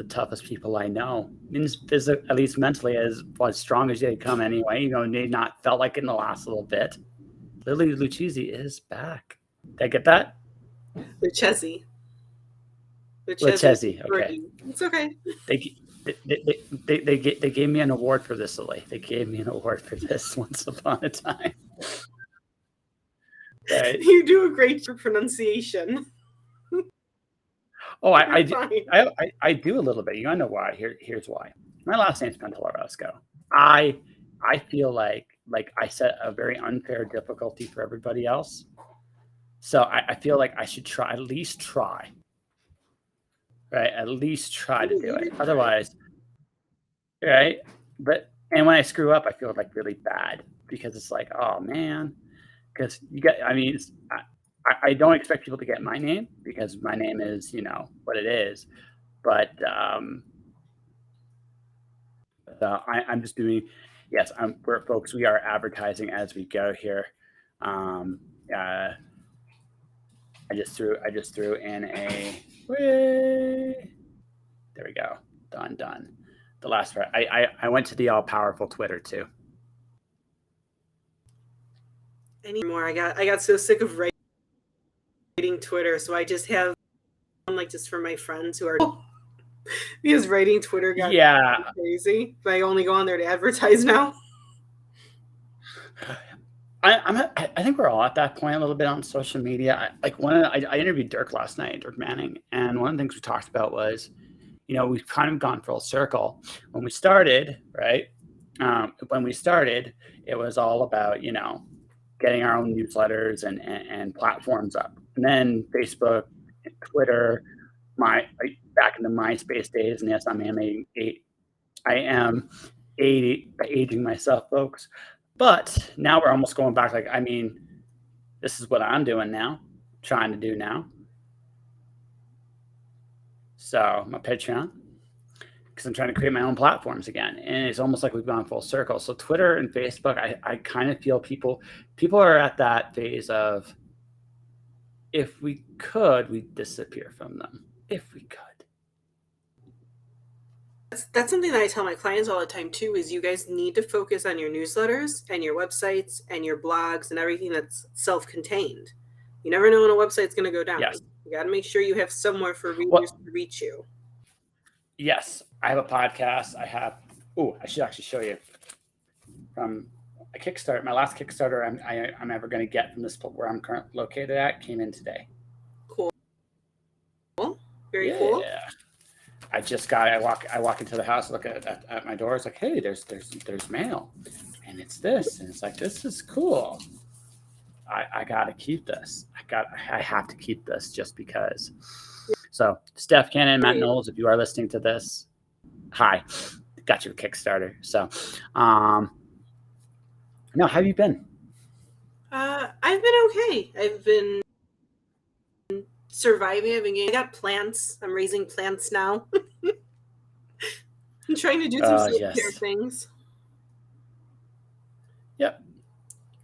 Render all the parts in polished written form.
the toughest people I know. Means at least mentally, as strong as they come anyway. They not felt like it in the last little bit. Lily Luchesi is back. Did I get that? Luchesi. Luchesi. Okay. It's okay. They gave me an award for this, Lily. They gave me an award for this once upon a time. Right. You do a great pronunciation. Oh, I do a little bit. You know why? Here's why. My last name's Pantalorosco. I feel like I set a very unfair difficulty for everybody else. So I feel like I should at least try. Right? At least try to do it. Otherwise, right? And when I screw up, I feel like really bad because it's like, oh man, because I don't expect people to get my name because my name is, what it is. But I'm just doing, yes, folks, we are advertising as we go here. I just threw in a, there we go. Done. The last part. I went to the all powerful Twitter too. I need more. I got so sick of writing Twitter, so I just have just for my friends who are because writing Twitter got crazy. But I only go on there to advertise now. I think we're all at that point a little bit on social media. I interviewed Dirk last night, Dirk Manning, and one of the things we talked about was, we've kind of gone full circle. When we started, right? It was all about, getting our own newsletters and platforms up. And then Facebook, Twitter, back in the MySpace days, and yes, I am aging myself, folks. But now we're almost going back. This is what I'm doing now, trying to do now. So my Patreon, because I'm trying to create my own platforms again. And it's almost like we've gone full circle. So Twitter and Facebook, I kind of feel people are at that phase of, if we could, we'd disappear from them. If we could. That's something that I tell my clients all the time too, is you guys need to focus on your newsletters and your websites and your blogs and everything that's self-contained. You never know when a website's going to go down. Yes. You got to make sure you have somewhere for readers to reach you. Yes, I have a podcast. I should actually show you from a Kickstarter. My last Kickstarter I'm ever going to get from this where I'm currently located at came in today. Cool. Very cool. Yeah. I just got it. I walk into the house, look at my door. It's like, hey, there's mail, and it's this, and it's like, this is cool. I gotta keep this. I have to keep this just because. So Steph Cannon, Matt Knowles, if you are listening to this, hi, got your Kickstarter. So, no, how have you been? I've been okay. I've been surviving. I got plants. I'm raising plants now. I'm trying to do some self-care things. Yep.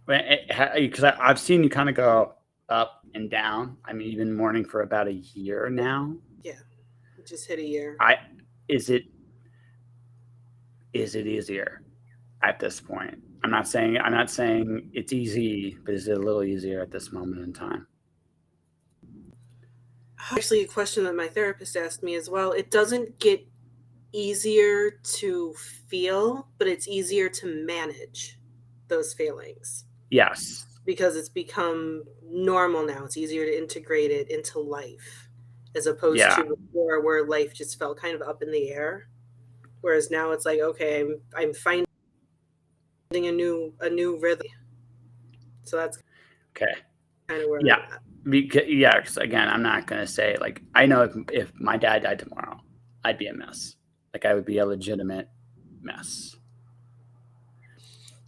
Because I've seen you kind of go up and down. I mean, you've been mourning for about a year now. Yeah, it just hit a year. Is it easier at this point? I'm not saying it's easy, but is it a little easier at this moment in time? Actually, a question that my therapist asked me as well. It doesn't get easier to feel, but it's easier to manage those feelings. Yes. Because it's become normal now. It's easier to integrate it into life as opposed to before where life just felt kind of up in the air. Whereas now it's like, okay, I'm finding a new rhythm. So that's okay. Kind of where I'm at. Because again, I'm not going to say, like, I know if my dad died tomorrow, I'd be a mess. Like, I would be a legitimate mess.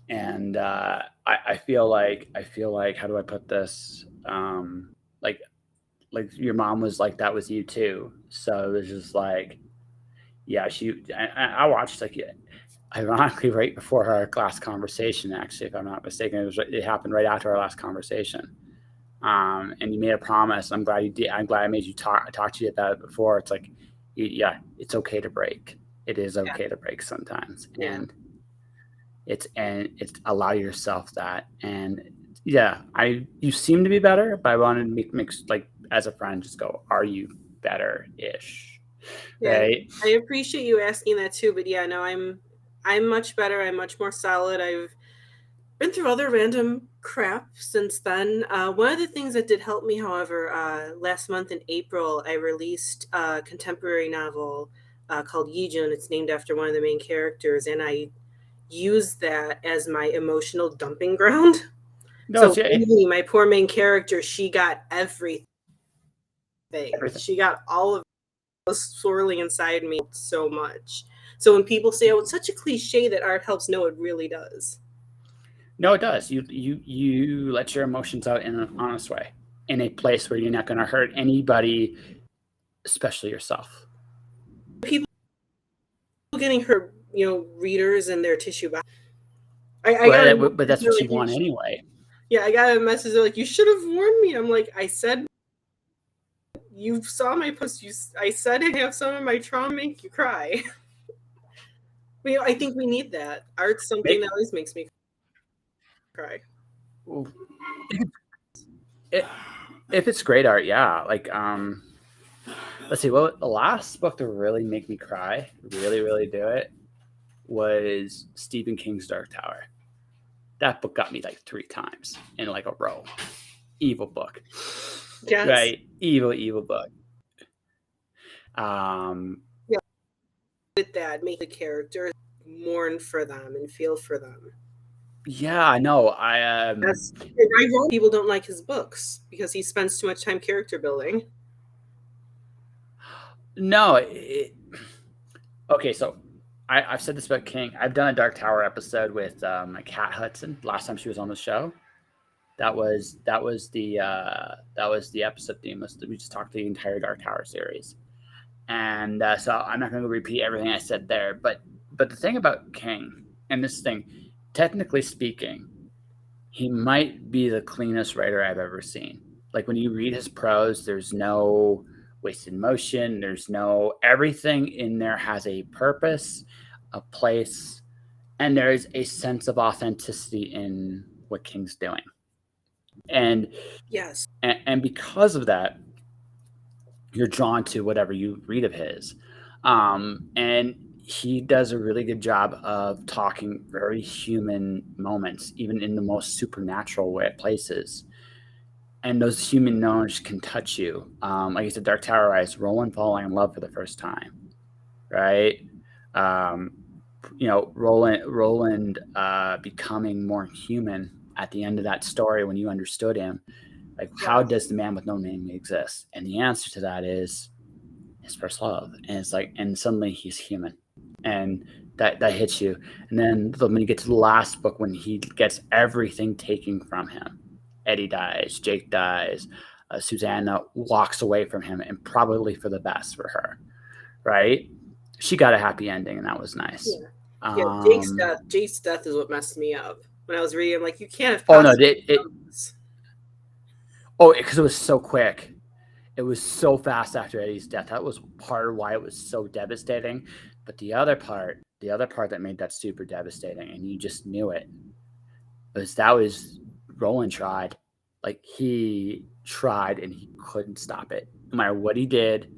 And I feel like, how do I put this? Like your mom was like, that was you too. So it was just like, I watched, like, ironically, right before our last conversation, actually, if I'm not mistaken, it happened right after our last conversation. And you made a promise. I'm glad you did. I'm glad I made you talk to you about it before. It's like, yeah, it's okay to break. It is Yeah, okay to break sometimes, yeah, and it's allow yourself that. And yeah, I you seem to be better, but I wanted to make like as a friend just go, are you better ish, yeah. right? I appreciate you asking that too, but yeah, no, I'm much better. I'm much more solid. I've been through other random crap since then. One of the things that did help me, however, last month in April, I released a contemporary novel called Yijun. It's named after one of the main characters, and I used that as my emotional dumping ground. No, So it's yeah, Amy, my poor main character, she got everything. everything. She got all of was swirling inside me so much. So when people say, "Oh, it's such a cliche that art helps," no, it really does. No, it does. You let your emotions out in an honest way, in a place where you're not going to hurt anybody, especially yourself. People getting her, readers and their tissue box. I got a But message that's they're what you like, want anyway. yeah, I got a message they're like, you should have warned me. I'm like, I said you saw my post. I said I have some of my trauma make you cry. I think we need that. Art's something Make that always makes me cry. it, if it's great art, yeah. Like let's see. Well, the last book to really make me cry, really do it, was Stephen King's Dark Tower. That book got me like 3 times in like a row. Evil book, Yes. right? Evil book. Um, Yeah, with that, make the characters mourn for them and feel for them. yeah, I know. I That's and I wrote people don't like his books because he spends too much time character building. no. Okay, so I've said this about King. I've done a Dark Tower episode with Kat Hudson. Last time she was on the show, that was the episode theme. We just talked the entire Dark Tower series, and so I'm not going to repeat everything I said there. But the thing about King and this thing, technically speaking, he might be the cleanest writer I've ever seen. Like when you read his prose, there's no wasted motion. There's no everything in there has a purpose, a place, and there is a sense of authenticity in what King's doing. And Yes. and because of that, you're drawn to whatever you read of his. And he does a really good job of talking very human moments, even in the most supernatural way places. And those human knowledge can touch you. Like you said, Dark Tower Rise, Roland falling in love for the first time, right? Um, Roland becoming more human at the end of that story when you understood him. Like, how Yes. does the man with no name exist? And the answer to that is his first love. And it's like, and suddenly he's human, and that hits you. And then when you get to the last book, when he gets everything taken from him, Eddie dies, Jake dies, Susanna walks away from him, and probably for the best for her, right? She got a happy ending, and that was nice. Yeah. Yeah. Um, Jake's death is what messed me up. When I was reading, I'm like, you can't have oh no, possibly done this. because it was so quick. It was so fast after Eddie's death. That was part of why it was so devastating. But the other part that made that super devastating, and you just knew it, was that was Roland tried. Like he tried and he couldn't stop it. No matter what he did,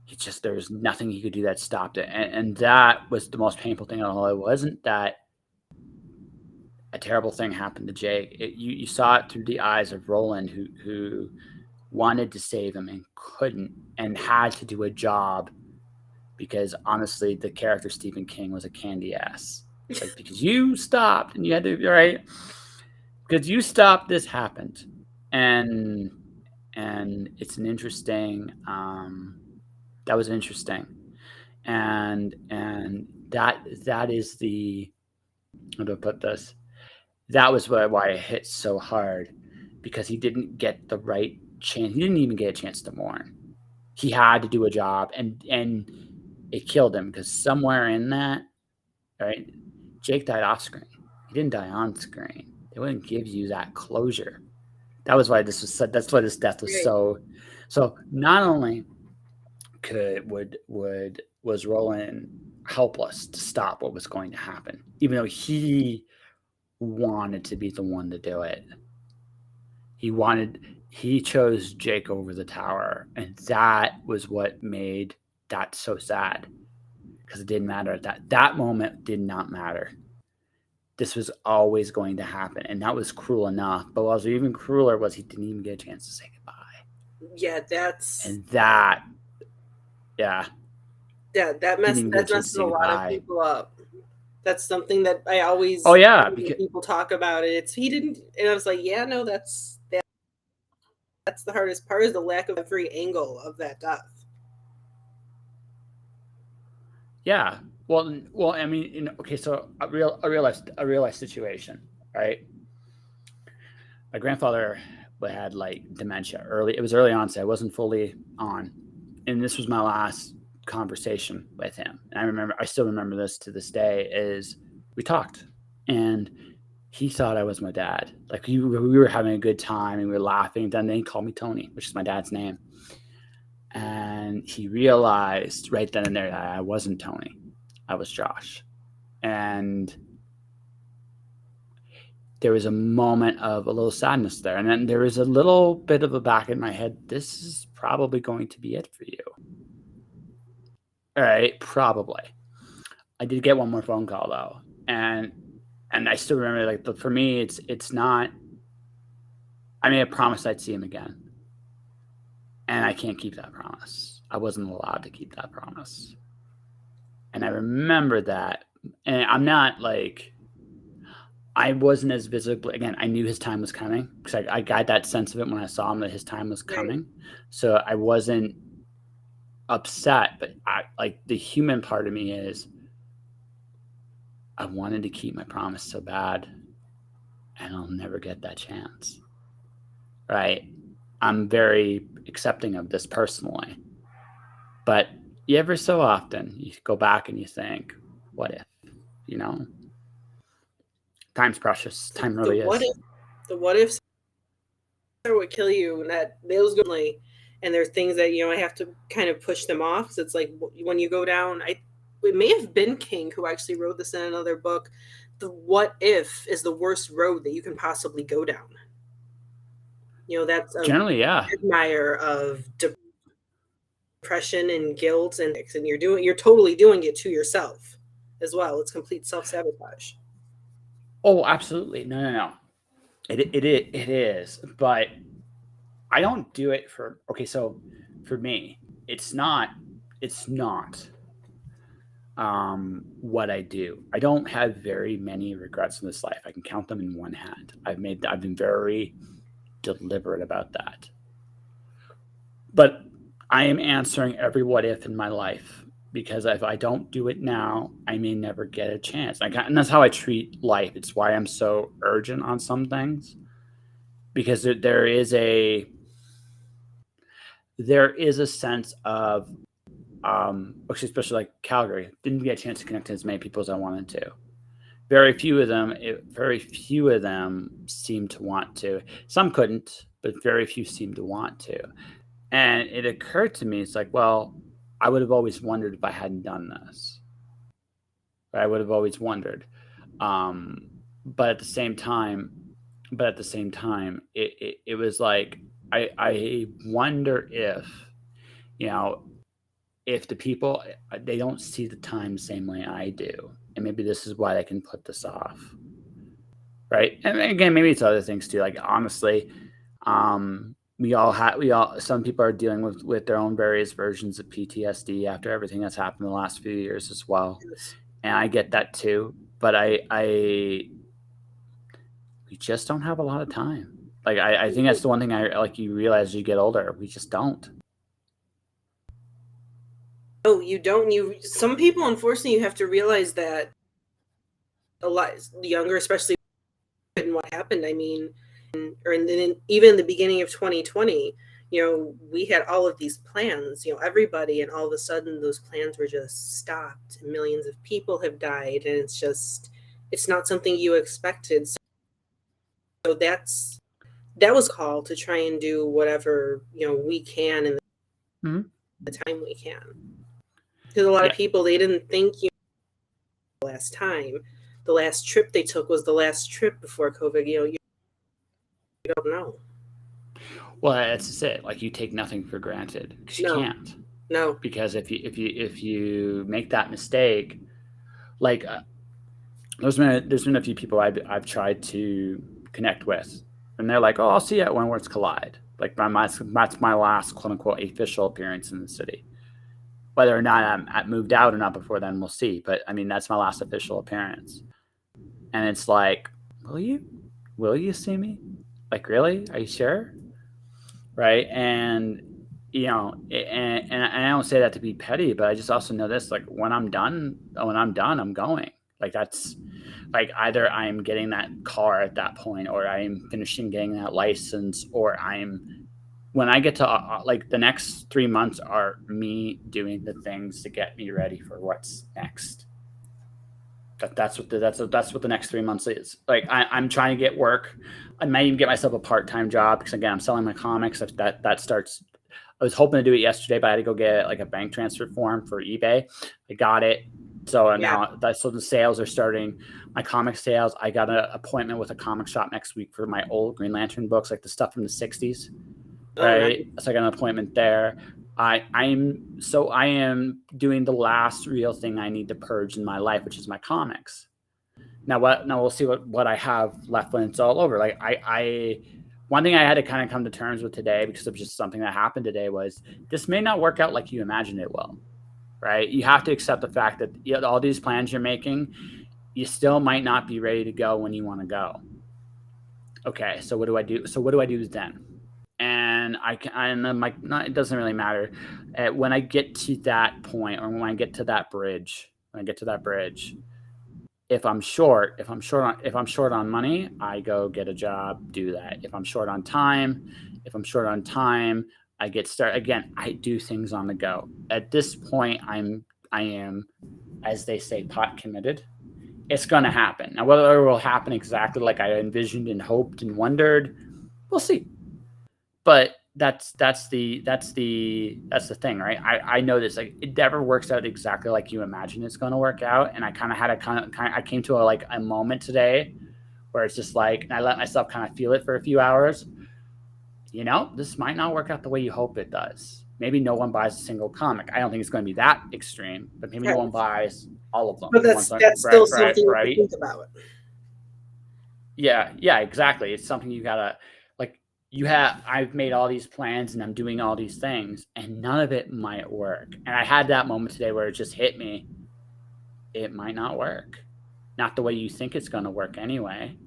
he just there was nothing he could do that stopped it. And that was the most painful thing of all. It wasn't that a terrible thing happened to Jake. You saw it through the eyes of Roland, who wanted to save him and couldn't, and had to do a job because honestly, the character Stephen King was a candy ass. It's like because you stopped and you had to right because you stopped, this happened, and it's an interesting. That was interesting, and that is the how do I put this? That was why it hit so hard because he didn't get the right chance. He didn't even get a chance to mourn. He had to do a job, and it killed him because somewhere in that, right, Jake died off screen. He didn't die on screen. They wouldn't give you that closure. That was why this was. That's why this death was Right. so. So not only was rolling helpless to stop what was going to happen, even though he wanted to be the one to do it. He chose Jake over the tower, and that was what made that so sad, because it didn't matter at that moment did not matter. This was always going to happen, and that was cruel enough. But what was even crueler was he didn't even get a chance to say goodbye. Yeah, And that, yeah, that didn't even get a chance to messes say a lot of goodbye. people up. That's something that I always, Oh yeah, when because people talk about it, it's he didn't, and I was like, yeah, no, that's the hardest part, is the lack of every angle of that death. yeah. Well, I mean, okay, so a real life situation, right? My grandfather had like dementia early. It was early onset. I wasn't fully on, and this was my last conversation with him. And I still remember this to this day. Is we talked, and he thought I was my dad. Like we were having a good time and we were laughing. Then he called me Tony, which is my dad's name. And he realized right then and there that I wasn't Tony. I was Josh. And there was a moment of a little sadness there. And then there was a little bit of a back in my head. This is probably going to be it for you. All right, probably. I did get one more phone call though. And I still remember, like, for me, it's not. I made a promise I'd see him again, and I can't keep that promise. I wasn't allowed to keep that promise, and I remember that. And I'm not like, I wasn't as visibly. Again, I knew his time was coming, because I got that sense of it when I saw him, that his time was Right. coming. So I wasn't upset, but like, the human part of me is, I wanted to keep my promise so bad, and I'll never get that chance. Right? I'm very accepting of this personally. But every so often you go back and you think, what if? You know? Time's precious. Time The really what is. if, the what ifs would kill you, and that those go, and there's things that I have to kind of push them off. So it's like when you go down, it may have been King who actually wrote this in another book. The what if is the worst road that you can possibly go down. That's a Generally, yeah. quagmire of depression and guilt, and you're totally doing it to yourself as well. It's complete self-sabotage. Oh, absolutely. No. It is. But I don't do it for, okay, so for me, it's not what I do. I don't have very many regrets in this life. I can count them in one hand. I've been very deliberate about that. But I am answering every what if in my life, because if I don't do it now, I may never get a chance. And that's how I treat life. It's why I'm so urgent on some things, because there is a sense of, especially like Calgary, didn't get a chance to connect to as many people as I wanted to. Very few of them seemed to want to. Some couldn't, but very few seemed to want to. And it occurred to me, it's like, well, I would have always wondered if I hadn't done this. I would have always wondered. Um, but at the same time, it was like, I wonder if, you know, if the people, they don't see the time the same way I do, and maybe this is why they can put this off, right? And again, maybe it's other things too. Like, honestly, some people are dealing with their own various versions of PTSD after everything that's happened the last few years as well, Yes. and I get that too. But we just don't have a lot of time. Like, I think that's the one thing I like. You realize as you get older, we just don't. No, you don't. Some people, unfortunately, you have to realize that a lot younger, especially in what happened. I mean, or even in the beginning of 2020, we had all of these plans, everybody, and all of a sudden those plans were just stopped. Millions of people have died, and it's not something you expected. So that was called to try and do whatever we can. And Mm-hmm. the time we can. Because a lot of Yeah. people, they didn't think the last time. The last trip they took was the last trip before COVID. You don't know. Well, that's just it. Like, you take nothing for granted because you No, can't. no. Because if you make that mistake, like, there's been a few people I've tried to connect with, and they're like, "Oh, I'll see you at Wentworth's Collide." Like, that's my last quote unquote official appearance in the city. Whether or not I'm moved out or not before then, we'll see. But I mean, that's my last official appearance, and it's like, will you? Will you see me? Like, really? Are you sure? Right? And and I don't say that to be petty, but I just also know this: like, when I'm done, I'm going. Like, that's like, either I'm getting that car at that point, or I'm finishing getting that license, or I'm when I get to like, the next 3 months are me doing the things to get me ready for what's next. That's what the next 3 months is. Like, I'm trying to get work. I might even get myself a part-time job because, again, I'm selling my comics. That starts. I was hoping to do it yesterday, but I had to go get like a bank transfer form for eBay. I got it. So Yeah. now so the sales are starting. My comic sales. I got an appointment with a comic shop next week for my old Green Lantern books, like the stuff from the '60s. Oh, nice. Right. So I got an appointment there. I am doing the last real thing I need to purge in my life, which is my comics. Now we'll see what I have left when it's all over. Like, I one thing I had to kind of come to terms with today, because of just something that happened today, was this may not work out like you imagine it will. Right? You have to accept the fact that, all these plans you're making, you still might not be ready to go when you want to go. Okay, so what do I do? So what do I do then? And I'm like, no, it doesn't really matter. When I get to that point, or when I get to that bridge, if I'm short on money, I go get a job, do that. If I'm short on time, I get started again. I do things on the go. At this point, I am, as they say, pot committed. It's going to happen. Now, whether it will happen exactly like I envisioned and hoped and wondered, we'll see. But that's the thing, right? I know this. Like, it never works out exactly like you imagine it's going to work out. And I kind of had a I came to a moment today where it's just like, and I let myself kind of feel it for a few hours. This might not work out the way you hope it does. Maybe no one buys a single comic. I don't think it's going to be that extreme, but maybe no Right. one buys all of them. But that's Right, still right, something to right. think about. Yeah, exactly. It's something you gotta, like, I've made all these plans and I'm doing all these things, and none of it might work. And I had that moment today where it just hit me. It might not work. Not the way you think it's gonna work anyway.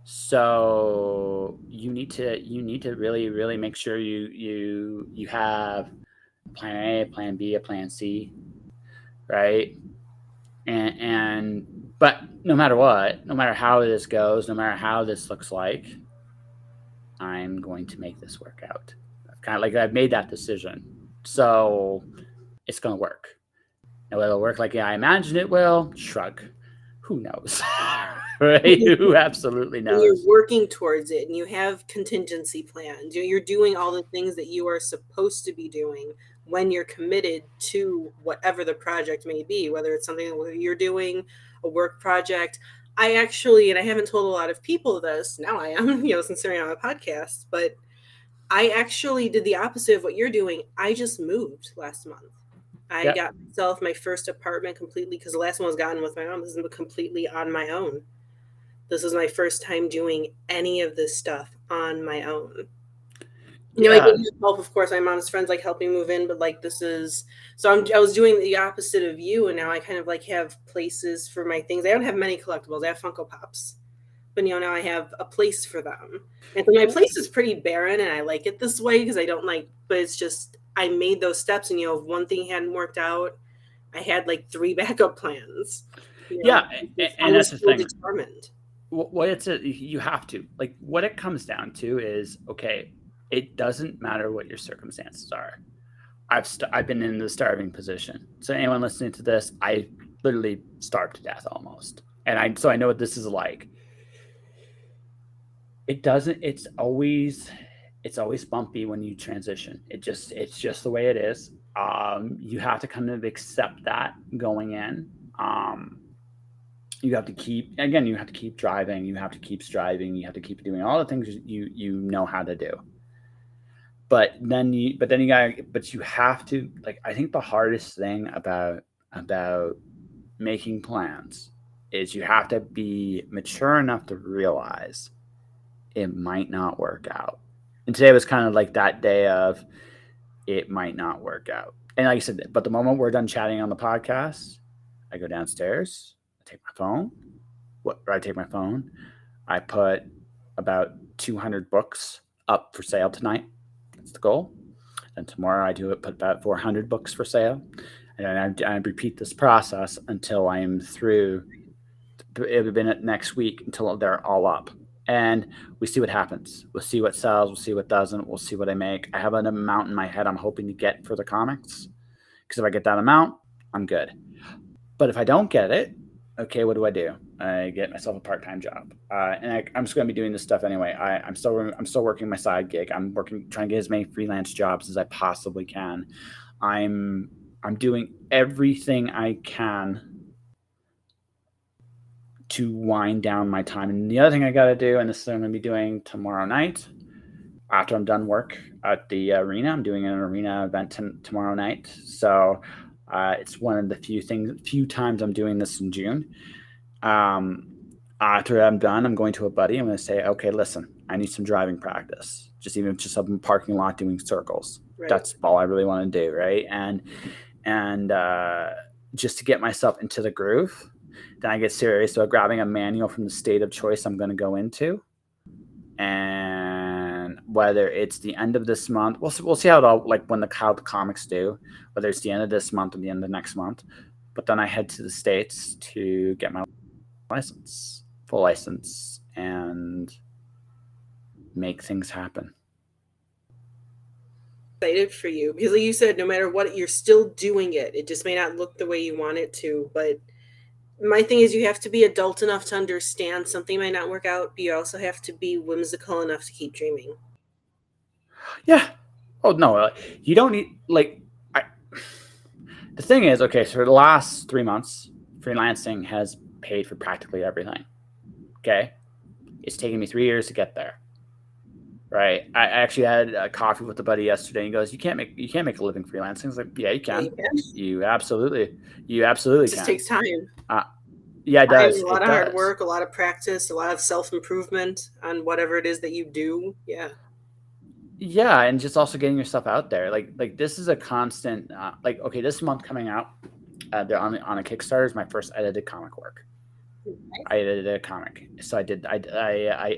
So you need to really, really make sure you have a plan A, a plan B, a plan C, right? And but no matter what, no matter how this goes, no matter how this looks like, I'm going to make this work out. I've made that decision. So it's going to work. Now, will it work like I imagine it will? Shrug. Who knows? Right? Who absolutely And you're knows? working towards it, and you have contingency plans. You're doing all the things that you are supposed to be doing when you're committed to whatever the project may be, whether it's something that you're doing, a work project. I actually, and I haven't told a lot of people this, now I am, since we're on a podcast, but I actually did the opposite of what you're doing. I just moved last month. I Yep. got myself my first apartment completely, because the last one was gotten with my mom. This is completely on my own. This was my first time doing any of this stuff on my own. I Yeah. did use help, of course. My mom's friends like helping move in, but like this is so I was doing the opposite of you, and now I kind of like have places for my things. I don't have many collectibles. I have Funko Pops, but now I have a place for them. And so my place is pretty barren, and I like it this way because I don't like. But it's just I made those steps, and if one thing hadn't worked out, I had like 3 backup plans. Yeah. I And was that's the still thing. determined. You have to, like, what it comes down to is, okay, it doesn't matter what your circumstances are. I've been in the starving position. So anyone listening to this, I literally starved to death almost. And I know what this is like. It doesn't it's always it's always bumpy when you transition. It's just the way it is. You have to kind of accept that going in. Um, you have to keep again. You have to keep driving. You have to keep striving. You have to keep doing all the things you know how to do. But you have to like. I think the hardest thing about making plans is you have to be mature enough to realize it might not work out. And today was kind of like that day of it might not work out. And like I said, but the moment we're done chatting on the podcast, I go downstairs, I take my phone. I take my phone. I put about 200 books up for sale tonight. That's the goal. And tomorrow I do it, put about 400 books for sale. And I repeat this process until I am through. It'll be next week until they're all up. And we see what happens. We'll see what sells. We'll see what doesn't. We'll see what I make. I have an amount in my head I'm hoping to get for the comics. Because if I get that amount, I'm good. But if I don't get it, okay, what do? I get myself a part-time job, I'm just going to be doing this stuff anyway. I'm still working my side gig. I'm trying to get as many freelance jobs as I possibly can. I'm doing everything I can to wind down my time. And the other thing I got to do, and this is what I'm going to be doing tomorrow night after I'm done work at the arena. I'm doing an arena event tomorrow night. So it's one of the few times I'm doing this in June. After I'm done, I'm going to a buddy. I'm going to say, okay, listen, I need some driving practice. Just even just up in the parking lot doing circles. Right. That's all I really want to do, right? And just to get myself into the groove. Then I get serious about grabbing a manual from the state of choice I'm going to go into. And whether it's the end of this month, we'll see how it all, like how the comics do, whether it's the end of this month or the end of next month. But then I head to the States to get my full license, and make things happen. Excited for you because, like you said, no matter what, you're still doing it. It just may not look the way you want it to, but my thing is you have to be adult enough to understand something might not work out, but you also have to be whimsical enough to keep dreaming. Yeah. Oh no, you don't need the thing is, okay, so for the last 3 months, freelancing has paid for practically everything. Okay? It's taken me 3 years to get there. Right? I actually had a coffee with a buddy yesterday, and he goes, "You can't make a living freelancing." I was like, "Yeah, you can. Yeah, you You absolutely it just takes time. Yeah, it does. A lot of hard work, a lot of practice, a lot of self-improvement on whatever it is that you do. Yeah. Yeah, and just also getting yourself out there. Like this is a constant. Okay, this month coming out, they're on a Kickstarter is my first edited comic work. I edited a comic, so I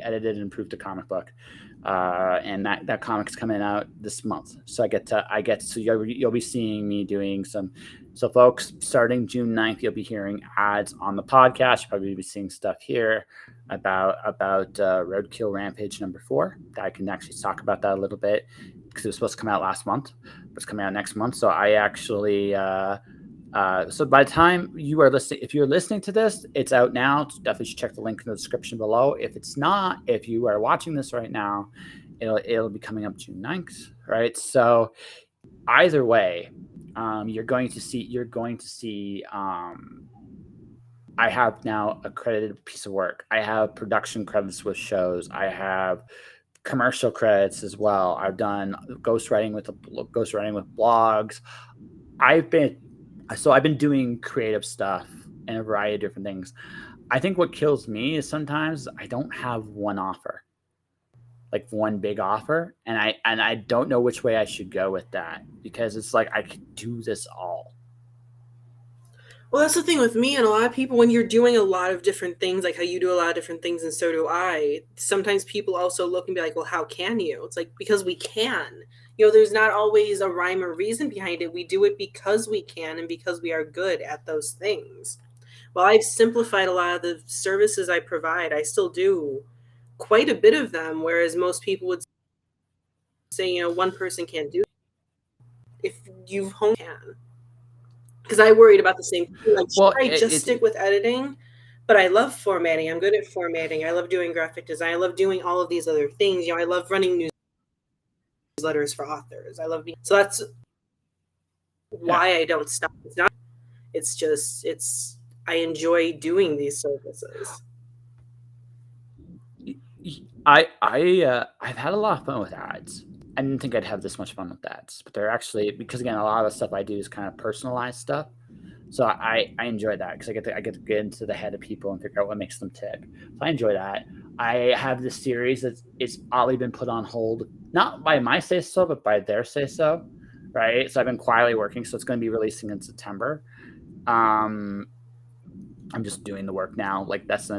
edited and improved a comic book, and that comic's coming out this month. So so you'll be seeing me doing some. So folks, starting June 9th, you'll be hearing ads on the podcast. You'll probably be seeing stuff here about Roadkill Rampage #4. I can actually talk about that a little bit because it was supposed to come out last month, but it's coming out next month. So I actually. So by the time you are listening, if you're listening to this, it's out now. Definitely check the link in the description below. If it's not, if you are watching this right now, it'll be coming up June 9th, right? So either way, you're going to see I have now a credited piece of work. I have production credits with shows. I have commercial credits as well. I've done ghostwriting with blogs. I've been doing creative stuff and a variety of different things. I think what kills me is sometimes I don't have one offer, like one big offer, and I don't know which way I should go with that because it's like I could do this all. Well, that's the thing with me and a lot of people. When you're doing a lot of different things, like how you do a lot of different things, and so do I, sometimes people also look and be like, well, how can you? It's like, because we can. There's not always a rhyme or reason behind it. We do it because we can and because we are good at those things. While I've simplified a lot of the services I provide, I still do quite a bit of them, whereas most people would say, one person can't do it. If you've honed can. Because I worried about the same thing. Like, should I just stick with editing? But I love formatting. I'm good at formatting. I love doing graphic design. I love doing all of these other things. I love running news. newsletters for authors. I love being so that's Yeah. why I don't stop. It's not. It's just I enjoy doing these services. I've had a lot of fun with ads. I didn't think I'd have this much fun with ads, but they're actually, because again, a lot of the stuff I do is kind of personalized stuff. So I enjoy that because I get to get into the head of people and figure out what makes them tick. So I enjoy that. I have this series that's it's oddly been put on hold, not by my say so, but by their say so. Right. So I've been quietly working. So it's going to be releasing in September. Um, I'm just doing the work now. Like that's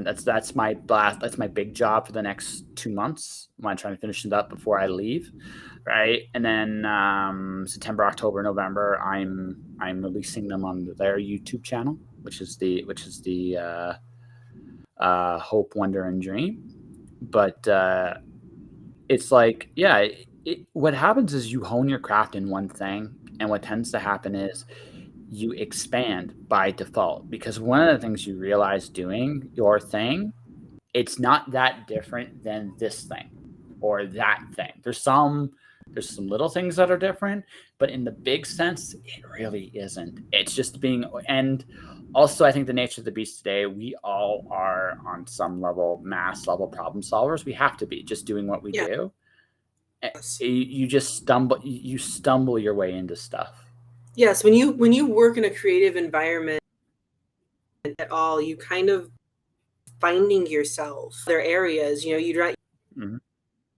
my blast. That's my big job for the next 2 months. I'm trying to finish it up before I leave, right? And then September, October, November, I'm releasing them on their YouTube channel, which is the Hope, Wonder, and Dream. But it's like, yeah, what happens is you hone your craft in one thing, and what tends to happen is you expand by default, because one of the things you realize doing your thing, it's not that different than this thing or that thing. There's some little things that are different, but in the big sense, it really isn't. It's just being, and also I think the nature of the beast today, we all are on some level, mass level problem solvers. We have to be just doing what we do. Yes. You just stumble your way into stuff. Yes, when you work in a creative environment at all, you kind of finding yourself. There are areas, Mhm.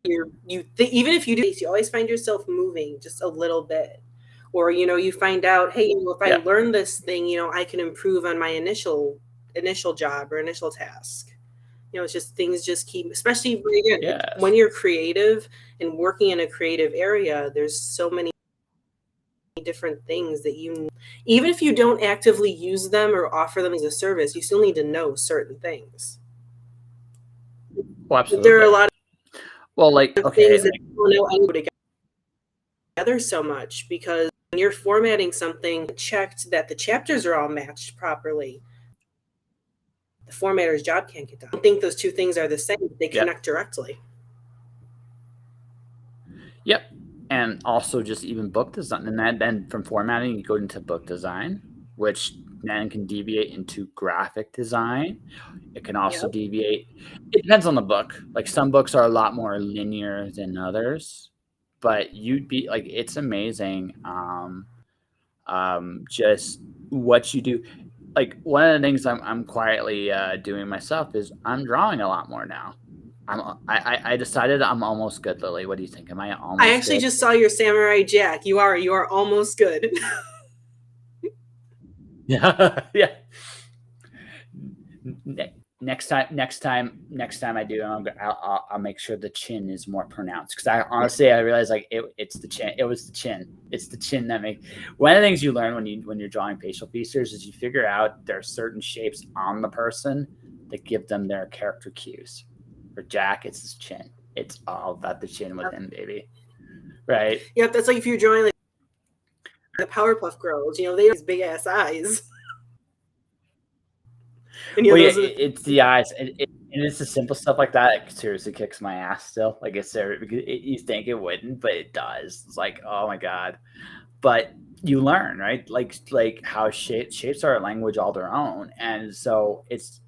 even if you do, you always find yourself moving just a little bit. Or you find out, hey, if I Yeah. learn this thing, I can improve on my initial job or initial task. It's just things just keep, especially again, when Yes. you're creative and working in a creative area, there's so many different things that even if you don't actively use them or offer them as a service, you still need to know certain things. Well, There are a absolutely. lot Well, like, of okay, things that people know together so much, because when you're formatting something, checked that the chapters are all matched properly, the formatter's job can't get done. I don't think those two things are the same. They yep, connect directly. yep, and also just even book design, and then from formatting you go into book design, which then can deviate into graphic design. It can also Yep. deviate. It depends on the book. Like some books are a lot more linear than others, but you'd be like, it's amazing. Just what you do. Like one of the things I'm quietly doing myself is I'm drawing a lot more now. I decided I'm almost good, Lily. What do you think? Am I I almost actually good? just saw your Samurai Jack. You are almost good. Yeah, yeah. Next time I do, I'll make sure the chin is more pronounced, because I realized like it's the chin. It was the chin. It's the chin that make. One of the things you learn when you're drawing facial features is you figure out there are certain shapes on the person that give them their character cues. For Jack, it's his chin. It's all about the chin with him, baby. Right? Yep, that's like if you're drawing like the Powerpuff Girls. They have these big ass eyes, and Well, yeah, those are the it's the eyes, and it's the simple stuff like that that seriously kicks my ass still. Like it's there because you think it wouldn't, but it does. It's like, oh my god! But you learn, right? Like how shapes are a language all their own, and so it's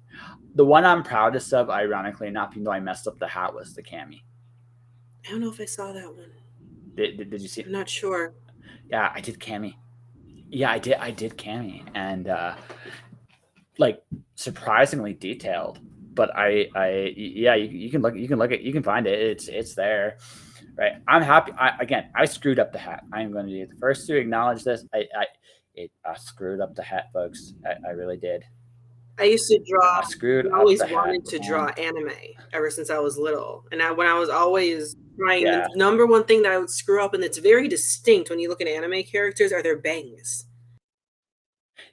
the one I'm proudest of. Ironically enough, even though I messed up the hat, was the cami. I don't know if I saw that one. Did you see I'm it? not sure. Yeah, I did cami. Yeah, I did cami, and like surprisingly detailed. But yeah, you can find it. It's there, right? I'm happy. I screwed up the hat. I am going to be the first to acknowledge this. I screwed up the hat, folks. I really did. I used to draw. I screwed I up always the hat, wanted to draw and anime ever since I was little, and when I was always trying, the yeah, number one thing that I would screw up, and it's very distinct when you look at anime characters, are their bangs.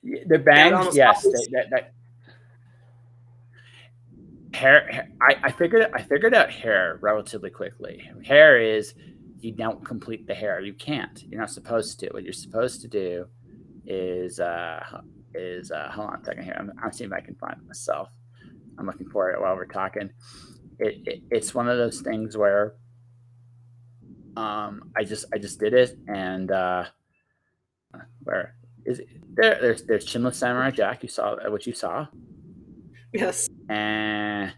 the I would bangs. almost Yes, always. that hair. I figured out hair relatively quickly. Hair is you don't complete the hair. You can't. You're not supposed to. What you're supposed to do is hold on a second here. I'm seeing if I can find it myself. I'm looking for it while we're talking. It's one of those things where I just did it, and where is it? There's Chinless Samurai Jack. You saw what you saw, Yes, and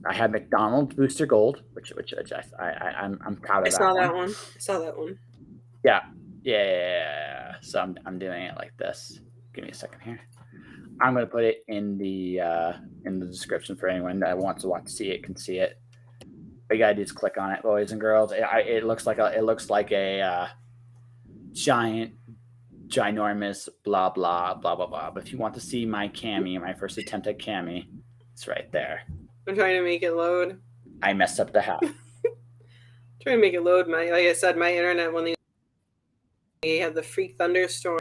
I had McDonald's Booster Gold, which I'm proud I of that saw that one. one. I saw that one. Yeah, yeah. So I'm doing it like this. Give me a second here. I'm gonna put it in the description for anyone that wants to watch see it can see it. All you gotta do is click on it, boys and girls. It looks like a giant, ginormous blah blah blah blah blah. But if you want to see my cami, my first attempt at cami, it's right there. I'm trying to make it load. I messed up the hat. Trying to make it load. My like I said, my internet when they had the freak thunderstorm.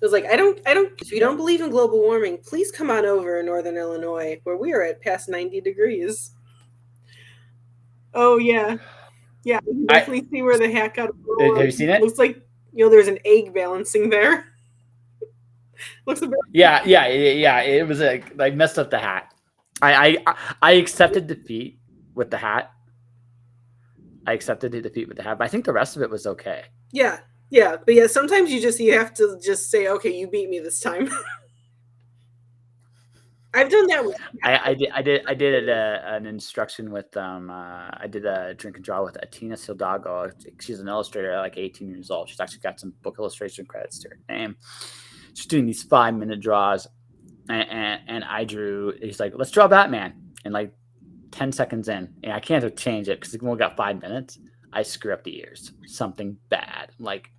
It was like I don't. If you don't believe in global warming, please come on over in Northern Illinois, where we are at past 90 degrees. Oh yeah, yeah. You can I definitely see where the hat got a have little. you seen it? Looks like there's an egg balancing there. Looks a bit. Yeah. It was like messed up the hat. I accepted defeat with the hat. I accepted the defeat with the hat, but I think the rest of it was okay. Yeah, yeah, but yeah. Sometimes you have to just say, okay, you beat me this time. I've done that with. I did an instruction with I did a drink and draw with Atina Sildago. She's an illustrator at like 18 years old. She's actually got some book illustration credits to her name. She's doing these 5-minute draws, and I drew. He's like, let's draw Batman, and like 10 seconds in, and I can't change it because we only got 5 minutes. I screw up the ears. Something bad. I'm like,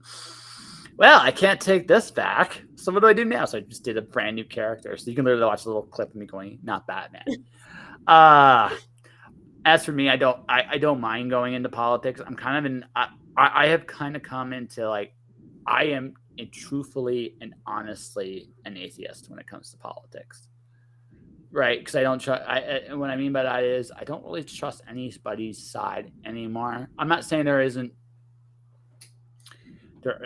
well, I can't take this back. So what do I do now? So I just did a brand new character. So you can literally watch a little clip of me going, not Batman. As for me, I don't mind going into politics. I'm kind of I have kind of come into like I am truthfully and honestly an atheist when it comes to politics. Right, because I don't trust. What I mean by that is I don't really trust anybody's side anymore. I'm not saying there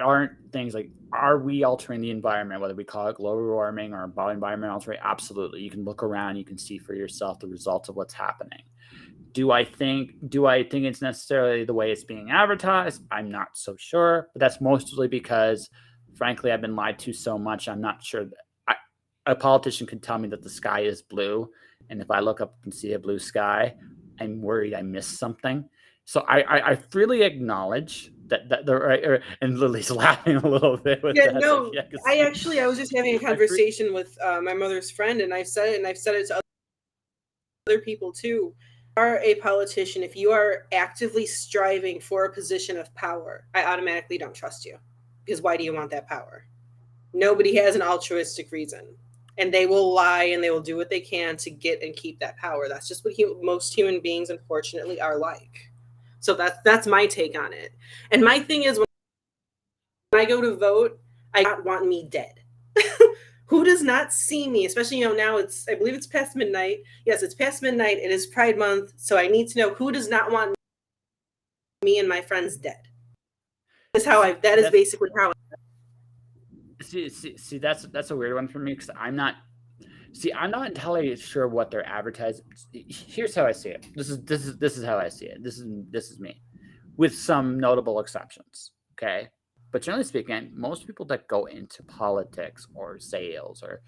aren't things like are we altering the environment, whether we call it global warming or environment altering? Absolutely, you can look around, you can see for yourself the results of what's happening. Do I think it's necessarily the way it's being advertised? I'm not so sure, but that's mostly because, frankly, I've been lied to so much. I'm not sure that a politician could tell me that the sky is blue, and if I look up and see a blue sky, I'm worried I missed something. So I freely acknowledge that the right, and Lily's laughing a little bit with Yeah, that. Like, no. yeah, 'cause I was just having a I free, conversation with my mother's friend, and I've said it, and I've said it to other people too. Are a politician, if you are actively striving for a position of power, I automatically don't trust you. Because why do you want that power? Nobody has an altruistic reason. And they will lie and they will do what they can to get and keep that power. That's just what most human beings, unfortunately, are like. So that's my take on it. And my thing is, when I go to vote, I not want me dead. Who does not see me, especially now I believe it's past midnight. Yes, it's past midnight. It is Pride Month, so I need to know who does not want me and my friends dead. That is that's basically how. see that's a weird one for me because I'm not entirely sure what they're advertising. Here's how I see it. This is how I see it. This is me, with some notable exceptions. Okay, but generally speaking, most people that go into politics or sales or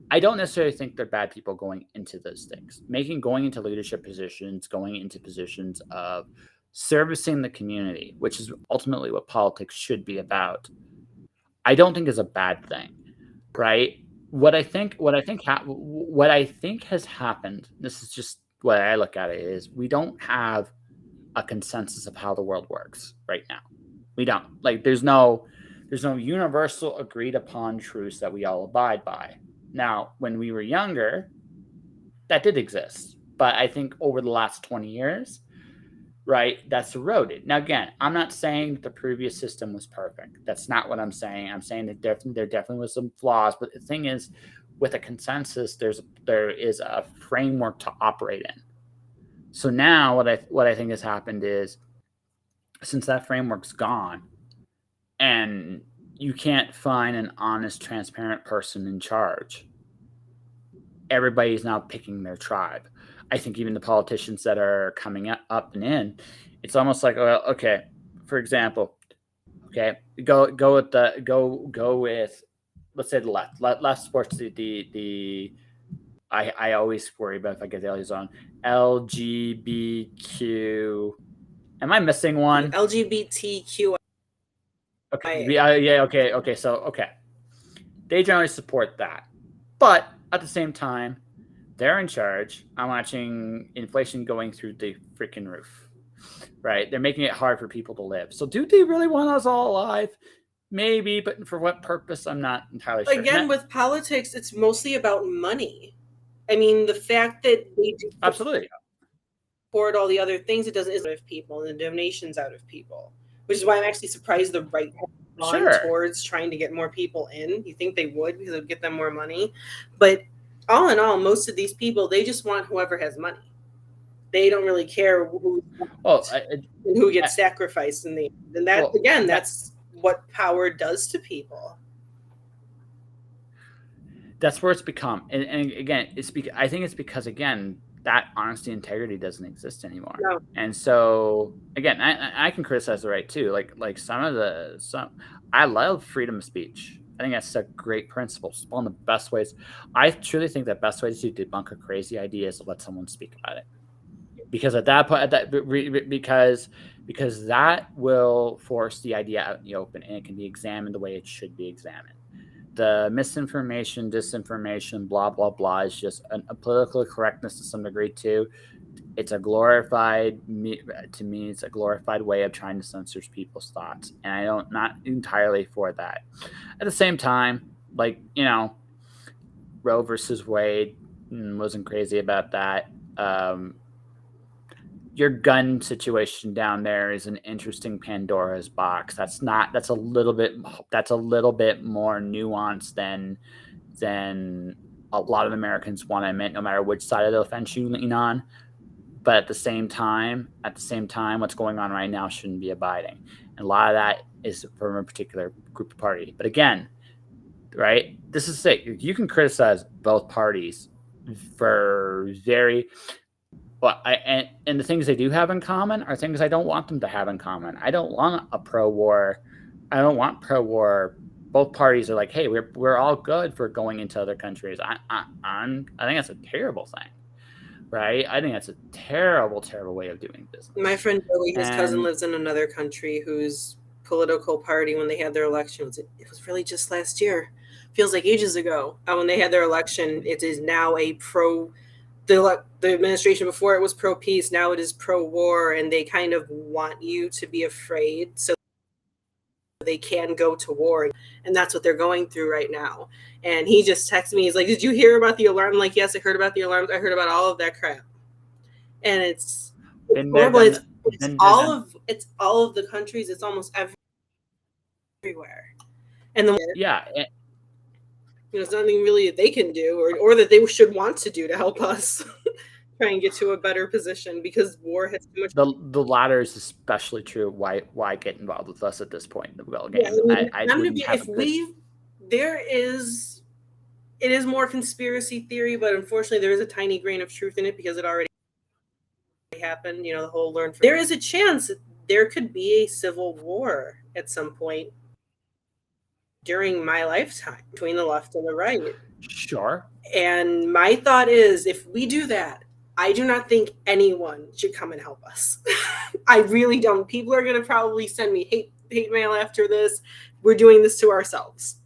I don't necessarily think they're bad people going into those things. Going into leadership positions, going into positions of servicing the community, which is ultimately what politics should be about. I don't think is a bad thing, right? What I think has happened. This is just what I look at it is we don't have a consensus of how the world works right now. We don't like. There's no universal agreed upon truths that we all abide by. Now, when we were younger, that did exist, but I think over the last 20 years, right, that's eroded. Now, again, I'm not saying that the previous system was perfect. That's not what I'm saying. I'm saying that there definitely was some flaws, but the thing is, with a consensus, there is a framework to operate in. So now, what I think has happened is, since that framework's gone, and you can't find an honest, transparent person in charge, everybody's now picking their tribe. I think even the politicians that are coming up and in, it's almost like, well, okay, for example, okay, go with, let's say the left. Left supports the I always worry about if I get the L's on LGBTQ. Am I missing one? LGBTQIA. Okay, yeah, okay. So okay, they generally support that, but at the same time, they're in charge. I'm watching inflation going through the freaking roof. Right? They're making it hard for people to live. So do they really want us all alive? Maybe, but for what purpose? I'm not entirely sure. Again, with politics, it's mostly about money. I mean, the fact that they do Absolutely. support all the other things, it doesn't is out of people and the donations out of people, which is why I'm actually surprised the right has gone Sure. towards trying to get more people in. You think they would because it would get them more money, but all in all, most of these people they just want whoever has money. They don't really care who gets sacrificed in the end. And that again, that's what power does to people. That's where it's become, and again, I think it's because again that honesty, integrity doesn't exist anymore. No. And so again, I can criticize the right too. Like some I love freedom of speech. I think that's a great principle. It's one of the best ways. I truly think that best way to debunk a crazy idea is to let someone speak about it. Because at that point, because that will force the idea out in the open, and it can be examined the way it should be examined. The misinformation, disinformation, blah blah blah is just a political correctness to some degree too. It's a glorified to me. It's a glorified way of trying to censor people's thoughts, and I don't not entirely for that. At the same time, like Roe versus Wade, wasn't crazy about that. Your gun situation down there is an interesting Pandora's box. That's a little bit more nuanced than a lot of Americans want to admit, no matter which side of the fence you lean on. But at the same time, what's going on right now shouldn't be abiding. And a lot of that is from a particular group of party. But again, right, this is it. You can criticize both parties for very well, and the things they do have in common are things I don't want them to have in common. I don't want a pro-war. I don't want pro-war. Both parties are like, hey, we're all good for going into other countries. I think that's a terrible thing, right? I think that's a terrible way of doing business. My friend Joey, his cousin lives in another country whose political party, when they had their election, it was really just last year. Feels like ages ago. When they had their election, it is now a pro. The administration before it was pro peace. Now it is pro war, and they kind of want you to be afraid so they can go to war, and that's what they're going through right now. And he just texted me. He's like, "Did you hear about the alarm?" I'm like, "Yes, I heard about the alarms. I heard about all of that crap." And it's horrible. It's all of the countries. It's almost everywhere. And there's nothing really that they can do or that they should want to do to help us try and get to a better position, because war has too much. The latter is especially true. Why get involved with us at this point in the ball game? It is more conspiracy theory, but unfortunately there is a tiny grain of truth in it because it already happened. The whole there is a chance that there could be a civil war at some point during my lifetime between the left and the right. Sure. And my thought is, if we do that, I do not think anyone should come and help us. I really don't. People are going to probably send me hate mail after this. We're doing this to ourselves.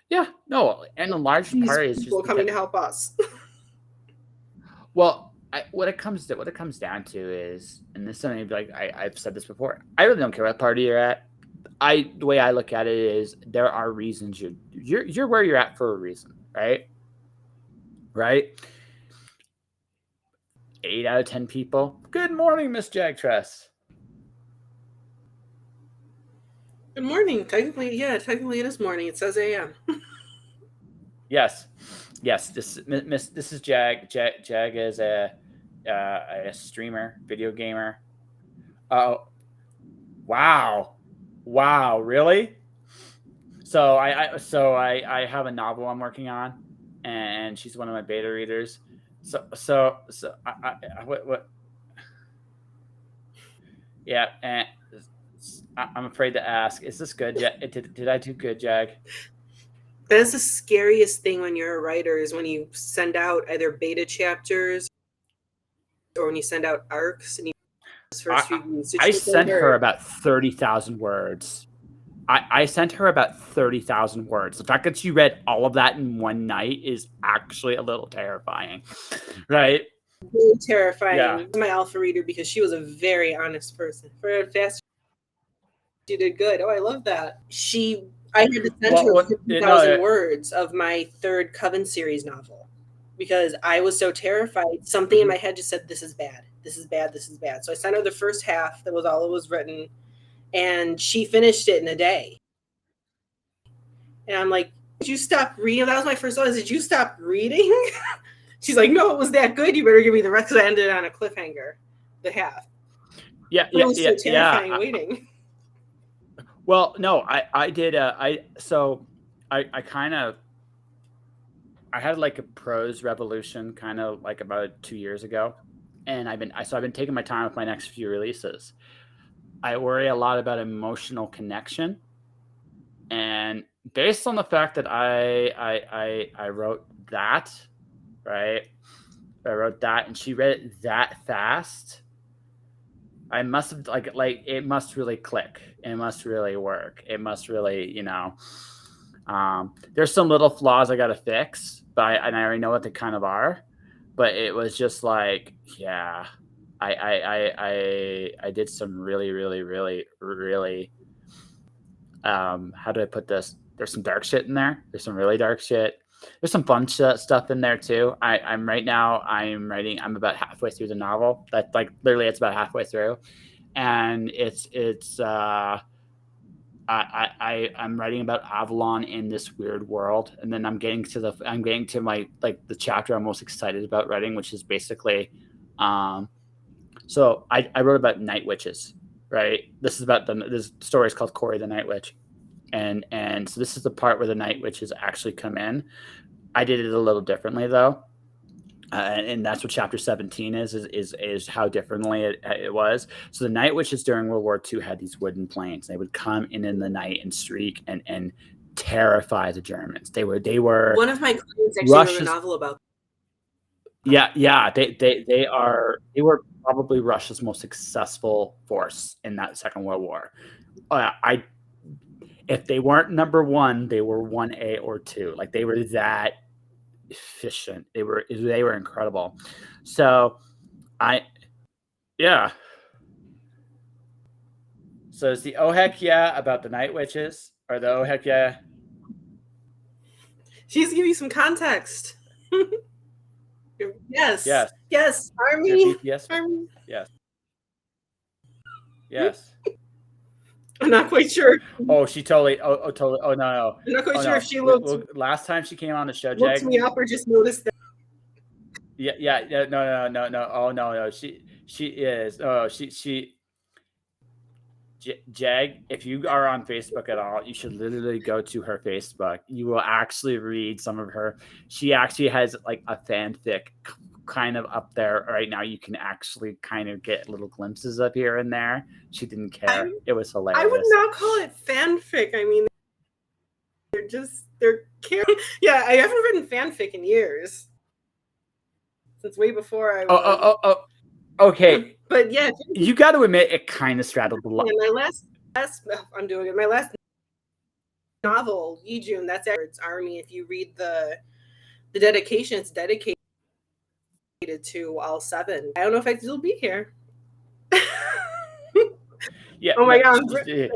Yeah, no, and the large part is people coming to help us. Well, what it comes down to is, and this is something like I've said this before. I really don't care what party you're at. The way I look at it is there are reasons you're where you're at for a reason, right? Right? 8 out of 10 people. Good morning, Miss Jagtress. Good morning. Technically it is morning. It says AM. Yes. This is Jag. Jag is a streamer, video gamer. Oh, wow, really? So I have a novel I'm working on, and she's one of my beta readers. What? Yeah, and I'm afraid to ask. Is this good? Yeah, did I do good, Jag? That's the scariest thing when you're a writer is when you send out either beta chapters or when you send out arcs and you first reviews. Did I you send sent her her? about 30,000 words. I sent her about 30,000 words. The fact that she read all of that in one night is actually a little terrifying, right? Really terrifying. Yeah. My alpha reader because she was a very honest person. For a fast, she did good. Oh, I love that. I had to send her 50,000 no, words of my third Coven series novel because I was so terrified. Something in my head just said, "This is bad. This is bad. This is bad." So I sent her the first half. That was all it was written, and she finished it in a day. And I'm like, "Did you stop reading?" That was my first thought. Did you stop reading? She's like, "No, it was that good. You better give me the rest." Because I ended it on a cliffhanger, the half. Yeah, But it was so terrifying waiting. Well, no, I did. I kind of I had like a prose revolution kind of like about 2 years ago, and I've been taking my time with my next few releases. I worry a lot about emotional connection, and based on the fact that I wrote that, right? I wrote that, and she read it that fast. I must have like it must really click. It must really work. It must really, there's some little flaws I got to fix, and I already know what they kind of are. But it was just like, yeah, I did some really, really, really, really. How do I put this? There's some dark shit in there. There's some really dark shit. There's some fun stuff in there too. I'm right now. I'm writing. I'm about halfway through the novel. That like literally, it's about halfway through, and I'm writing about Avalon in this weird world, and then I'm getting to my like the chapter I'm most excited about writing, which is basically, so I wrote about night witches, right? This story is called Corey the Night Witch, and so this is the part where the night witches actually come in. I did it a little differently though. And that's what chapter 17 is how differently it was. So the night witches during World War II had these wooden planes. They would come in the night and streak and terrify the Germans. They were one of my clients actually wrote a novel about. Yeah. They were probably Russia's most successful force in that Second World War. If they weren't number one, they were 1A or 2. Like they were that efficient. They were incredible. So yeah. So is the oh heck yeah about the night witches, or the oh heck yeah? She's giving you some context. Yes. Yes. Yes. Army. Yes. Army. Yes. Yes. I'm not quite sure. Oh, she totally. Oh, totally. Oh no. I'm not quite sure no. if she looked last time she came on the show, looked Jag. me up or just noticed that. Yeah. No. Oh no. She is. Oh, she. Jag, if you are on Facebook at all, you should literally go to her Facebook. You will actually read some of her. She actually has like a fanfic kind of up there right now. You can actually kind of get little glimpses of here and there. She didn't care. It was hilarious. I would not call it fanfic. I mean, they're caring. Yeah, I haven't written fanfic in years. Since way before I was. Oh. Okay. But yeah. You got to admit, it kind of straddled the line. My last I'm doing it. My last novel, Yijun, that's Army. If you read the dedication, it's dedicated to all 7. I don't know if I still be here. Yeah. Oh my god. Bringing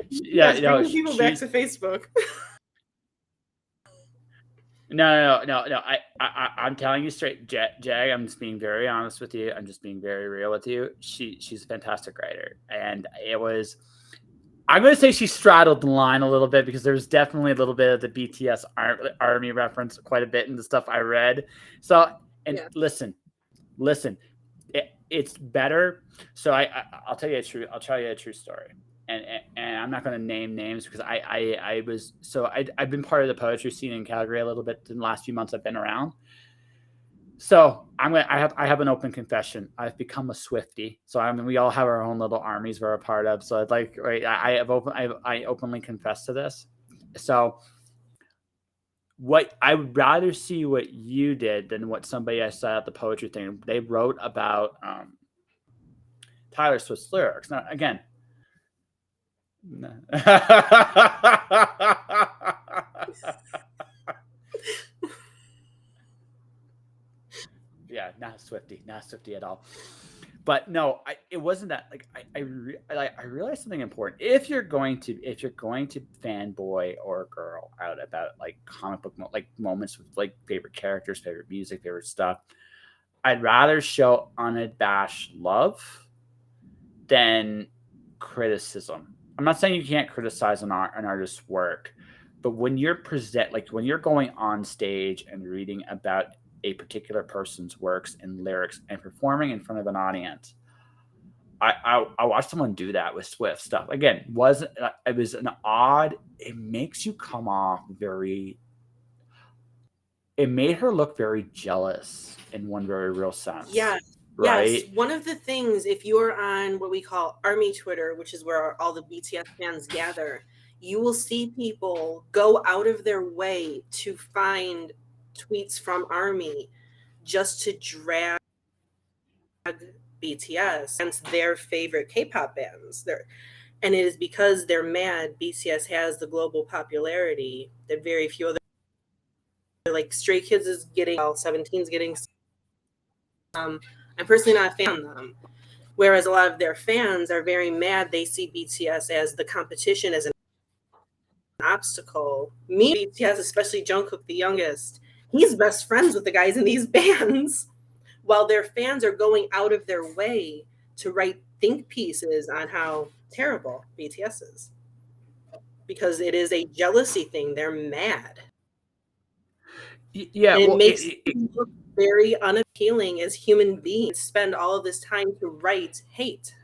people back to Facebook. No. I'm telling you straight, Jag. I'm just being very honest with you. I'm just being very real with you. She's a fantastic writer, and it was. I'm going to say she straddled the line a little bit because there was definitely a little bit of the BTS Army reference, quite a bit in the stuff I read. So, and yeah. Listen, it's better. So I'll tell you a true story. And I'm not going to name names because I've been part of the poetry scene in Calgary a little bit in the last few months I've been around. So I have an open confession. I've become a Swiftie. So I mean, we all have our own little armies we're a part of. So I'd like, right, I openly confess to this. So what I would rather see what you did than what somebody I saw at the poetry thing. They wrote about Tyler Swift's lyrics. Now again, yeah, not Swifty at all. But no, it wasn't that. Like I realized something important. If you're going to fanboy or girl out about like comic book like moments with like favorite characters, favorite music, favorite stuff, I'd rather show unabashed love than criticism. I'm not saying you can't criticize an artist's work, but when you're going on stage and reading about a particular person's works and lyrics and performing in front of an audience, I watched someone do that with Swift stuff. Again, wasn't it was an odd. It makes you come off very. It made her look very jealous in one very real sense, Yes, yes. right? One of the things, if you're on what we call Army Twitter, which is where all the BTS fans gather, you will see people go out of their way to find tweets from Army just to drag BTS against their favorite K-pop bands. And it is because they're mad BTS has the global popularity that very few other, like Stray Kids is getting, well, 17's getting. I'm personally not a fan of them. Whereas a lot of their fans are very mad. They see BTS as the competition, as an obstacle. Me, BTS, especially Jungkook, the youngest, he's best friends with the guys in these bands, while their fans are going out of their way to write think pieces on how terrible BTS is. Because it is a jealousy thing. They're mad. Yeah, And it well, makes them look very unappealing as human beings, spend all of this time to write hate.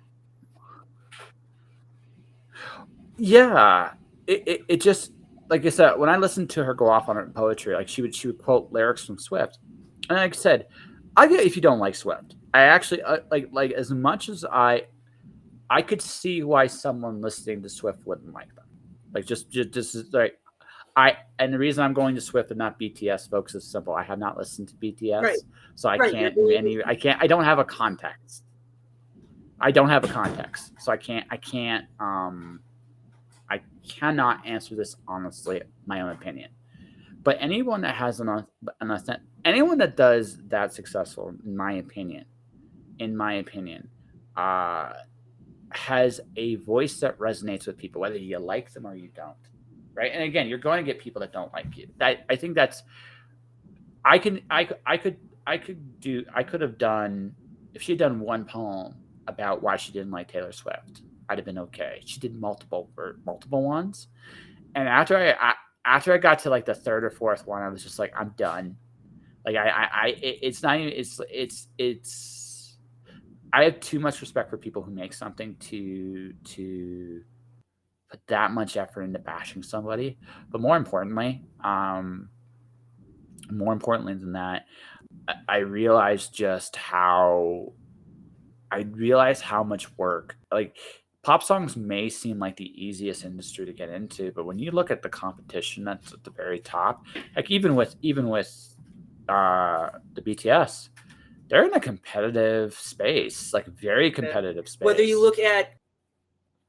yeah, it just like I said when I listened to her go off on her poetry, like she would quote lyrics from Swift, and like I said, I get if you don't like Swift. I actually like as much as I could see why someone listening to Swift wouldn't like them. Like just like and the reason I'm going to Swift and not BTS, folks, is simple. I have not listened to Right, BTS, so right. I can't. I don't have a context. I don't have a context, so I cannot answer this honestly, my own opinion. But anyone that has anyone that does that successful, in my opinion, uh, has a voice that resonates with people, whether you like them or you don't. Right, and again, you're going to get people that don't like you. That I think that's I can I could have done if she had done one poem about why she didn't like Taylor Swift. I'd have been okay. She did multiple ones, and after I got to like the third or fourth one, I was just like, I'm done. Like it's not even it's. I have too much respect for people who make something to put that much effort into bashing somebody. But more importantly than that, I realized just how I realized how much work like pop songs may seem like the easiest industry to get into, but when you look at the competition that's at the very top, like the BTS, they're in a competitive space, like very competitive Whether you space, look at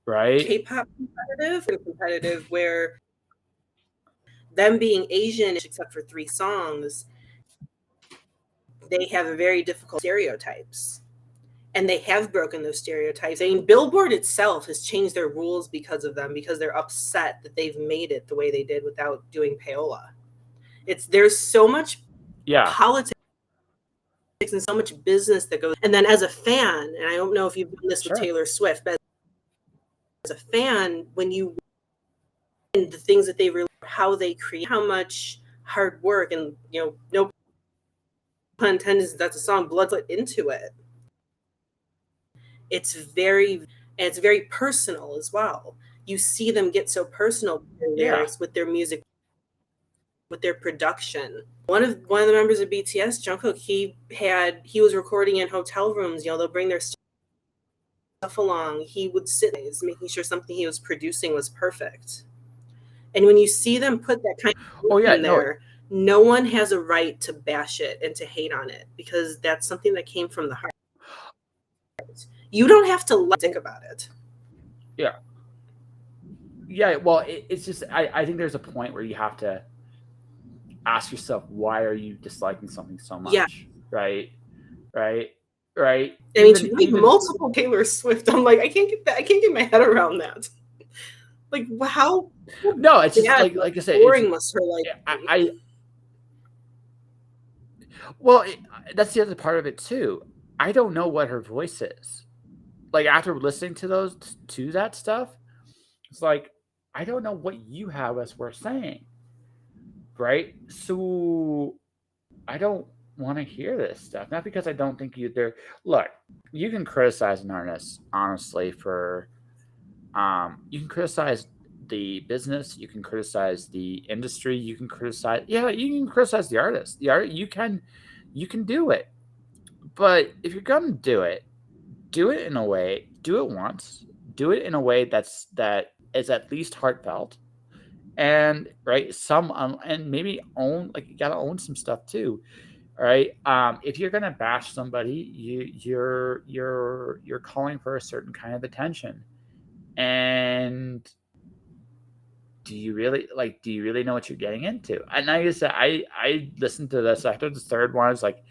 right? K-pop competitive and competitive, where them being Asian, except for 3 songs, they have a very difficult stereotypes. And they have broken those stereotypes. I mean, Billboard itself has changed their rules because of them, because they're upset that they've made it the way they did without doing payola. There's so much Yeah, politics and so much business that goes. And then as a fan, and I don't know if you've done this with sure. Taylor Swift, but as a fan, when you the things that they really, how they create, how much hard work, and no pun intended, that's a song, blood put into it. It's very, and it's very personal as well. You see them get so personal with their Yeah. lyrics, with their music, with their production. One of the members of BTS, Jungkook, he was recording in hotel rooms. They'll bring their stuff along. He would sit making sure something he was producing was perfect. And when you see them put that kind of Oh work yeah, in no, there, no one has a right to bash it and to hate on it because that's something that came from the heart. You don't have to think about it. yeah, yeah. Well, it's just I think there's a point where you have to ask yourself, why are you disliking something so Yeah. much, right? Right? Right? I mean, to like multiple Taylor Swift, I'm like, I can't get my head around that. Like, how no, it's just bad, like I said, boring must her life be? Well, that's the other part of it too. I don't know what her voice is. Like after listening to that stuff, it's like I don't know what you have as we're saying, right? So I don't want to hear this stuff. Not because I don't think they're. Look, you can criticize an artist honestly for. You can criticize the business. You can criticize the industry. You can criticize. Yeah, you can criticize the artist. The art. You can do it. But if you're gonna do it in a way. Do it once. Do it in a way that is at least heartfelt and right some and maybe own like you gotta own some stuff too, right? If you're gonna bash somebody, you're calling for a certain kind of attention, and do you really know what you're getting into? And like I said, I listened to this after the third one. I was like,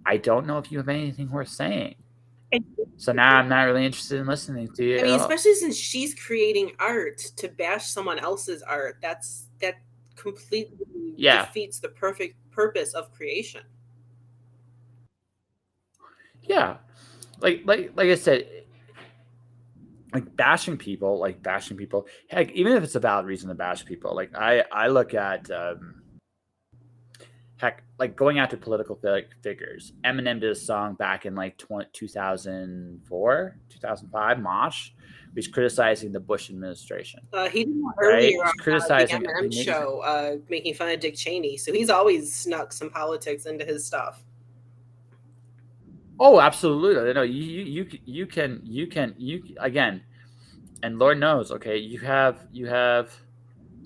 I don't know if you have anything worth saying. So now I'm not really interested in listening to you I at mean, all. especially since she's creating art to bash someone else's art, that completely Yeah, defeats the perfect purpose of creation. yeah. Like I said, like bashing people. Heck, even if it's a valid reason to bash people, like I look at heck, like going after political figures. Eminem did a song back in like 2004, 2005, Mosh, which criticizing the Bush administration. He did one Right? earlier on He's the criticizing M&M show, making fun of Dick Cheney. So he's always snuck some politics into his stuff. Oh, absolutely. No, you again, and Lord knows, okay, you have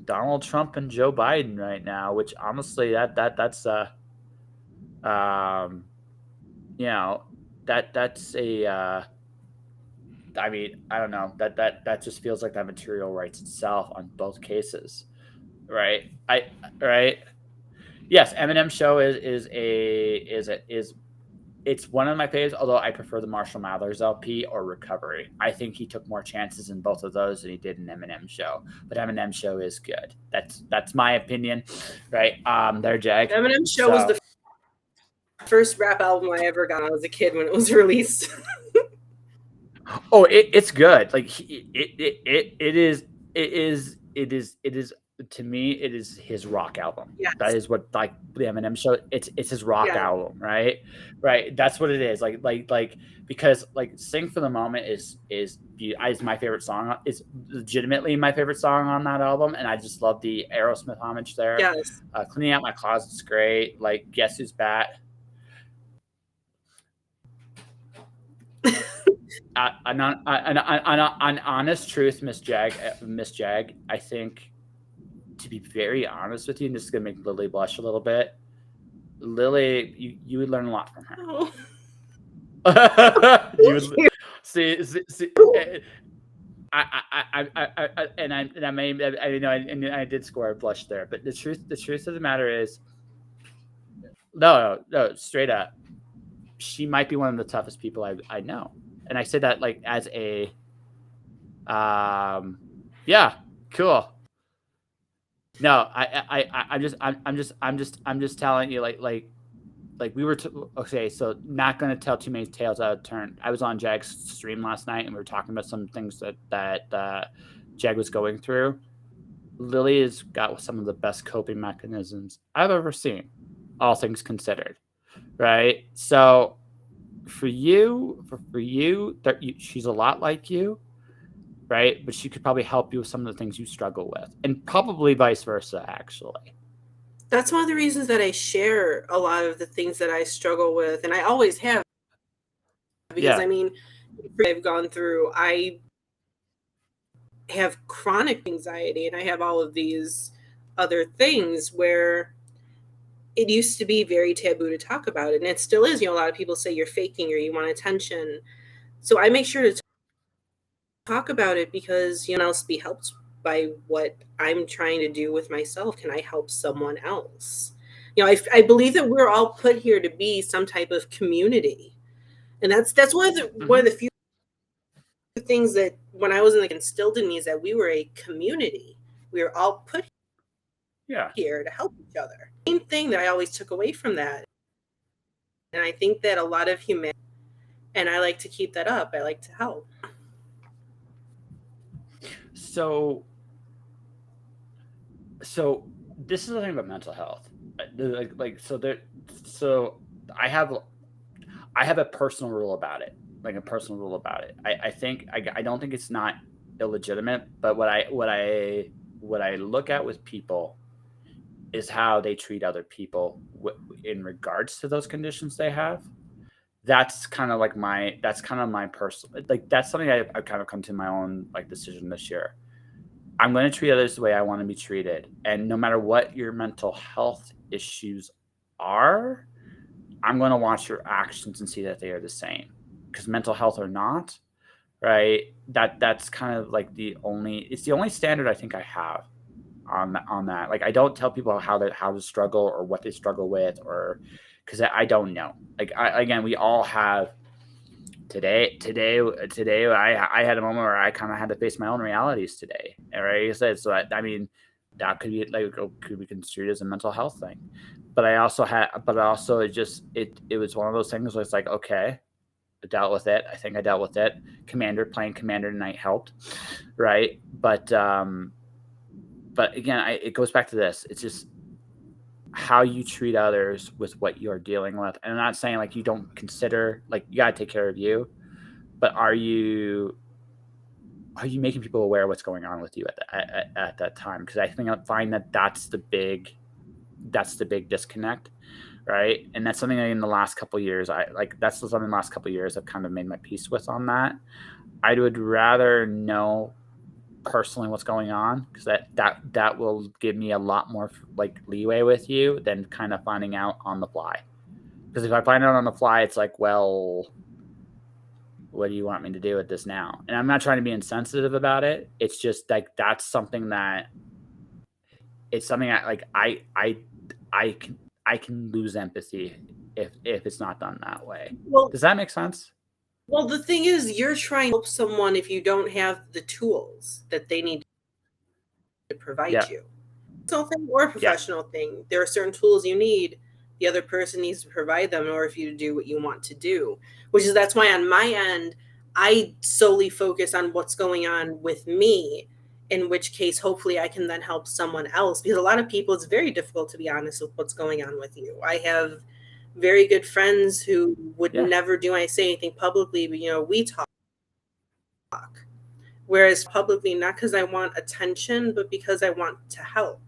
Donald Trump and Joe Biden right now, which honestly that's um you know that's a I mean, I don't know. That just feels like that material writes itself on both cases. Right? I right? Yes, Eminem show is it's one of my favorites, although I prefer the Marshall Mathers LP or Recovery. I think he took more chances in both of those than he did in Eminem show. But Eminem show is good. That's my opinion. Right? There, Jag. Eminem show was the first rap album I ever got when I was a kid when it was released. Oh, it's good. Like it is to me it is his rock album. Yes. That is what like the Eminem show. It's his rock album, right? Right. That's what it is. Like because like Sing for the Moment is my favorite song. It's legitimately my favorite song on that album, and I just love the Aerosmith homage there. Yes. Cleaning Out My Closet's great. Like Guess Who's Back. An honest truth, Miss Jag, I think, to be very honest with you, and this is gonna make Lily blush a little bit. Lily, you would learn a lot from her. Oh. You would see. I may I did score a blush there, but the truth of the matter is, no, straight up, she might be one of the toughest people I know. And I say that like as a yeah, cool. No, I'm just telling you like we were okay, so not going to tell too many tales out of turn. I was on Jag's stream last night and we were talking about some things that Jag was going through. Lily has got some of the best coping mechanisms I've ever seen, all things considered. Right? So for you, she's a lot like you, right? But she could probably help you with some of the things you struggle with, and probably vice versa, actually. That's one of the reasons that I share a lot of the things that I struggle with, and I always have, because Yeah. I mean, I've gone through, I have chronic anxiety and I have all of these other things where it used to be very taboo to talk about it, and it still is. A lot of people say you're faking or you want attention. So I make sure to talk about it because else be helped by what I'm trying to do with myself. Can I help someone else? I believe that we're all put here to be some type of community, and that's one of the Hmm. few things that when I was instilled in me is that we were a community. We were all put Yeah. here to help each other. Main thing that I always took away from that, and I think that a lot of humanity, and I like to keep that up. I like to help. So so this is the thing about mental health. So there so I have I have a personal rule about it. Like a personal rule about it. I think I don't think it's not illegitimate, but what I look at with people is how they treat other people in regards to those conditions they have. That's kind of my personal, like that's something I've kind of come to my own like decision this year. I'm going to treat others the way I want to be treated, and no matter what your mental health issues are, I'm going to watch your actions and see that they are the same. Because mental health or not, right? That's kind of like it's the only standard I think I have on that. Like I don't tell people how to struggle or what they struggle with, or because I don't know. Like again, we all have today. I had a moment where I kind of had to face my own realities today. Right? Like I said, so I mean, that could be like could be construed as a mental health thing. But also it was one of those things where it's like, okay, I dealt with it. I think I dealt with it. Playing Commander tonight helped, right? But again, it goes back to this. It's just how you treat others with what you're dealing with. And I'm not saying like you don't consider, like you gotta take care of you, but are you making people aware of what's going on with you at that time? Because I find that that's the big disconnect, right? And that's something that in the last couple of years, that's something in the last couple of years I've kind of made my peace with on that. I would rather know personally what's going on, because that will give me a lot more like leeway with you than kind of finding out on the fly. Because if I find out on the fly, it's like, well, what do you want me to do with this now? And I'm not trying to be insensitive about it. It's just like that's something that it's something I like. I can lose empathy if it's not done that way. Well, Does that make sense? well, the thing is, you're trying to help someone if you don't have the tools that they need to provide Yeah. you. Personal thing or a Yeah. professional thing, there are certain tools you need. The other person needs to provide them in order for you to do what you want to do. That's why on my end, I solely focus on what's going on with me. In which case, hopefully, I can then help someone else. Because a lot of people, it's very difficult to be honest with what's going on with you. I have very good friends who would Yeah. never do I say anything publicly, but we talk. Whereas publicly, not because I want attention, but because I want to help.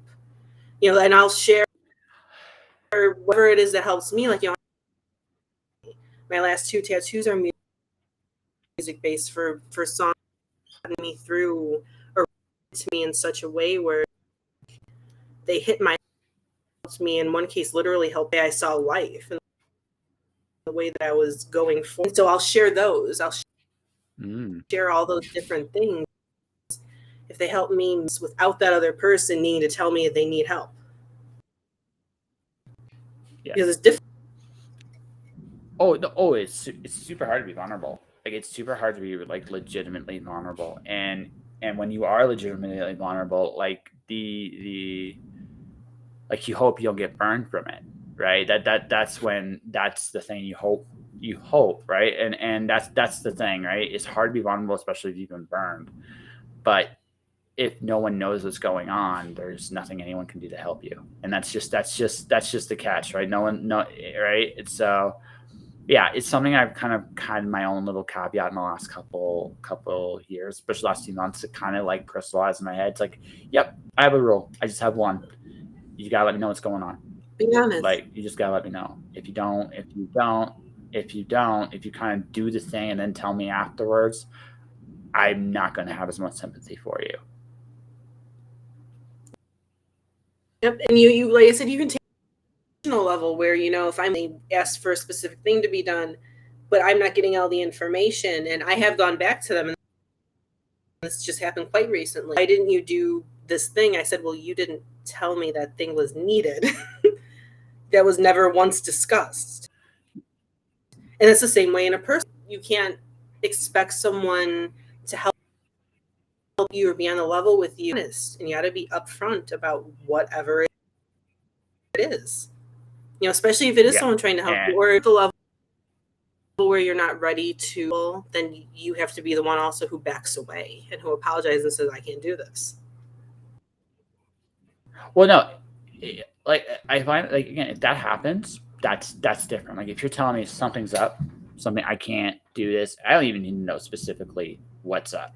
And I'll share whatever it is that helps me. My last two tattoos are music based for songs me through or to me in such a way where they hit my helped me in one case literally helped I saw life and the way that I was going forward. So I'll share those. I'll Mm, share all those different things if they help me without that other person needing to tell me they need help. yeah. Because it's different. Oh, no, oh, it's super hard to be vulnerable. Like it's super hard to be like legitimately vulnerable, and when you are legitimately vulnerable, like the like you hope you don't get burned from it, right? That's the thing you hope, right? And that's the thing, right? It's hard to be vulnerable, especially if you've been burned. But if no one knows what's going on, there's nothing anyone can do to help you, and that's just the catch, right? No one, no, right? It's yeah, it's something I've kind of had my own little caveat in the last couple years, especially last few months, to kind of like crystallize in my head. It's like, yep, I have a rule. I just have one. You gotta let me know what's going on. Be honest. Like, you just gotta let me know. If you kind of do the thing and then tell me afterwards, I'm not gonna have as much sympathy for you. Yep. And you like I said, you can take level where, if I'm asked for a specific thing to be done, but I'm not getting all the information, and I have gone back to them, and this just happened quite recently. Why didn't you do this thing? I said, well, you didn't tell me that thing was needed. That was never once discussed. And it's the same way in a person. You can't expect someone to help you or be on the level with you, and you got to be upfront about whatever it is. Especially if it is someone trying to help you, or at the level where you're not ready to, then you have to be the one also who backs away and who apologizes and says, I can't do this. Well, no, like, I find, like, again, if that happens, that's different. Like, if you're telling me something's up, something I can't do this, I don't even need to know specifically what's up,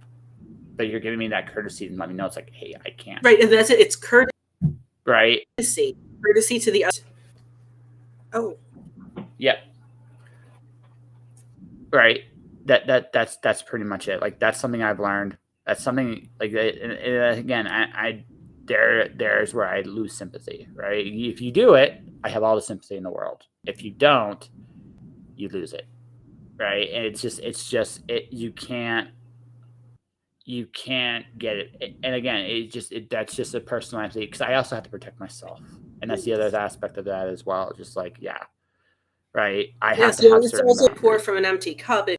but you're giving me that courtesy and let me know. It's like, hey, I can't. Right, and that's it. It's courtesy. Right. Courtesy to the other. Oh. Yep. Right. That's pretty much it. Like, that's something I've learned. That's something, like, and again, there's where I lose sympathy. Right. If you do it, I have all the sympathy in the world. If you don't, you lose it. Right. And it's just you can't get it. And again, that's just a personal empathy, because I also have to protect myself, and that's the other aspect of that as well. Just like, yeah, right. I have to have it's certain also boundaries. pour from an empty cup. If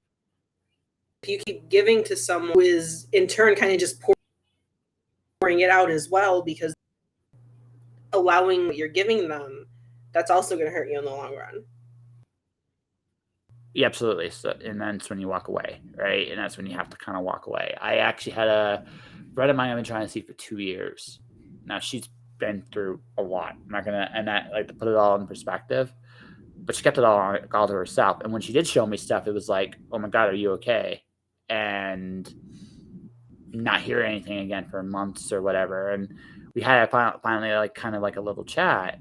you keep giving to someone who is in turn kind of just pouring it out as well, because allowing what you're giving them, that's also going to hurt you in the long run. Yeah, absolutely. So, and that's when you walk away, right? And that's when you have to kind of walk away. I actually had a friend of mine I've been trying to see for 2 years. Now, she's been through a lot. I'm not gonna, and that, like, to put it all in perspective, but she kept it all to herself. And when she did show me stuff, it was like, oh my God, are you okay? And not hear anything again for months or whatever. And we had finally, like, kind of like a little chat,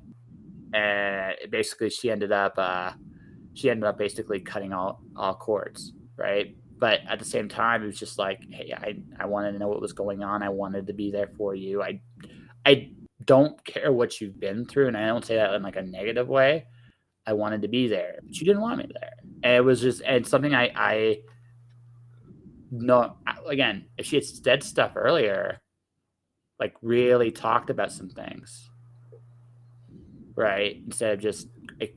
and basically she ended up basically cutting all cords, right? But at the same time, it was just like, hey, I wanted to know what was going on. I wanted to be there for you. I don't care what you've been through, and I don't say that in like a negative way. I wanted to be there, but you didn't want me there. And it was just, and something I no, again, if she had said stuff earlier, like really talked about some things, right? Instead of just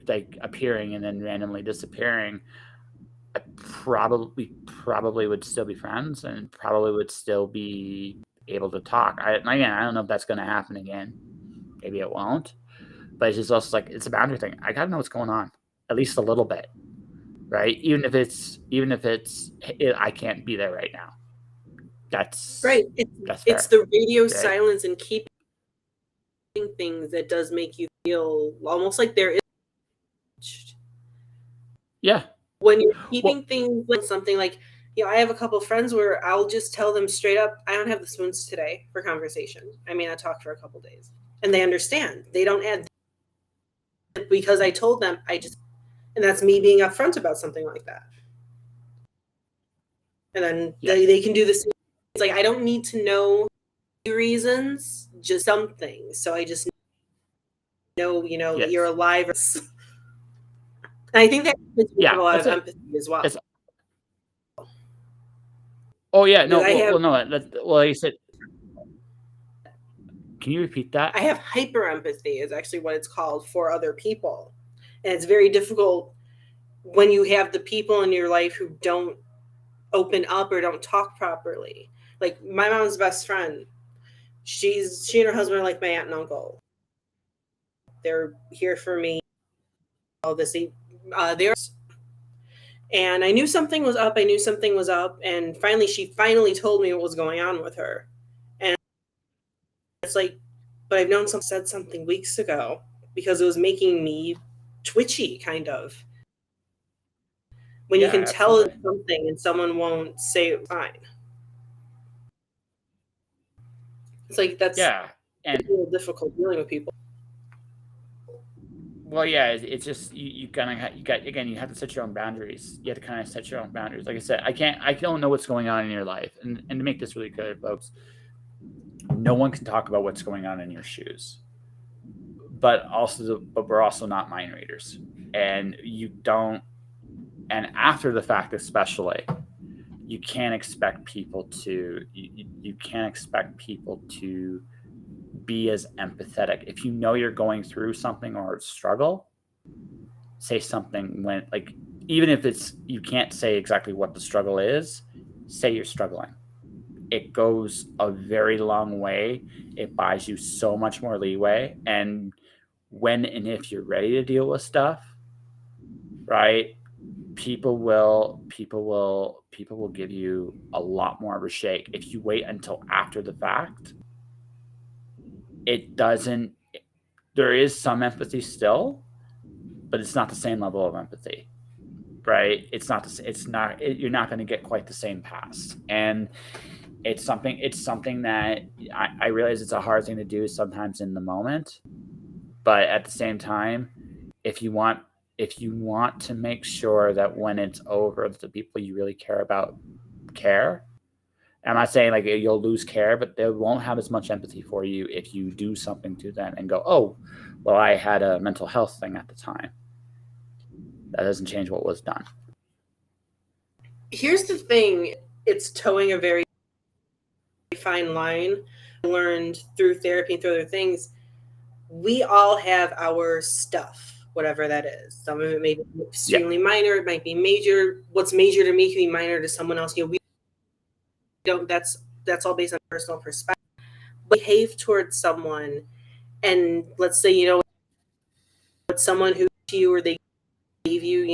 like appearing and then randomly disappearing, I probably would still be friends and probably would still be able to talk. Again, I don't know if that's going to happen again. Maybe it won't. But it's just also like, it's a boundary thing. I got to know what's going on, at least a little bit, right? Even if it's I can't be there right now. That's right. That's it's fair, the radio right? silence and keeping things that does make you feel almost like there is. Yeah. When you're keeping things like something like, I have a couple friends where I'll just tell them straight up, I don't have the spoons today for conversation. I may not talk for a couple days. And they understand. They don't add, because I told them, and that's me being upfront about something like that. And then they can do the same. It's like, I don't need to know reasons, just something. So I just know, that you're alive. And I think that makes a lot of empathy as well. Oh yeah, no, like you said. Can you repeat that? I have hyper empathy is actually what it's called for other people. And it's very difficult when you have the people in your life who don't open up or don't talk properly. Like my mom's best friend, she and her husband are like my aunt and uncle. They're here for me. And I knew something was up. And finally, she told me what was going on with her. And it's like, but I've known someone said something weeks ago, because it was making me twitchy, kind of. When you can tell something and someone won't say it, fine. It's like, that's and a little difficult dealing with people. Well, yeah, it's just you kind of you got again. You have to set your own boundaries. You have to kind of set your own boundaries. Like I said, I don't know what's going on in your life, and to make this really clear, folks, no one can talk about what's going on in your shoes. But we're also not mind readers, and you don't. And after the fact, especially, you can't expect people to you can't expect people to be as empathetic if you know you're going through something or struggle. Say something when like even if it's you can't say exactly what the struggle is, say you're struggling. It goes a very long way. It buys you so much more leeway, and when and if you're ready to deal with stuff, right, people will give you a lot more of a shake. If you wait until after the fact, it doesn't there is some empathy still, but it's not the same level of empathy, right? You're not going to get quite the same pass. And it's something that I realize it's a hard thing to do sometimes in the moment, but at the same time, if you want if you want to make sure that when it's over, that the people you really care about care. I'm not saying like you'll lose care, but they won't have as much empathy for you if you do something to them and go, "Oh, well, I had a mental health thing at the time." That doesn't change what was done. Here's the thing, it's towing a very fine line. Learned through therapy and through other things, we all have our stuff, whatever that is. Some of it may be Yeah. extremely minor, it might be major. What's major to me can be minor to someone else. We don't. That's all based on personal perspective. But behave towards someone, and let's say it's someone who to you or they gave you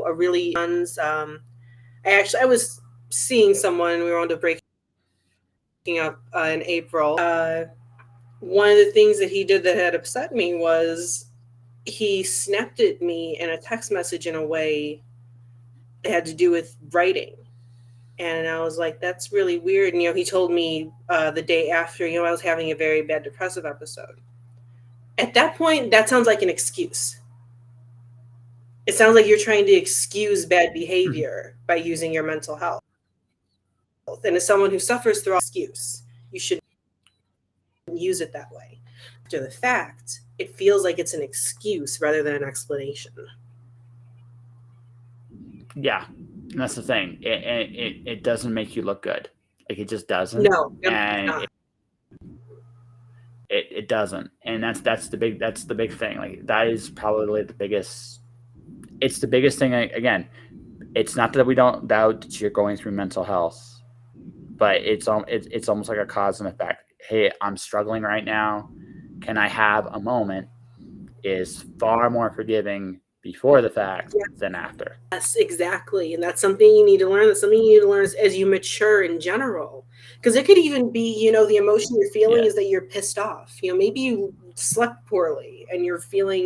a really I was seeing someone. We were on to breaking up in April. One of the things that he did that had upset me was he snapped at me in a text message in a way that had to do with writing. And I was like, that's really weird. And, he told me the day after, I was having a very bad depressive episode. At that point, that sounds like an excuse. It sounds like you're trying to excuse bad behavior by using your mental health. And as someone who suffers through all excuse, you should use it that way. After the fact, it feels like it's an excuse rather than an explanation. Yeah, and that's the thing. It doesn't make you look good. Like it just doesn't, No, it's and not. it doesn't. And that's the big thing. Like that is probably the biggest. It's the biggest thing. Again, it's not that we don't doubt that you're going through mental health, but it's almost like a cause and effect. Hey, I'm struggling right now. Can I have a moment? Is far more forgiving before the fact than after. Yes, exactly. And that's something you need to learn. That's something you need to learn as you mature in general. Because it could even be, the emotion you're feeling Yeah. is that you're pissed off. Maybe you slept poorly and you're feeling,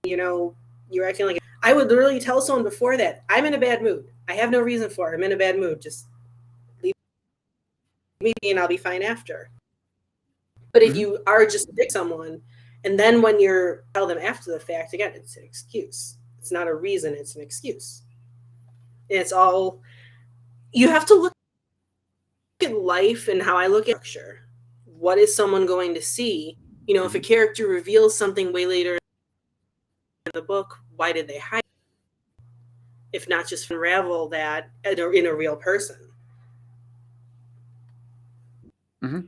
you're acting like I would literally tell someone before that, I'm in a bad mood. I have no reason for it. I'm in a bad mood. Just leave me and I'll be fine after. But if Mm-hmm. you are just someone, and then when you're tell them after the fact, again, it's an excuse. It's not a reason, it's an excuse. And it's all you have to look at life and how I look at structure. What is someone going to see? If a character reveals something way later in the book, why did they hide it? If not just unravel that in a real person. Mm-hmm.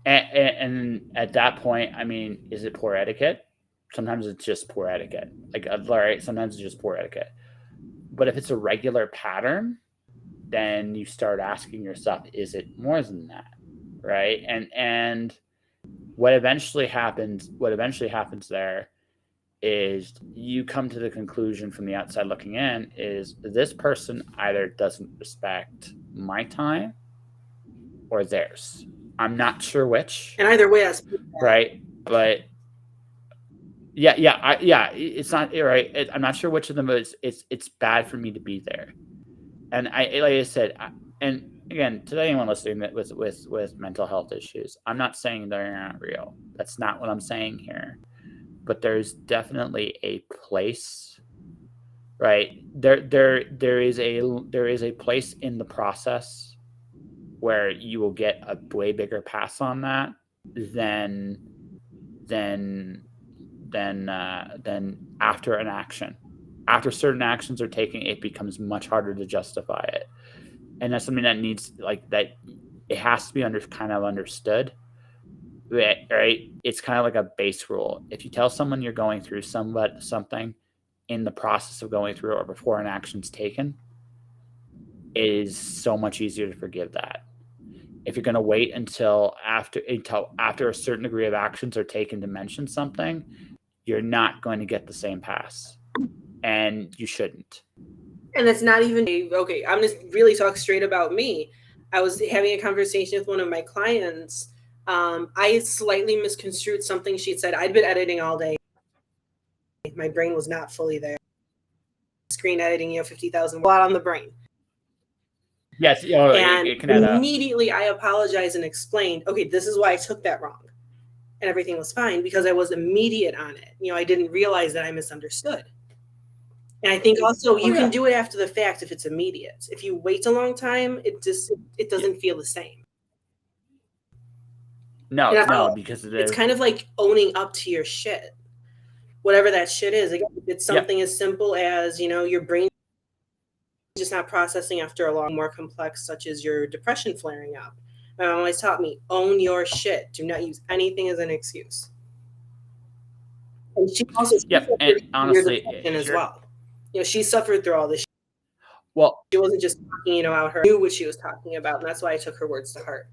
And at that point, I mean, is it poor etiquette? Sometimes it's just poor etiquette. Like, all right, sometimes it's just poor etiquette. But if it's a regular pattern, then you start asking yourself, is it more than that? Right? And what eventually happens there is you come to the conclusion from the outside looking in is this person either doesn't respect my time or theirs. I'm not sure which, And either way, that's right? But yeah, it's not right. I'm not sure which of them, but it's bad for me to be there. And like I said, and again, to anyone listening that with mental health issues, I'm not saying they're not real. That's not what I'm saying here. but there's definitely a place, right? There is a place in the process where you will get a way bigger pass on that than than than after an action. After certain actions are taken, it becomes much harder to justify it, and that's something that needs like that. It has to be kind of understood, right? It's kind of like a base rule. If you tell someone you're going through something in the process of going through or before an action's taken, it is so much easier to forgive that. If you're going to wait until after a certain degree of actions are taken to mention something, you're not going to get the same pass, and you shouldn't. And it's not even okay. I'm just really talk straight about me. I was having a conversation with one of my clients. I slightly misconstrued something she'd said. I'd been editing all day. My brain was not fully there. Screen editing, 50,000, a lot on the brain. Yes, and it can add up. Immediately I apologized and explained, okay, this is why I took that wrong. And everything was fine because I was immediate on it. I didn't realize that I misunderstood. And I think also you can do it after the fact if it's immediate. If you wait a long time, it doesn't feel the same. No, because it's kind of like owning up to your shit. Whatever that shit is. Again, if it's something as simple as, your brain just not processing after a long, more complex, such as your depression flaring up. My mom always taught me, own your shit. Do not use anything as an excuse. And she also and honestly, as well. She suffered through all this. Well, she wasn't just talking, out her knew what she was talking about, and that's why I took her words to heart.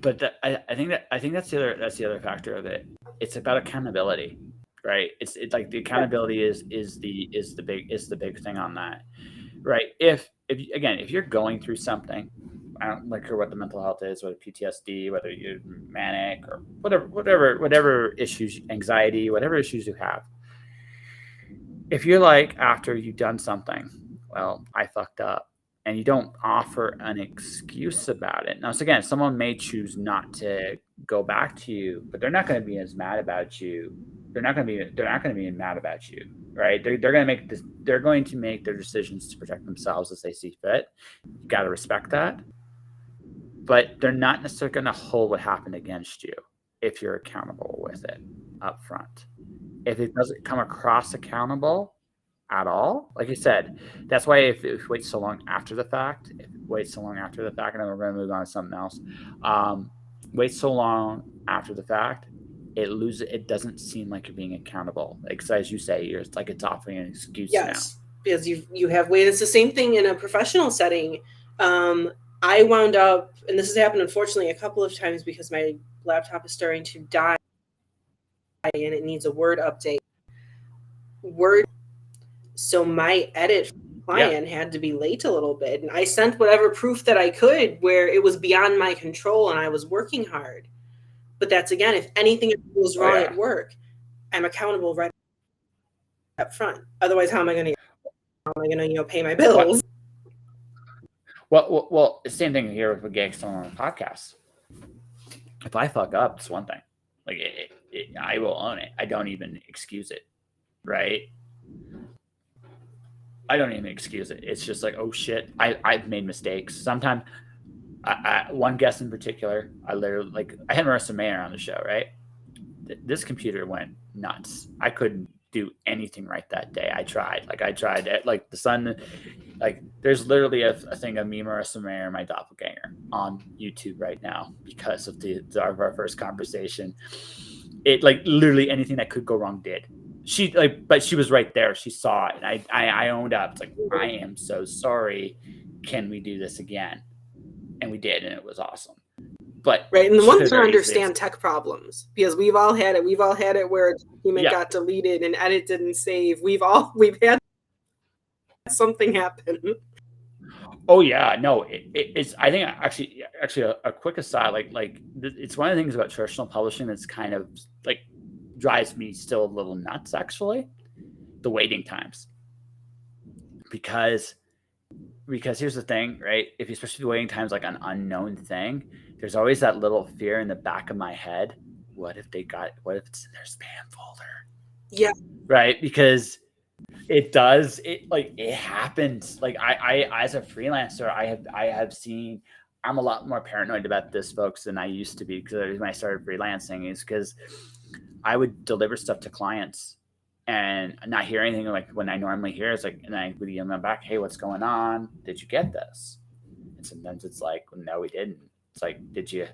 But I think that's the other factor of it. It's about accountability, right? It's like the accountability is the big thing on that, right? If you're going through something, I don't like what the mental health is, whether PTSD, whether you're manic or whatever issues, anxiety, whatever issues you have. If you're like, after you've done something, well, I fucked up, and you don't offer an excuse about it. Now, so again, someone may choose not to go back to you, but they're not going to be as mad about you. They're not going to be mad about you, right? They're going to make their decisions to protect themselves as they see fit. You got to respect that, but they're not necessarily going to hold what happened against you if you're accountable with it up front. If it doesn't come across accountable at all, like you said, that's why if it waits so long after the fact, and then we're going to move on to something else. Wait so long after the fact, it doesn't seem like you're being accountable. Like, as you say, it's like it's offering an excuse now. Because you have waited. It's the same thing in a professional setting. I wound up, and this has happened unfortunately a couple of times because my laptop is starting to die and it needs a Word update. So my edit client had to be late a little bit, and I sent whatever proof that I could where it was beyond my control and I was working hard. But that's, again, if anything goes wrong at work, I'm accountable right up front. Otherwise, how am I going to pay my bills? Well, the same thing here with getting someone on a podcast. If I fuck up, it's one thing. Like, I will own it. I don't even excuse it, right? I don't even excuse it. It's just like, oh shit, I've made mistakes. Sometimes, one guest in particular, I literally, I had Marissa Mayer on the show, right? This computer went nuts. I couldn't do anything right that day. I tried. The sun, there's literally a thing of me, Marissa Mayer, and my doppelganger on YouTube right now because of our first conversation. It literally anything that could go wrong did. But she was right there. She saw it, and I owned up. It's like, I am so sorry. Can we do this again? And we did, and it was awesome. But and the one to understand tech problems, because we've all had it where a document got deleted and edit didn't save. We've had something happen. Oh yeah, no, it's. I think actually a quick aside, it's one of the things about traditional publishing that's kind of drives me still a little nuts. Actually, the waiting times, because here's the thing, right? If especially the waiting times an unknown thing, there's always that little fear in the back of my head what if it's in their spam folder, Yeah. right? Because it does it happens. Like I as a freelancer, I have seen. I'm a lot more paranoid about this, folks, than I used to be because when I started freelancing, is because I would deliver stuff to clients and not hear anything like when I normally hear. It's like, and I would email them back, "Hey, what's going on? Did you get this?" And sometimes it's like, well, "No, we didn't." It's like, did you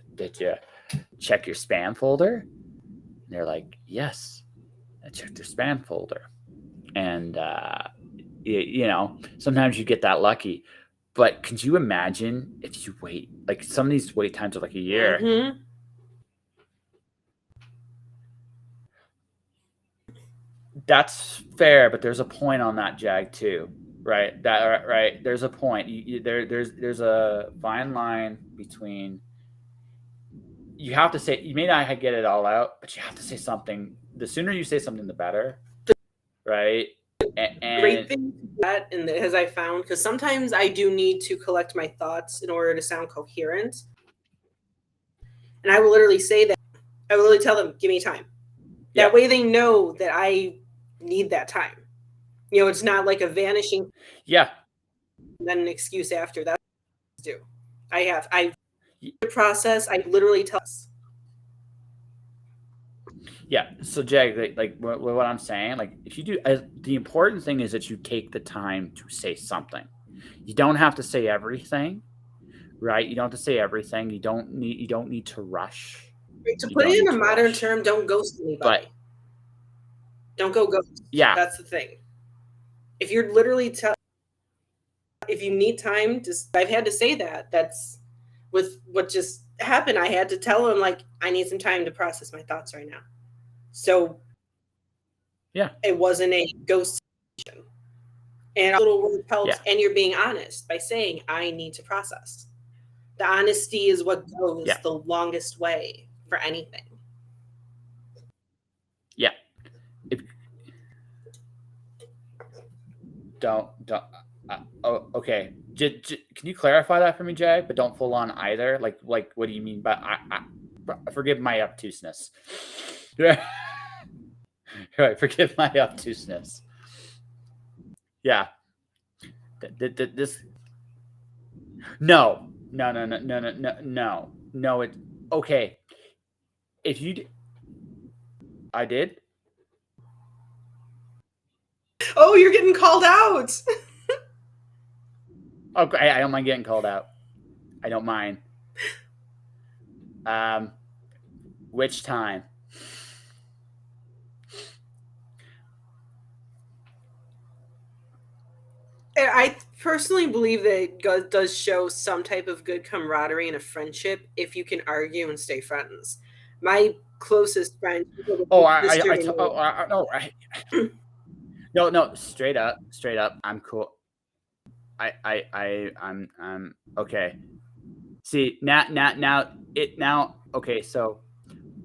check your spam folder?" And they're like, "Yes, I checked your spam folder." And sometimes you get that lucky. But could you imagine if you wait, like some of these wait times are like a year? Mm-hmm. That's fair, but there's a point on that, Jag, too, right? That right? There's a point. There's a fine line between you have to say you may not get it all out, but you have to say something. The sooner you say something, the better, right? Great And thing to that, and as I found, because sometimes I do need to collect my thoughts in order to sound coherent, and I will literally say that. I will literally tell them, "Give me time." yeah, That way, they know that I need that time. It's not like a vanishing yeah, and then an excuse after. That's what I do. I process. I literally tell us. yeah. So, Jag, like what I'm saying, like if you do, the important thing is that you take the time to say something. You don't have to say everything, right? You don't have to say everything. You don't need to rush. Right? To You put don't it in need a to modern rush. term, don't ghost But anybody. Don't go ghost. yeah, That's the thing. If you're literally if you need time, just I've had to say that. That's with what just happened. I had to tell him like I need some time to process my thoughts right now. So yeah, it wasn't a ghost situation. And a little word helps, yeah, and you're being honest by saying I need to process. The honesty is what goes yeah, the longest way for anything. yeah. If don't. Oh, okay. Can you clarify that for me, Jag? But don't full on either. Like, what do you mean by forgive my obtuseness? Yeah, right. Forgive my obtuseness. Yeah. This no, no, no, no, no, no, no, no, no. It okay. If you, I did. Oh, you're getting called out. Okay, I don't mind getting called out. I don't mind. Um, which time? I personally believe that it does show some type of good camaraderie in a friendship if you can argue and stay friends. My closest friend, she's like a Oh, big sister to me. no, no, no. Straight up. I'm cool. I'm okay. See, now. Okay, so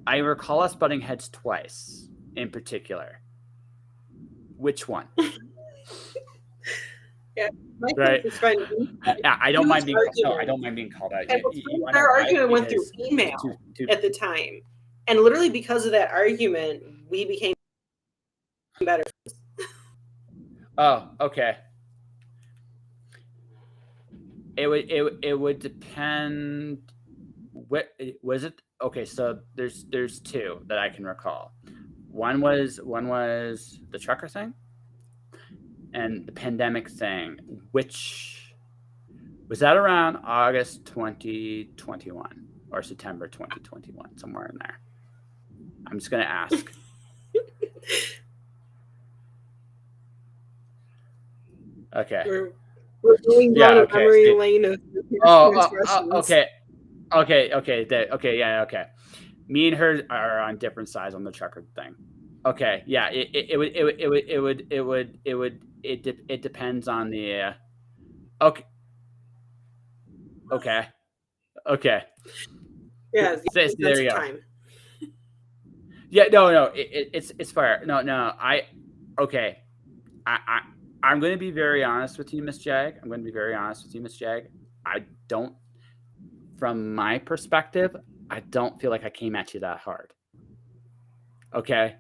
I recall us butting heads twice, in particular. Which one? Yeah, my Right? closest friend, Yeah, I don't huge mind being. No, I argument. don't mind being called out. And what's funny, You want to know our why? argument went through Because two, email two. at the time, and literally because of that argument, we became better. Oh, okay. It would depend. What was it? Okay, so there's two that I can recall. One was the trucker thing and the pandemic thing, which was that around August 2021 or September 2021, somewhere in there. I'm just gonna ask. Okay. We're going down Yeah. a Okay. memory See. lane of past transgressions. Okay. Okay. Okay. Yeah. Okay. Me and her are on different sides on the trucker thing. Okay. Yeah. It depends on the. Okay. Okay. Okay. Yeah, See, there sense of you go. time. Yeah. No. No. It's fair. No. No. Okay. I I'm going to be very honest with you, Miss Jag. I'm going to be very honest with you, Miss Jag. I don't, from my perspective, I don't feel like I came at you that hard. Okay.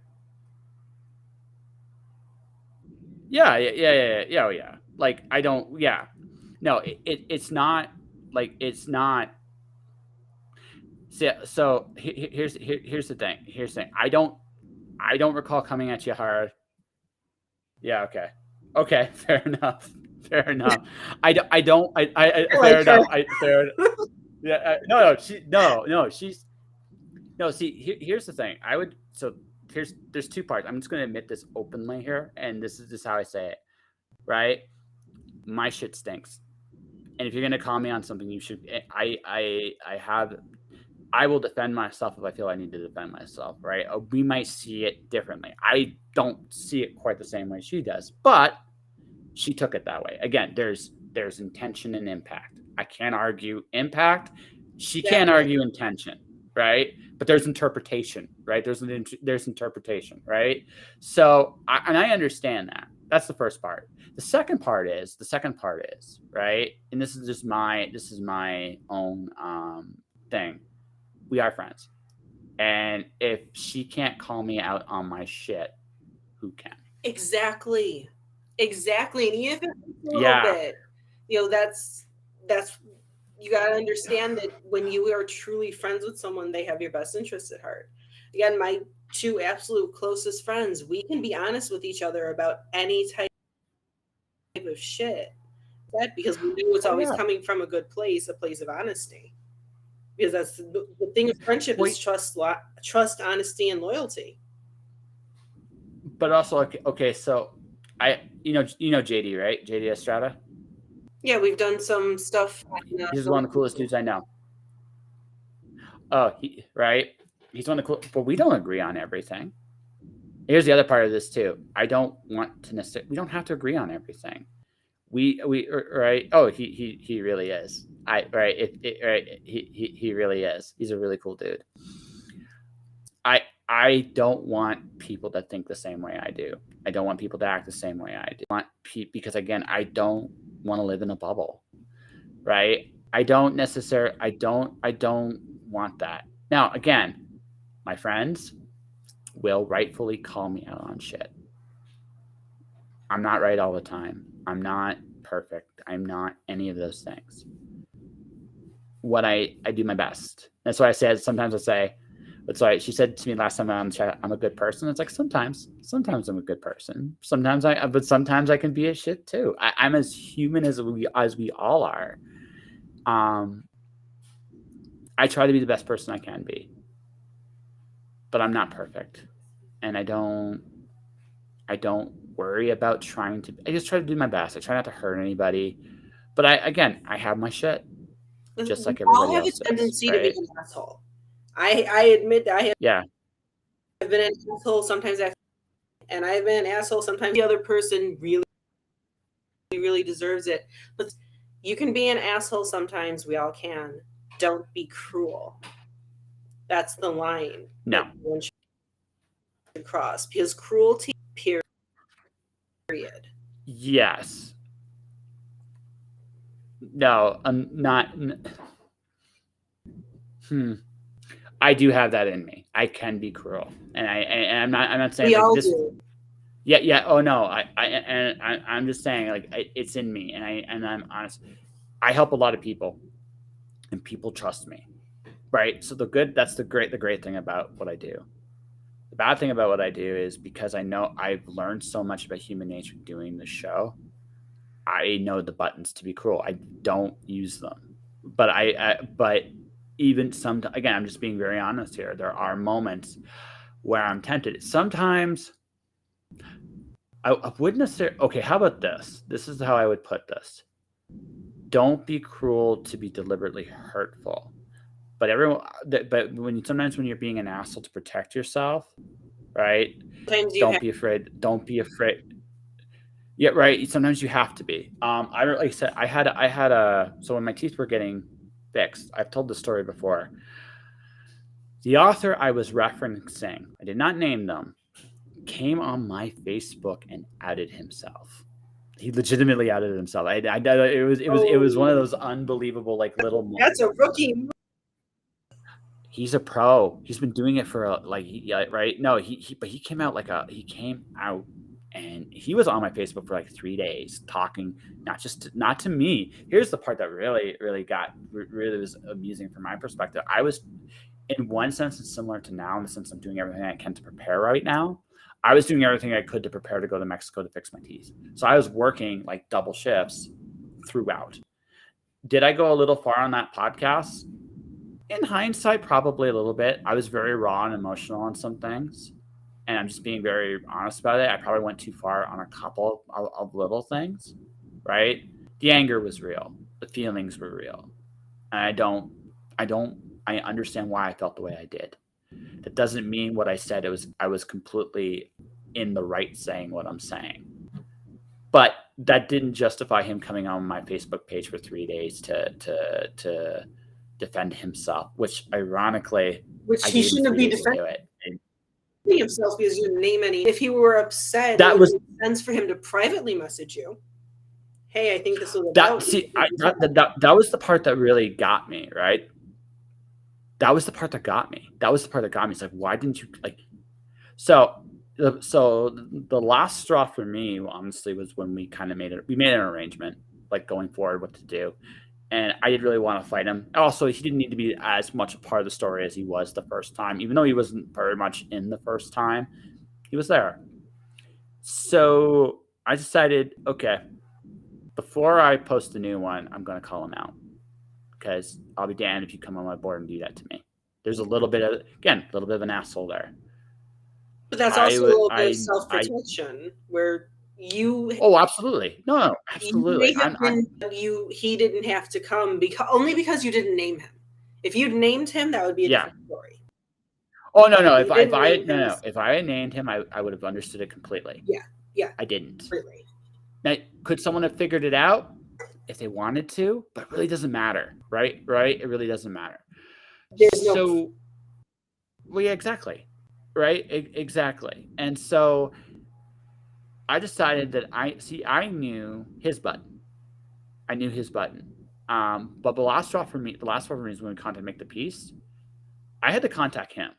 Yeah. Oh, yeah. Like I don't. Yeah. No. It's not like it's not. So here's the thing. Here's the thing. I don't recall coming at you hard. Yeah. Okay. Okay. Fair enough. Fair enough. I don't. I Fair like her. enough. Fair. Yeah. No. No. She's no. See. Here's the thing. I would. So there's two parts. I'm just going to admit this openly here, and this is just how I say it. Right. My shit stinks. And if you're gonna call me on something, you should. I will defend myself if I feel I need to defend myself. Right? We might see it differently. I don't see it quite the same way she does, but she took it that way. Again, there's intention and impact. I can't argue impact. She can't Exactly. argue intention, right? But there's interpretation, right? There's interpretation, right? So, and I understand that. That's the first part. The second part is right, and this is my own thing. We are friends, and if she can't call me out on my shit, who can? Exactly. Exactly. And even if it's a little Yeah, bit, that's you gotta understand that when you are truly friends with someone, they have your best interests at heart. Again, my two absolute closest friends, we can be honest with each other about any type of shit. That because we know it's oh always yeah. coming from a place of honesty. Because that's the thing of friendship Well, is trust, honesty, and loyalty. but also okay, so you know JD, right? JD Estrada. Yeah, we've done some stuff on He's one social of the coolest media. dudes I know. Oh, right. He's one of the cool, but we don't agree on everything. Here's the other part of this too. I don't want to necessarily. We don't have to agree on everything. We right. Oh, he really is. I right. Right. He really is. He's a really cool dude. I don't want people to think the same way I do. I don't want people to act the same way I do. Because again, I don't want to live in a bubble, right? I don't want that. Now, again, my friends will rightfully call me out on shit. I'm not right all the time. I'm not perfect. I'm not any of those things. I do my best. That's why I said sometimes I say, that's why she said to me last time on the chat, I'm a good person. It's like sometimes I'm a good person. But sometimes I can be a shit too. I'm as human as we all are. Um, I try to be the best person I can be, but I'm not perfect, and I don't worry about trying to. I just try to do my best. I try not to hurt anybody, but I have my shit just We like all everybody have a else does, tendency to be right? an asshole. I admit that I Yeah, have been an asshole sometimes, and I've been an asshole sometimes. The other person really deserves it, but you can be an asshole sometimes. We all can. Don't be cruel. That's the line that no, one should cross because cruelty, period. yes, no, not. Hmm. I do have that in me. I can be cruel, and I'm not saying We like all this. do. Yeah, yeah. Oh no, I'm just saying like it's in me, and I'm honest. I help a lot of people, and people trust me, right? So that's the great thing about what I do. The bad thing about what I do is because I know I've learned so much about human nature doing the show. I know the buttons to be cruel. I don't use them, but even some again, I'm just being very honest here. There are moments where I'm tempted. Sometimes I wouldn't necessarily. Okay, how about this? This is how I would put this. Don't be cruel to be deliberately hurtful. But sometimes when you're being an asshole to protect yourself, right? Sometimes you Don't have. be afraid. Don't be afraid. Yeah, right. Sometimes you have to be. Like I said, so when my teeth were getting fixed, I've told the story before. The author I was referencing, I did not name them, came on my Facebook and outed himself. He legitimately outed himself. It was one of Oh, those unbelievable like little. that's a rookie. He's a pro. He's been doing it for right? No, but he came out and he was on my Facebook for like 3 days talking, not to me. Here's the part that really was amusing from my perspective. I was, in one sense, it's similar to now in the sense I'm doing everything I can to prepare right now. I was doing everything I could to prepare to go to Mexico to fix my teeth. So I was working like double shifts throughout. Did I go a little far on that podcast? In hindsight, probably a little bit. I was very raw and emotional on some things, and I'm just being very honest about it. I probably went too far on a couple of little things, right? The anger was real. The feelings were real. And I understand why I felt the way I did. That doesn't mean what I said I was completely in the right saying what I'm saying. But that didn't justify him coming on my Facebook page for 3 days to defend himself, which ironically, Which I he gave him shouldn't 3 be days to defending do it. And himself because you didn't name any. If he were upset, it that would was make sense for him to privately message you. Hey, I think this was that. about See, you. that was the part that really got me, right? That was the part that got me. It's like, why didn't you like? So, the last straw for me, honestly, was when we kind of made an arrangement, like going forward, what to do. And I didn't really want to fight him. Also, he didn't need to be as much a part of the story as he was the first time, even though he wasn't very much in the first time. He was there. So I decided, okay, before I post a new one, I'm going to call him out because I'll be damned if you come on my board and do that to me. There's a little bit of an asshole there. But that's also a little bit of self-protection where you. Oh, absolutely. No, You absolutely. may have been he didn't have to come only because you didn't name him. If you'd named him, that would be a different story. Oh no. If I had named him, I would have understood it completely. Yeah. I didn't. Completely. Now, could someone have figured it out if they wanted to? But it really doesn't matter, right? Right? It really doesn't matter. Well, yeah, exactly. Right? Exactly. And so I decided that I knew his button. But the last straw for me is when we contacted Make the Peace. I had to contact him.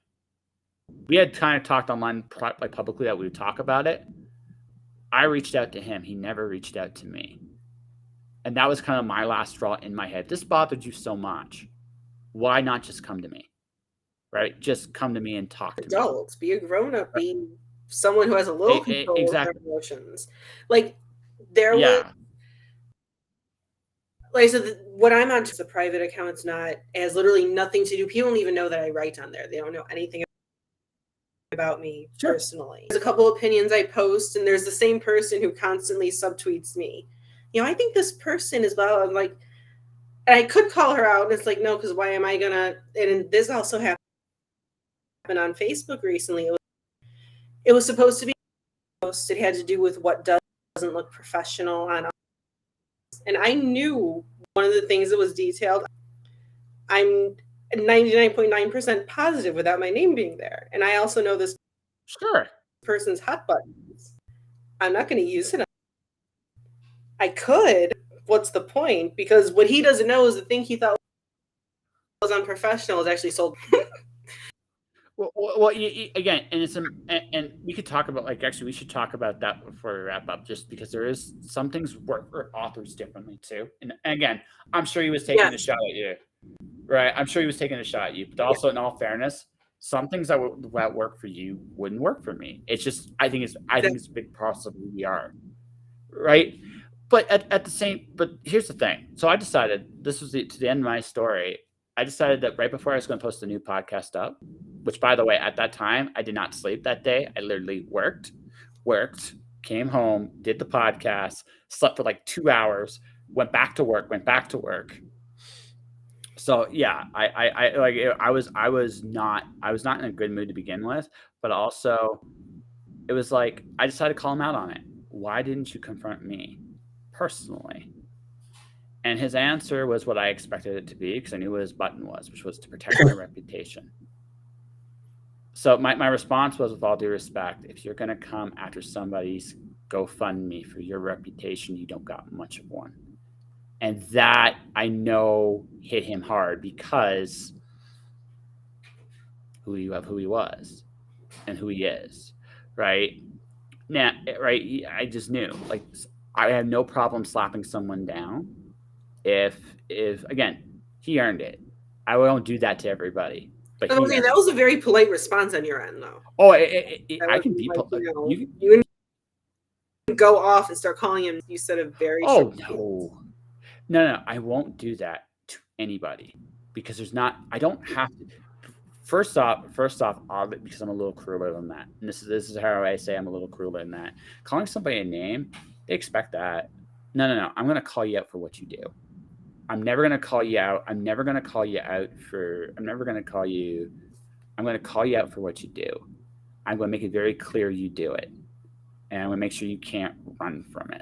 We had kind of talked online, like publicly, that we would talk about it. I reached out to him. He never reached out to me. And that was kind of my last straw in my head. This bothered you so much. Why not just come to me? Right? Just come to me and talk to me. Adults, be a grown-up, be someone who has a little control of their emotions. Like, there was. Like I said, what I'm on is a private account. It's not, it has literally nothing to do. People don't even know that I write on there. They don't know anything about me personally. There's a couple opinions I post, and there's the same person who constantly subtweets me. You know, I think this person is blah. I'm like, and I could call her out, and it's like, no, because why am I gonna? And this also happened on Facebook recently. It was supposed to be a post. It had to do with what doesn't look professional on us. And I knew one of the things that was detailed. I'm 99.9% positive without my name being there. And I also know this person's hot buttons. I'm not going to use it. I could. What's the point? Because what he doesn't know is the thing he thought was unprofessional is actually sold. Well, again, and we could talk about, like, actually, we should talk about that before we wrap up, just because there is some things work for authors differently too. And again, I'm sure he was taking a shot at you, right? I'm sure he was taking a shot at you. But also, in all fairness, some things that work for you wouldn't work for me. It's just, I think it's a big process of who we are, right? But but here's the thing. So I decided, this was to the end of my story. I decided that right before I was going to post a new podcast up, which, by the way, at that time, I did not sleep that day. I literally worked, came home, did the podcast, slept for like 2 hours, went back to work. So yeah, I was not in a good mood to begin with, but also it was like, I decided to call him out on it. Why didn't you confront me personally? And his answer was what I expected it to be, because I knew what his button was, which was to protect my reputation. So my response was, with all due respect, if you're going to come after somebody's GoFundMe for your reputation, you don't got much of one. And that, I know, hit him hard, because who he was and who he is, right? Now, right? I just knew, like, I have no problem slapping someone down if again, he earned it. I don't do that to everybody, but he Okay, earned that it. was a very polite response on your end, though. Oh, That I can wasn't be like, you. you wouldn't go off and start calling him. You said a very short Oh no, no, I won't do that to anybody because there's not. I don't have to. First off, because I'm a little crueler than that. And this is how I say I'm a little crueler than that. Calling somebody a name, they expect that. No. I'm gonna call you out for what you do. I'm never gonna call you out. I'm never gonna call you out for. I'm never gonna call you. I'm gonna call you out for what you do. I'm gonna make it very clear you do it, and I'm gonna make sure you can't run from it.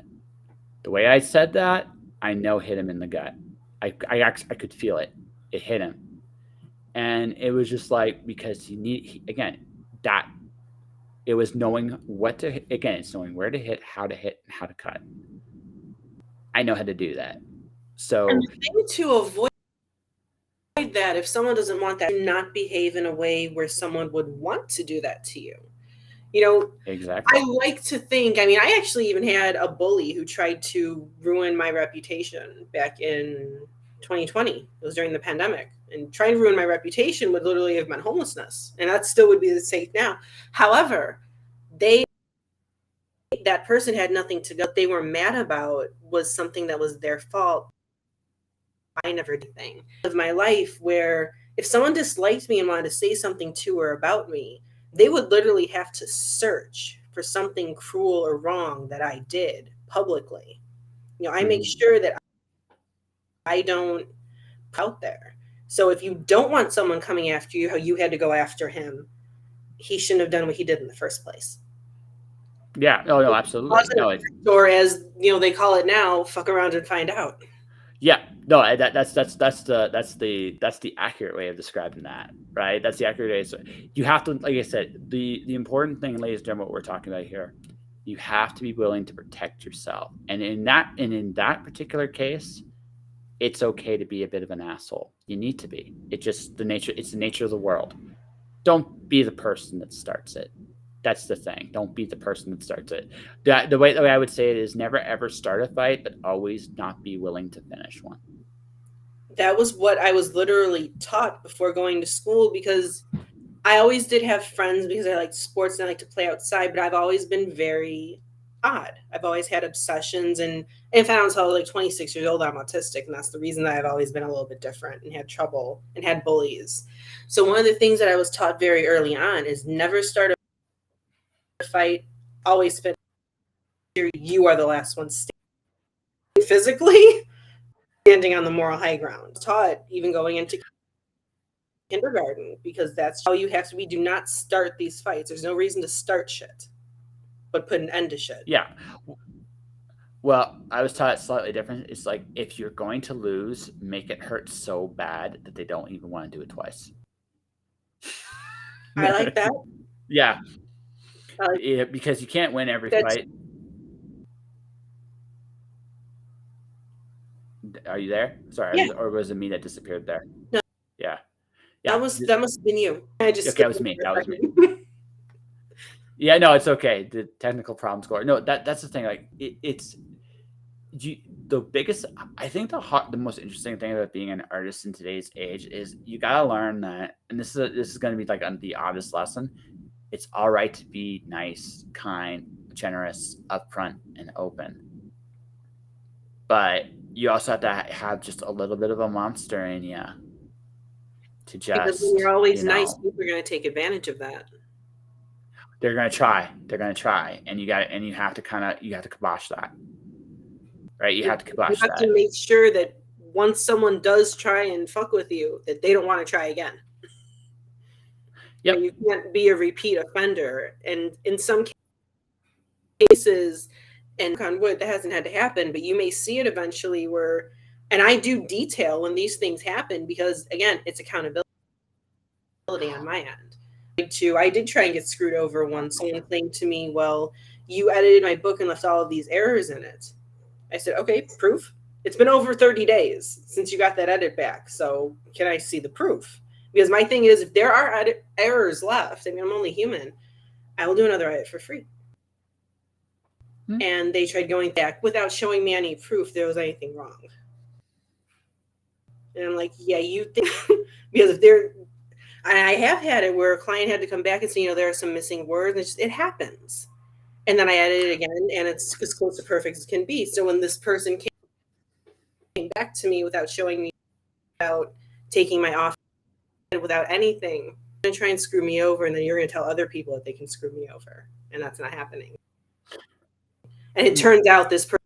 The way I said that, I know hit him in the gut. I could feel it. It hit him, and it was just like because again that it was knowing what to again. It's knowing where to hit, and how to cut. I know how to do that. And So the thing to avoid that, if someone doesn't want that, not behave in a way where someone would want to do that to you. You know, exactly. I like to think, I mean, I actually even had a bully who tried to ruin my reputation back in 2020. It was during the pandemic. And trying to ruin my reputation would literally have meant homelessness. And that still would be the safe now. However, they that person had nothing to go. What they were mad about was something that was their fault. I never did anything of my life where if someone disliked me and wanted to say something to or about me, they would literally have to search for something cruel or wrong that I did publicly. I make sure that I don't put out there. So if you don't want someone coming after you, how you had to go after him, he shouldn't have done what he did in the first place. Yeah. Oh no, absolutely. No. Or as they call it now, fuck around and find out. Yeah. No. That's the accurate way of describing that. Right. That's the accurate way. So you have to, like I said, the important thing, ladies and gentlemen, what we're talking about here, you have to be willing to protect yourself. And in that particular case, it's okay to be a bit of an asshole. You need to be. It's the nature of the world. Don't be the person that starts it. That's the thing. Don't be the person that starts it. The way I would say it is never ever start a fight, but always not be willing to finish one. That was what I was literally taught before going to school, because I always did have friends because I like sports and I like to play outside, but I've always been very odd. I've always had obsessions, and if I was like 26 years old, I'm autistic, and that's the reason that I've always been a little bit different and had trouble and had bullies. So one of the things that I was taught very early on is never start a fight, always finish. You are the last one standing physically, standing on the moral high ground. Taught even going into kindergarten, because that's how you have to be. Do not start these fights. There's no reason to start shit, but put an end to shit. Yeah. Well, I was taught slightly different. It's like if you're going to lose, make it hurt so bad that they don't even want to do it twice. I like that. Yeah. Yeah, because you can't win every fight. Are you there? Sorry, Yeah. or was it me that disappeared there? No. Yeah. That must have been you. I just okay. That was me. That was me. Yeah, no, it's okay. The technical problem score. No, that's the thing. Like the biggest. I think the most interesting thing about being an artist in today's age is you gotta learn that, and this is going to be like the oddest lesson. It's all right to be nice, kind, generous, upfront, and open, but you also have to have just a little bit of a monster in you to just. Because when you're always nice, people are going to take advantage of that. They're going to try. They're going to try, and you have to kibosh that. Right, you have to kibosh that. You have to make sure that once someone does try and fuck with you, that they don't want to try again. Yep. You can't be a repeat offender. And in some cases, and on wood, that hasn't had to happen, but you may see it eventually where, and I do detail when these things happen, because again, it's accountability on my end. I did try and get screwed over once. Someone claimed to me, well, you edited my book and left all of these errors in it. I said, okay, proof. It's been over 30 days since you got that edit back. So can I see the proof? Because my thing is, if there are errors left, I mean, I'm only human, I will do another edit for free. And they tried going back without showing me any proof there was anything wrong. And I'm like, yeah, you think because if there, and I have had it where a client had to come back and say, there are some missing words, and it happens. And then I edit it again, and it's as close to perfect as can be. So when this person came back to me without showing me, without taking my offer, without anything, you're going to try and screw me over, and then you're going to tell other people that they can screw me over. And that's not happening. And it turns out this person.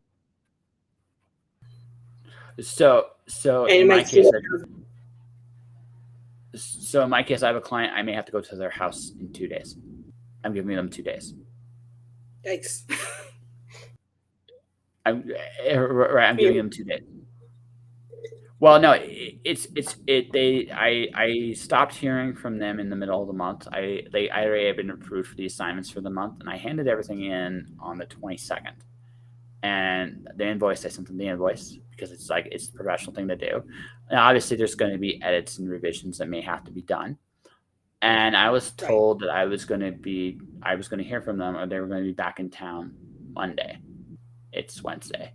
So in my case, I have a client. I may have to go to their house in 2 days. I'm giving them 2 days. Yikes. I'm giving them 2 days. Well, no, I stopped hearing from them in the middle of the month. I already had been approved for the assignments for the month, and I handed everything in on the 22nd. And the invoice, I sent them the invoice because it's a professional thing to do. And obviously, there's going to be edits and revisions that may have to be done. And I was told that I was going to hear from them, or they were going to be back in town Monday. It's Wednesday.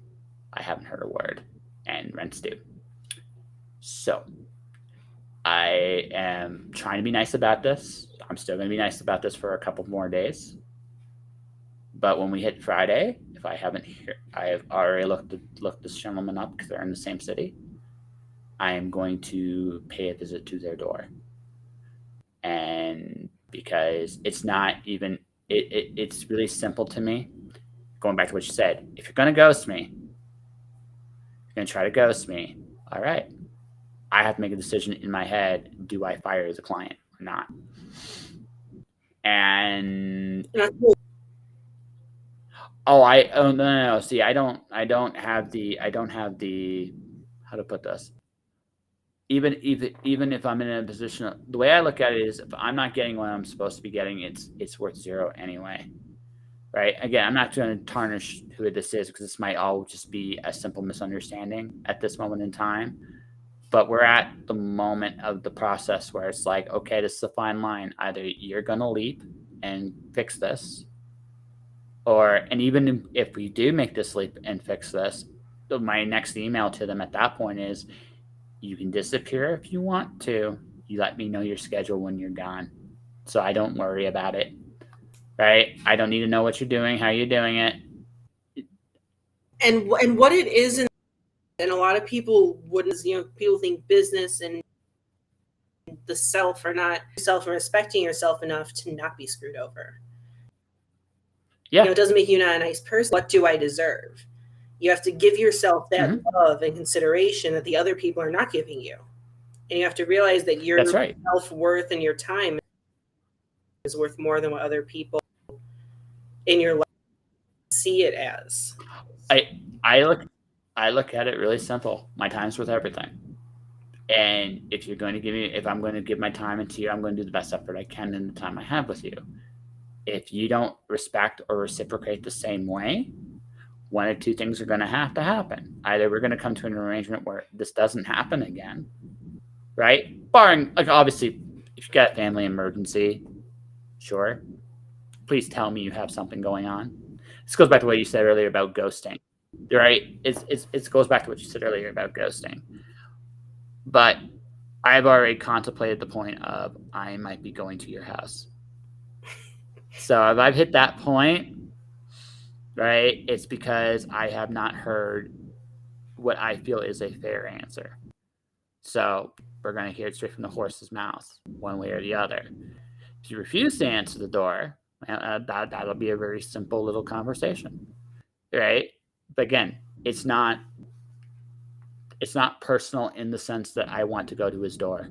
I haven't heard a word, and rent's due. So I am trying to be nice about this. I'm still going to be nice about this for a couple more days. But when we hit Friday, if I haven't I have already looked this gentleman up because they're in the same city. I am going to pay a visit to their door. And because it's not even, it's really simple to me. Going back to what you said, if you're going to ghost me, you're going to try to ghost me. All right. I have to make a decision in my head. Do I fire the client or not? And no. See, I don't have the how to put this. Even if I'm in a position, the way I look at it is, if I'm not getting what I'm supposed to be getting, it's worth zero anyway. Right? Again, I'm not going to tarnish who this is because this might all just be a simple misunderstanding at this moment in time. But we're at the moment of the process where it's like, okay, this is a fine line. Either you're going to leap and fix this, and even if we do make this leap and fix this, my next email to them at that point is, you can disappear if you want to. You let me know your schedule when you're gone, so I don't worry about it. Right? I don't need to know what you're doing, how you're doing it. And what it is, and a lot of people wouldn't, people think business and the self are not self-respecting yourself enough to not be screwed over. Yeah. It doesn't make you not a nice person. What do I deserve? You have to give yourself that love and consideration that the other people are not giving you. And you have to realize that your self-worth and your time is worth more than what other people in your life see it as. I look at it really simple. My time's worth everything. And if I'm going to give my time into you, I'm going to do the best effort I can in the time I have with you. If you don't respect or reciprocate the same way, one or two things are going to have to happen. Either we're going to come to an arrangement where this doesn't happen again, right? Barring, obviously, if you got a family emergency, sure. Please tell me you have something going on. This goes back to what you said earlier about ghosting, right? It goes back to what you said earlier about ghosting. But I've already contemplated the point of I might be going to your house. So if I've hit that point, right, it's because I have not heard what I feel is a fair answer. So we're going to hear it straight from the horse's mouth, one way or the other. If you refuse to answer the door, that'll be a very simple little conversation, right? But again, it's not personal in the sense that I want to go to his door.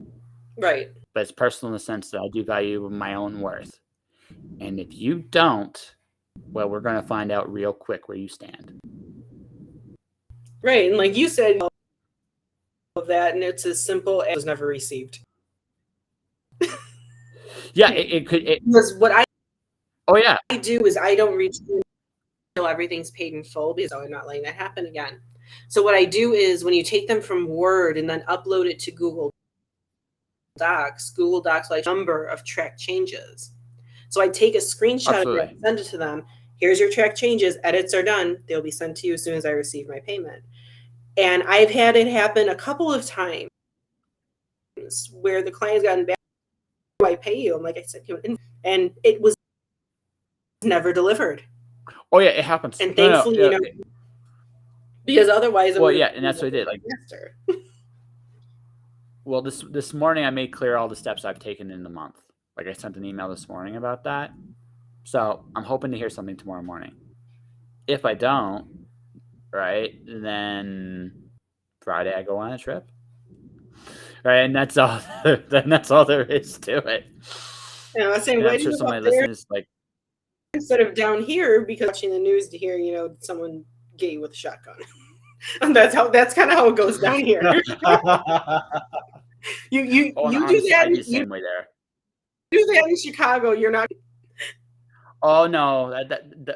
Right. But it's personal in the sense that I do value my own worth. And if you don't, well, we're going to find out real quick where you stand. Right. And like you said, of that, and it's as simple as was never received. Yeah, it could. Because what I do is I don't reach until everything's paid in full, because I'm not letting that happen again. So what I do is when you take them from Word and then upload it to Google Docs, Google Docs, like number of track changes. So I take a screenshot of that, Absolutely. send it to them. Here's your track changes. Edits are done. They'll be sent to you as soon as I receive my payment. And I've had it happen a couple of times where the client's gotten back. Do I pay you? I'm like, I said, and it was never delivered. Oh yeah, it happens. And thankfully, no. because otherwise, Well, yeah, and that's what I did. Like, faster. well, this morning I made clear all the steps I've taken in the month. Like I sent an email this morning about that. So I'm hoping to hear something tomorrow morning. If I don't, right, then Friday I go on a trip. Right, and that's all. Then that's all there is to it. I was saying, I'm sure somebody listening is like, instead of down here, because watching the news to hear, someone get you with a shotgun. And that's kind of how it goes down here. you do that. I'd be the same way there. Do that in Chicago. You're not. Oh no.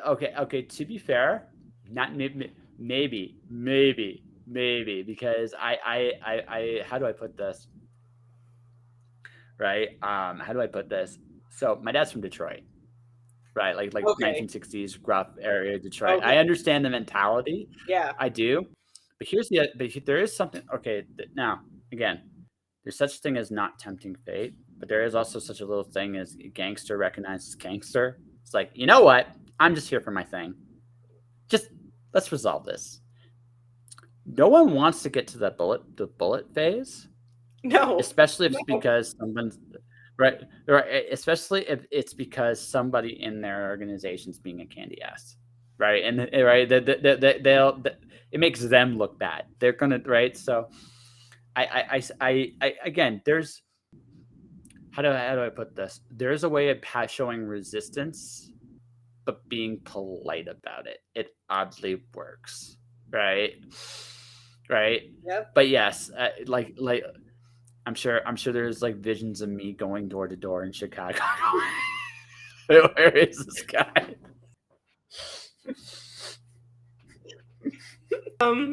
Okay. To be fair, not maybe because I how do I put this? Right. How do I put this? So my dad's from Detroit. Right, like Okay. 1960s gruff area of Detroit. Okay. I understand the mentality. Yeah. I do. But there is something. Okay, now again, there's such a thing as not tempting fate, but there is also such a little thing as gangster recognizes gangster. It's like, you know what? I'm just here for my thing. Just let's resolve this. No one wants to get to the bullet phase. No. Especially if it's because someone's right. Especially if it's because somebody in their organization's being a candy ass. Right. And right, they'll it makes them look bad. They're gonna right. So I again, there's how do I put this? There's a way of showing resistance, but being polite about it. It oddly works. Right. Right. Yep. But yes, like I'm sure there's like visions of me going door to door in Chicago. Where is this guy?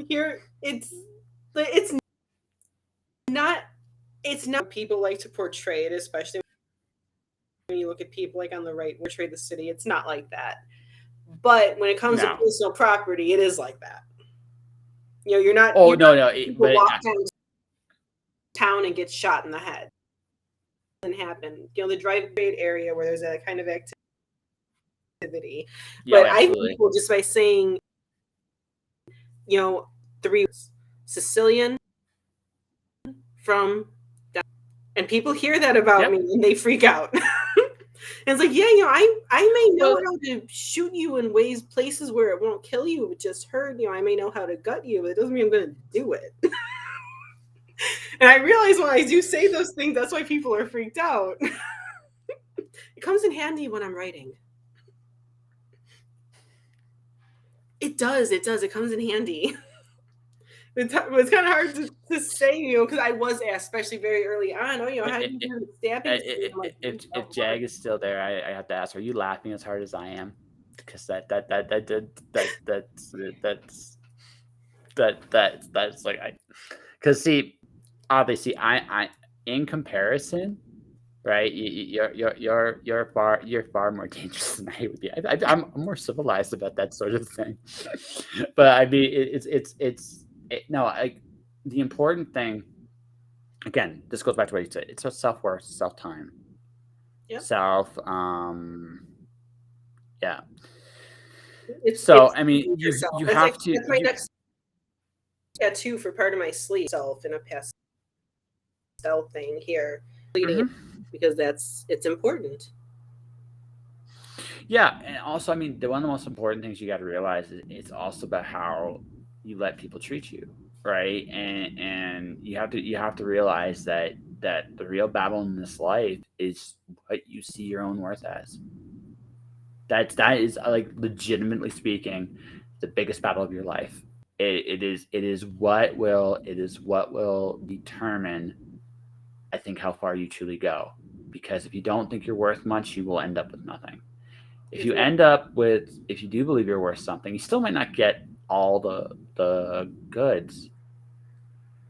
Here it's not people like to portray it, especially when you look at people like on the right portray the city. It's not like that. But when it comes to personal property, it is like that. You're not. Oh you're no. People walk downtown and get shot in the head. It doesn't happen. The drive-through area where there's that kind of activity. Yeah, but I think people just by saying, 3 Sicilian from, and people hear that about me and they freak out. And it's like, yeah, I may know how to shoot you in places where it won't kill you, but just hurt. I may know how to gut you, but it doesn't mean I'm going to do it. And I realize when I do say those things, that's why people are freaked out. It comes in handy when I'm writing. It does. It comes in handy. It's kind of hard to say, because I was asked, especially very early on, how do you do stabbing? If Jag is still there, I have to ask, are you laughing as hard as I am? Because that's like, because see, obviously I in comparison, right? You're far more dangerous than I would be. I'm more civilized about that sort of thing. But I mean, the important thing, again, this goes back to what you said. It's a self-worth, self-time, yeah. So I mean, you have to. That's my next tattoo for part of my sleeve. Self in a pastel thing here, because it's important. Yeah, and also, I mean, one of the most important things you got to realize is it's also about how you let people treat you, right? And you have to realize that the real battle in this life is what you see your own worth as. That is like, legitimately speaking, the biggest battle of your life. It is what will determine, I think, how far you truly go. Because if you don't think you're worth much, you will end up with nothing. If you do believe you're worth something, you still might not get all the goods,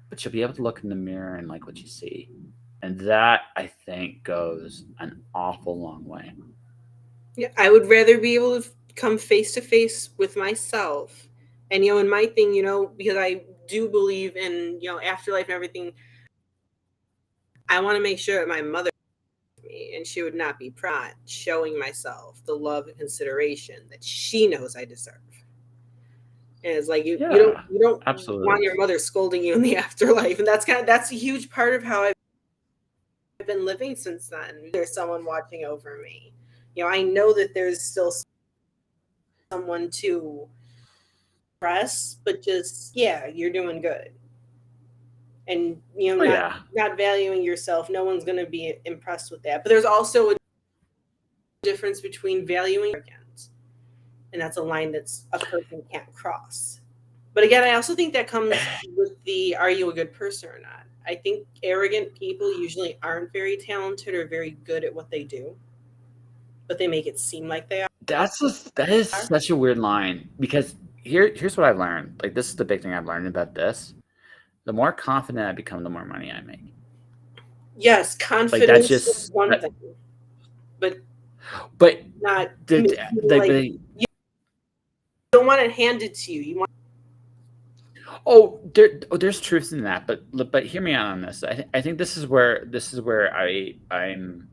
but you'll be able to look in the mirror and like what you see. And that, I think, goes an awful long way. Yeah, I would rather be able to come face to face with myself. And, and my thing, because I do believe in, afterlife and everything, I want to make sure that my mother me and she would not be proud showing myself the love and consideration that she knows I deserve. And it's like Yeah, you don't absolutely. want your mother scolding you in the afterlife. And that's a huge part of how I've been living since then. There's someone watching over me. I know that there's still someone to press, but just yeah, you're doing good. And Oh, yeah. not valuing yourself, no one's gonna be impressed with that. But there's also a difference between valuing arrogance, and that's a line that's a person can't cross. But again, I also think that comes with the are you a good person or not? I think arrogant people usually aren't very talented or very good at what they do, but they make it seem like they That is are. such a weird line because here's what I've learned. Like this is the big thing I've learned about this. The more confident I become, the more money I make. Yes, Like that's confidence is just one that, thing, but but not the, like the you don't want it handed to you. You want there's truth in that, but hear me out on this. I think this is where I'm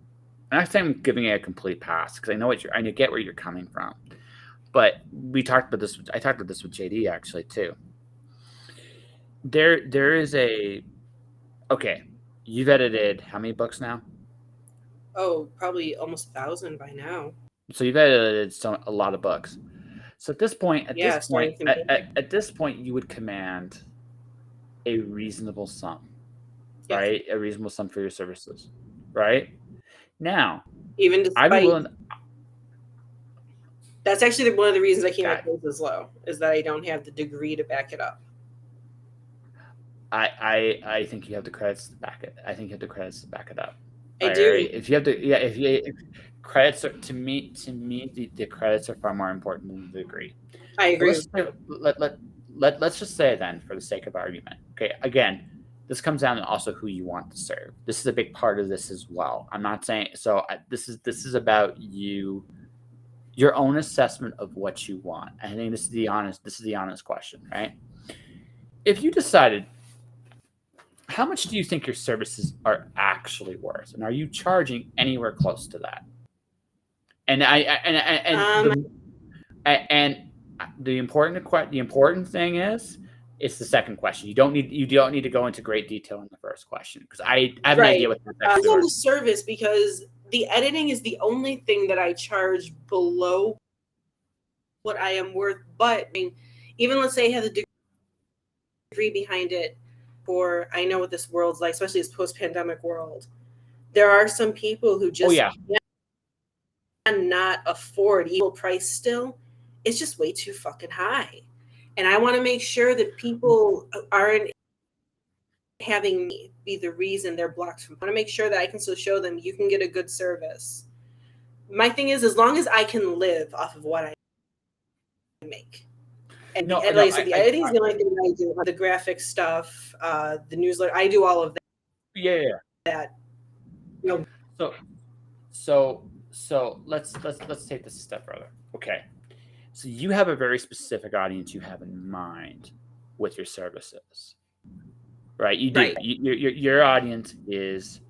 not saying I'm giving it a complete pass because I get where you're coming from. But we talked about this. I talked about this with JD actually too. There is a okay. You've edited how many books now? probably almost 1,000 by now. So you've edited a lot of books. So at this point, Yeah, starting from at this point, you would command a reasonable sum, yes, right? A reasonable sum for your services, right? Now, even I'd be despite willing. that's actually one of the reasons I keep my God, prices low is that I don't have the degree to back it up. I think you have the credits to back it. I think you have the credits to back it up. I All right. do. If you have the yeah, if credits are to me the credits are far more important than the degree. I But agree. let's just say then, for the sake of argument. Okay, again, this comes down to also who you want to serve. This is a big part of this as well. I'm not saying so. This is about you, your own assessment of what you want. I think this is the honest question, right? If you decided, how much do you think your services are actually worth, and are you charging anywhere close to that? And Um, and the important thing is it's the second question. You don't need to go into great detail in the first question because I have an right. idea what that's It's actually on worth. the service because the editing is the only thing that I charge below what I am worth. But I mean, even let's say I have the degree behind it, for I know what this world's like, especially this post-pandemic world. There are some people who Oh just yeah, cannot afford equal price still. It's just way too fucking high. And I want to make sure that people aren't having me be the reason they're blocked from. I want to make sure that I can still show them you can get a good service. My thing is, as long as I can live off of what I make. And no, like no, I said, the editing is the only thing that I do. The graphic stuff, the newsletter, I do all of yeah, yeah. that. You know, So let's take this a step further. Okay, so you have a very specific audience you have in mind with your services, right? You do. right. Your audience is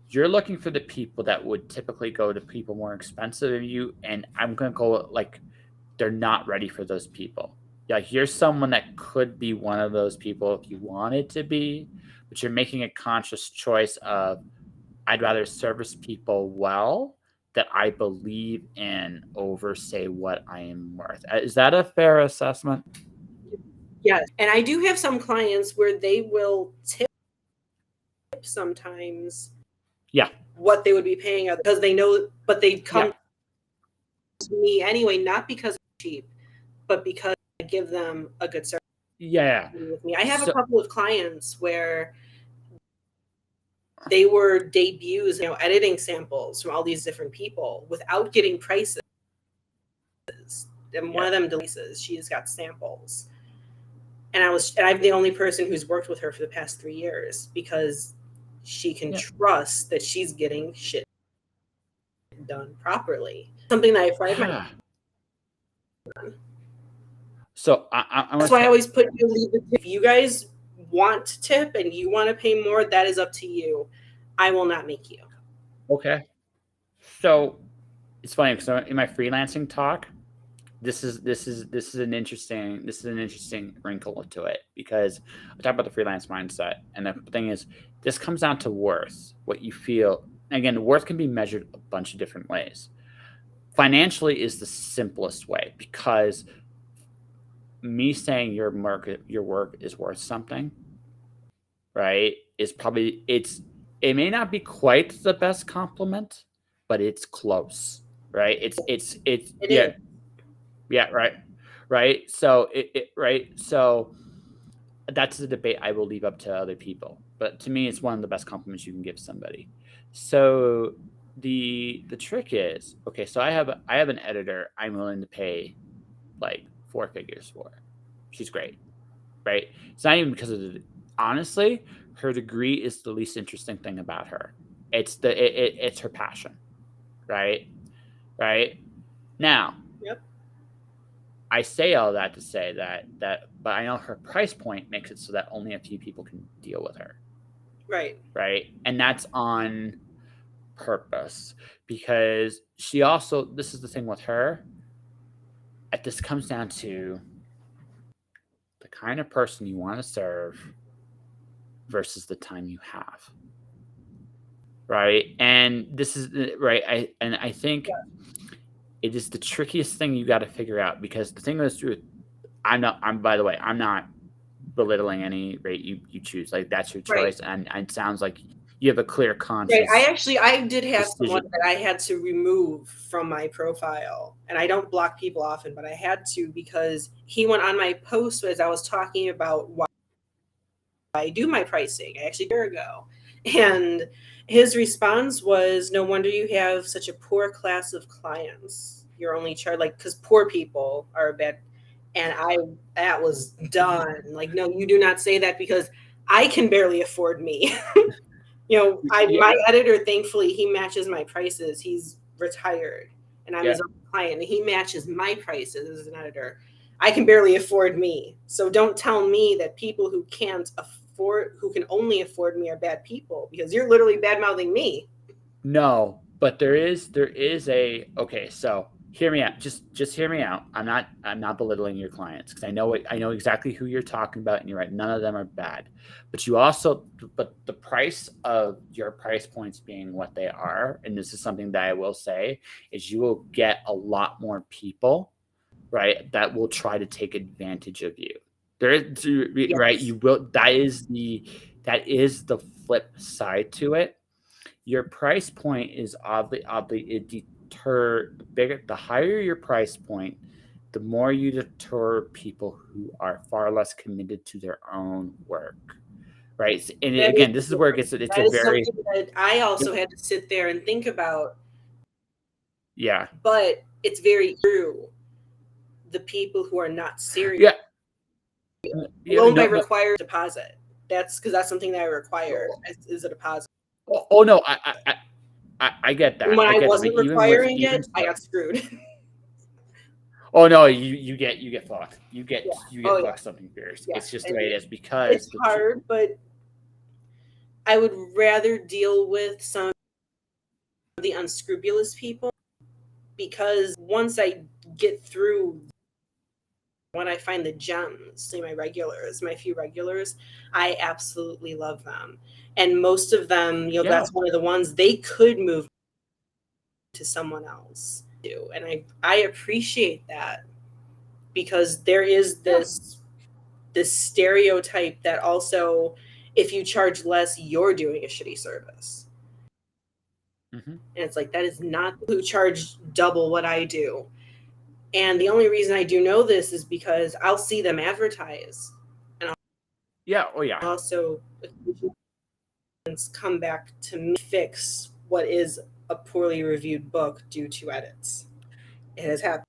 you're looking for the people that would typically go to people more expensive than you, and I'm gonna go like they're not ready for those people. Like you're someone that could be one of those people if you wanted to be, but you're making a conscious choice of I'd rather service people well that I believe in over say what I am worth. Is that a fair assessment? Yes. And I do have some clients where they will tip sometimes Yeah. what they would be paying others because they know, but they Yeah. come to me anyway, not because it's cheap, but because I give them a good service Yeah. with me. I have a So couple of clients where they were debuts, editing samples from all these different people without getting prices. And one yeah. of them deletes, she's got samples. And I'm the only person who's worked with her for the past 3 years because she can Yeah. trust that she's getting shit done properly. Something that I pride myself on. So That's why I always put you leave the tip. If you guys want to tip and you want to pay more, that is up to you. I will not make you. okay. So it's funny because in my freelancing talk, this is an interesting wrinkle to it because I talk about the freelance mindset, and the thing is, this comes down to worth, what you feel. Again, worth can be measured a bunch of different ways. Financially is the simplest way because me saying your work is worth something, right? Is probably it may not be quite the best compliment, but it's close, right? It's It yeah, is. yeah, right. Right? So right? So that's a debate I will leave up to other people. But to me it's one of the best compliments you can give somebody. So the trick is, okay, so I have an editor I'm willing to pay like four figures for. She's great, right? It's not even because of the honestly, her degree is the least interesting thing about her. It's her passion, right? Right? Now, Yep. I say all that to say but I know her price point makes it so that only a few people can deal with her, Right. right? And that's on purpose because she also, this is the thing with her, this comes down to the kind of person you want to serve versus the time you have, right? And this is right. I think it is the trickiest thing you got to figure out because the thing is, I'm by the way, I'm not belittling any rate you choose. Like that's your Right. choice, and it sounds like you have a clear, Right. conscious I did have someone decision. that I had to remove from my profile, and I don't block people often, but I had to because he went on my post as I was talking about why I do my pricing. Actually, a year ago, and his response was, "No wonder you have such a poor class of clients. You're only charged like because poor people are a bad." And I that was done. Like, no, you do not say that because I can barely afford me. Yeah, My editor, thankfully, he matches my prices. He's retired, and I'm yeah. his own client, and he matches my prices as an editor. I can barely afford me, so don't tell me that people who can only afford me, are bad people because you're literally bad mouthing me. No, but there is a okay. So hear me out. Just hear me out. I'm not belittling your clients because I know exactly who you're talking about, and you're right. None of them are bad, but you also but the price of your price points being what they are, and this is something that I will say is you will get a lot more people, right, that will try to take advantage of you. There is right. Yes, You will. That is the flip side to it. Your price point is oddly it deter the bigger, the higher your price point, the more you deter people who are far less committed to their own work, right? And that is again, this is where it gets it's a that is very something that I yep, also had to sit there and think about. yeah, But it's very true. The people who are not serious yeah, yeah, loan I no, no. require deposit. That's because that's something that I require is a deposit. Oh no, I get And that, when I I get that, but wasn't requiring even it, I so, got screwed. oh no, you get fucked, Yeah. you Oh get yeah. fucked something fierce. Yeah. It's just the And way it is it's because hard, but I would rather deal with some of the unscrupulous people because once I get through, when I find the gems, say my few regulars, I absolutely love them. And most of them, yeah, that's one of the ones they could move to someone else do. And I appreciate that because there is yeah, this stereotype that also if you charge less, you're doing a shitty service. mhm. And it's like that is not who charge double what I do. And the only reason I do know this is because I'll see them advertise. And Yeah, oh yeah. I'll also come back to me fix what is a poorly reviewed book due to edits. It has happened.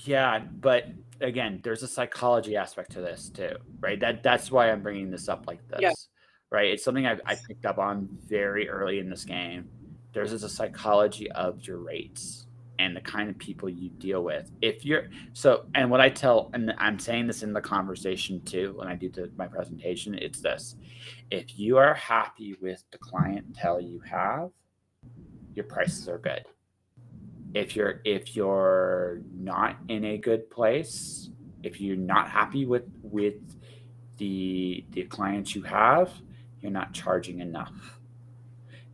Yeah, but again, there's a psychology aspect to this too, right? That's why I'm bringing this up like Yeah. this, right? It's something I picked up on very early in this game. There's a psychology of your rates and the kind of people you deal with. If you're so, and what I tell, and I'm saying this in the conversation too, when I do my presentation, it's this: if you are happy with the clientele you have, your prices are good. If you're not in a good place, if you're not happy with the clients you have, you're not charging enough.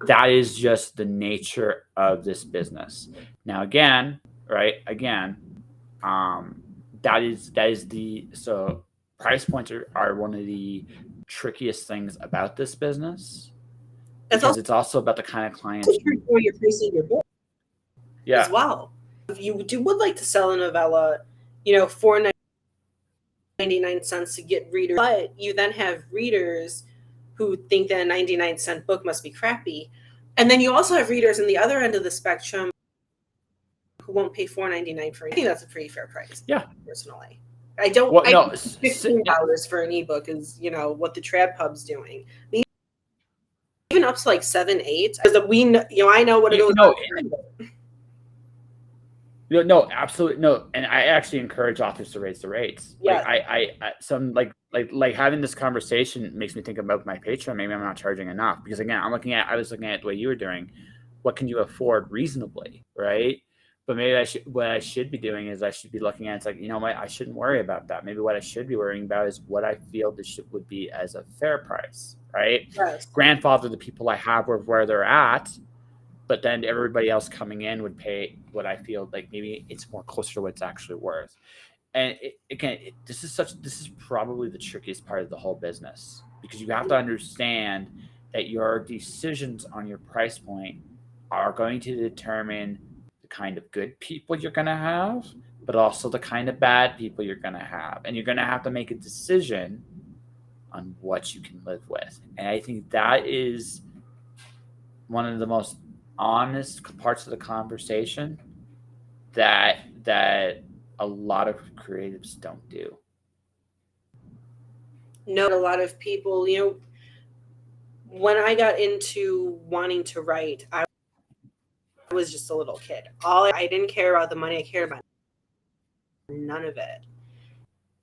That is just the nature of this business. Now again, right? Again, um, that is the so price points are one of the trickiest things about this business It's because also it's also about the kind of clients true for your pricing your book as yeah. well. If you would like to sell a novella, $4.99 to get readers, but you then have readers who think that a 99-cent book must be crappy. And then you also have readers on the other end of the spectrum who won't pay $4.99 for it. I think that's a pretty fair price. Yeah. Personally. I don't Well, I no, think $15 for an ebook is, what the Trad Pub's doing. Even up to like 7, 8. Because I know what it goes on. No, absolutely no, and I actually encourage authors to raise the rates. Yeah. Like I some like having this conversation makes me think about my Patreon. Maybe I'm not charging enough because again, I was looking at the way you were doing. What can you afford reasonably, right? But maybe what I should be doing is I should be looking at it's like, you know what, I shouldn't worry about that. Maybe what I should be worrying about is what I feel this would be as a fair price, right? Yes. Grandfather the people I have where they're at, but then everybody else coming in would pay what I feel like maybe it's more closer to what it's actually worth. And this is probably the trickiest part of the whole business because you have to understand that your decisions on your price point are going to determine the kind of good people you're going to have, but also the kind of bad people you're going to have. And you're going to have to make a decision on what you can live with. And I think that is one of the most honest parts of the conversation that a lot of creatives don't do. No, a lot of people, when I got into wanting to write, I was just a little kid. I didn't care about the money. I cared about none of it.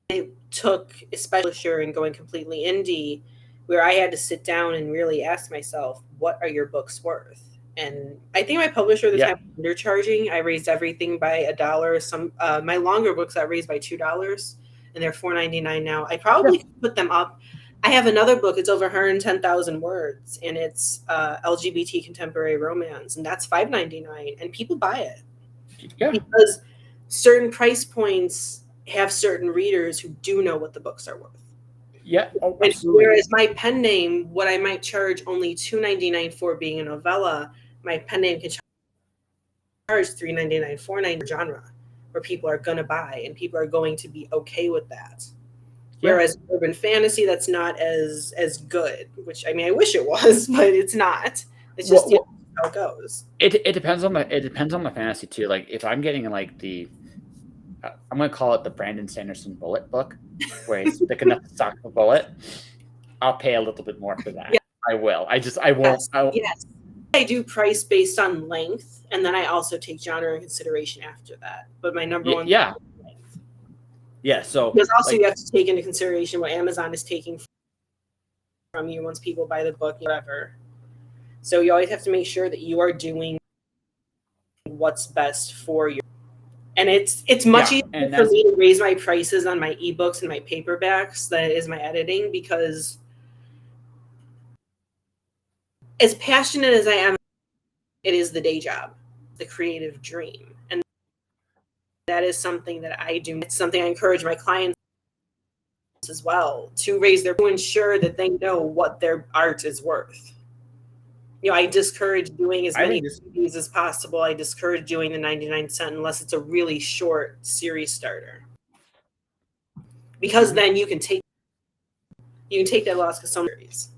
It took, especially and going completely indie, where I had to sit down and really ask myself, what are your books worth? And I think my publisher at the time was undercharging. I raised everything by $1. My longer books I raised by $2, and they're $4.99 now. I probably could put them up. I have another book. It's over 110,000 words, and it's LGBT contemporary romance, and that's $5.99, and people buy it. Yeah. Because certain price points have certain readers who do know what the books are worth. Yeah. Oh, whereas my pen name, what I might charge only $2.99 for being a novella, my pen name can charge $3.99, $4.99 genre, where people are going to buy and people are going to be okay with that. Yeah. Whereas urban fantasy, that's not as good. Which I mean, I wish it was, but it's not. It's just how it goes. It depends on the fantasy too. Like if I'm getting like I'm gonna call it the Brandon Sanderson bullet book, where he's thick enough to sock the bullet. I'll pay a little bit more for that. Yeah. I will. I won't. Yes. I do price based on length, and then I also take genre in consideration after that. But my number one is length. Yeah. So because also you have to take into consideration what Amazon is taking from you once people buy the book, whatever. So you always have to make sure that you are doing what's best for you. And it's much easier for me to raise my prices on my ebooks and my paperbacks than it is my editing, because as passionate as I am, it is the day job, the creative dream. And that is something that I do. It's something I encourage my clients as well to ensure that they know what their art is worth. I discourage doing as many movies as possible. I discourage doing the 99-cent unless it's a really short series starter, because then you can take that loss because some series.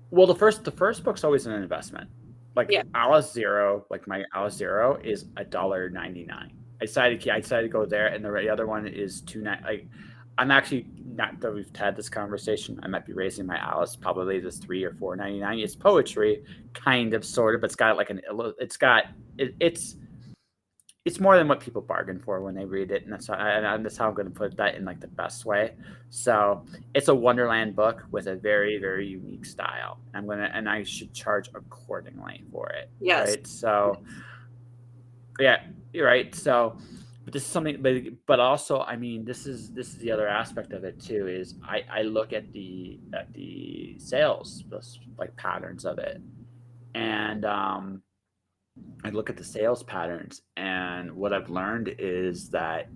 Well, the first book's always an investment. Like Alice Zero, like my Alice Zero is $1.99. I decided to go there, and the other one is $2.99. Like I'm actually not that we've had this conversation, I might be raising my Alice probably this $3 or $4.99. It's poetry, kind of, sort of, but it's got like it's got it's more than what people bargain for when they read it, and that's how I'm going to put that in like the best way. So it's a Wonderland book with a very very unique style. And I should charge accordingly for it, Yes. right? So yeah, you're right. So, but this is something, but also, I mean, this is the other aspect of it too. Is I look at the sales, like patterns of it, and I look at the sales patterns, and what I've learned is that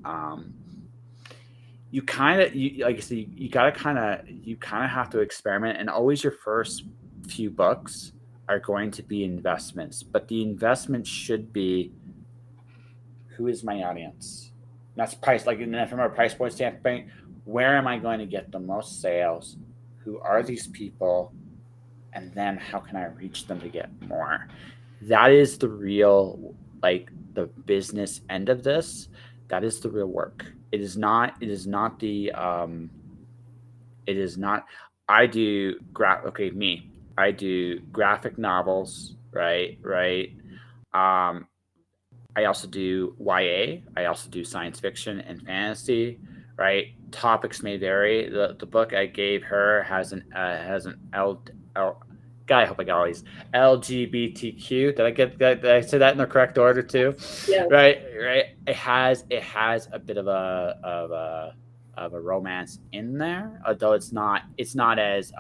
you kind of you like I said, you gotta kind of have to experiment, and always your first few books are going to be investments, but the investment should be, who is my audience? That's price, like, and then from a price point standpoint, where am I going to get the most sales? Who are these people? And then how can I reach them to get more? That is the real, like, the business end of this. That is the real work. It is not okay, me. I do graphic novels, right? Um, I also do YA. I also do science fiction and fantasy. Right, topics may vary. The book I gave her has an L. God, I hope I got all these LGBTQ. Did I get that? Did I say that in the correct order too? Yeah. Right. It has a bit of a romance in there, although it's not as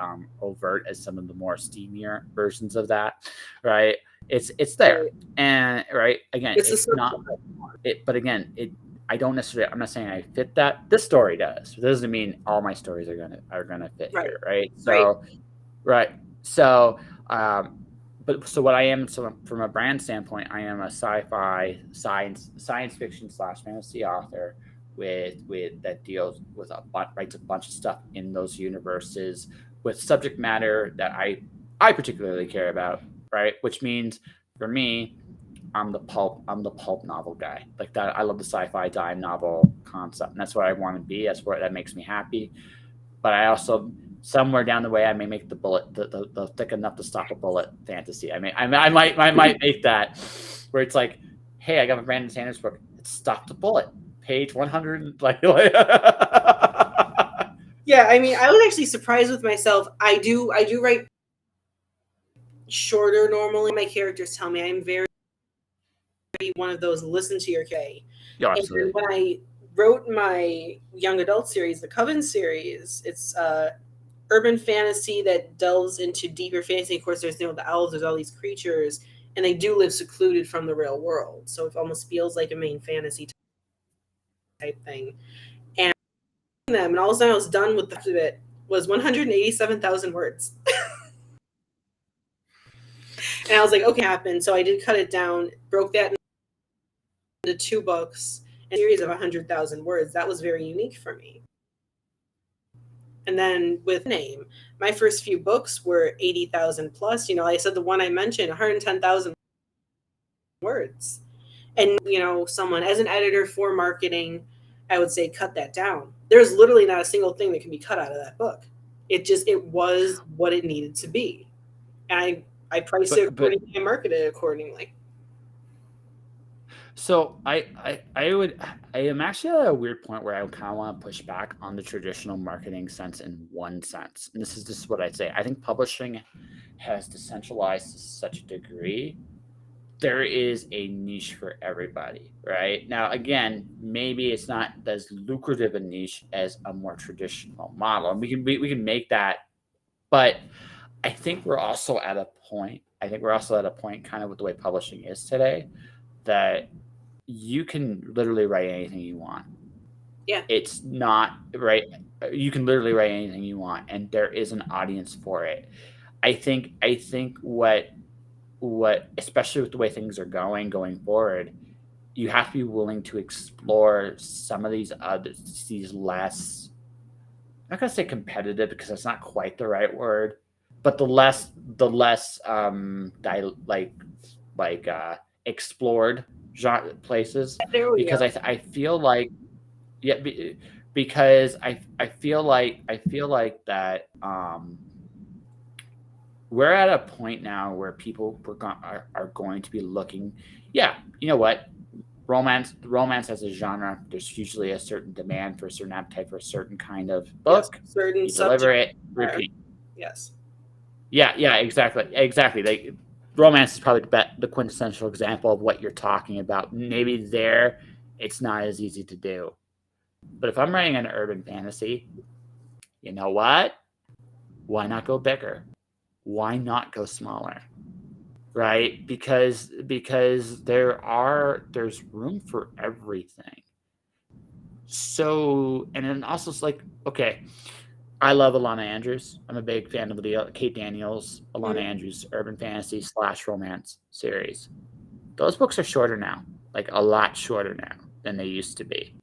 overt as some of the more steamier versions of that. Right, it's there, Right. and right, again, It's a it's social. not it, but again, I don't necessarily. I'm not saying I fit that. This story does. It doesn't mean all my stories are gonna fit Right. here, right? Right. So right. So, but so what I am, so from a brand standpoint, I am a sci-fi science fiction slash fantasy author with that deals with writes a bunch of stuff in those universes with subject matter that I particularly care about, right? Which means for me, I'm the pulp novel guy. Like that, I love the sci-fi dime novel concept, and that's what I want to be. That's what that makes me happy. But I also, somewhere down the way, I may make the bullet the thick enough to stop a bullet fantasy. I might make that where it's like, hey, I got a Brandon Sanders book. It's Stop the Bullet, page 100. Yeah, I mean, I was actually surprised with myself. I do write shorter normally. My characters tell me I'm very one of those listen to your K. Yeah, And absolutely. when I wrote my young adult series, the Coven series, it's urban fantasy that delves into deeper fantasy. Of course, there's the elves, there's all these creatures, and they do live secluded from the real world. So it almost feels like a main fantasy type thing. And them, and all of a sudden I was done with it was 187,000 words. And I was like, okay, happened. So I did cut it down, broke that into 2 books, and a series of 100,000 words. That was very unique for me. And then with name, my first few books were 80,000 plus. I said the one I mentioned, 110,000 words. And someone as an editor for marketing, I would say cut that down. There's literally not a single thing that can be cut out of that book. It was what it needed to be. And I priced it But accordingly and marketed it accordingly. so I am actually at a weird point where I kind of want to push back on the traditional marketing sense in one sense. And this is just what I'd say. I think publishing has decentralized to such a degree. There is a niche for everybody, right? Now, again, maybe it's not as lucrative a niche as a more traditional model. And we can make that, but I think we're also at a point kind of with the way publishing is today, that you can literally write anything you want. Yeah. It's not right. You can literally write anything you want, and there is an audience for it. I think what especially with the way things are going forward, you have to be willing to explore some of these less, I'm not gonna say competitive because that's not quite the right word, but the less explored genre places, There we because go. I feel like, yeah, because I feel like that we're at a point now where people are going to be looking. Yeah, you know what? Romance as a genre, there's usually a certain demand for a certain appetite for a certain kind of Yes, book. certain You deliver subject it, matter. repeat. Yes. Yeah, exactly. Like romance is probably the quintessential example of what you're talking about. Maybe there, it's not as easy to do. But if I'm writing an urban fantasy, you know what? Why not go bigger? Why not go smaller? Right? Because there's room for everything. So, and then also it's like, okay, I love Alana Andrews. I'm a big fan of the Kate Daniels, Alana Mhm. Andrews urban fantasy / romance series. Those books are shorter now, like a lot shorter now than they used to be,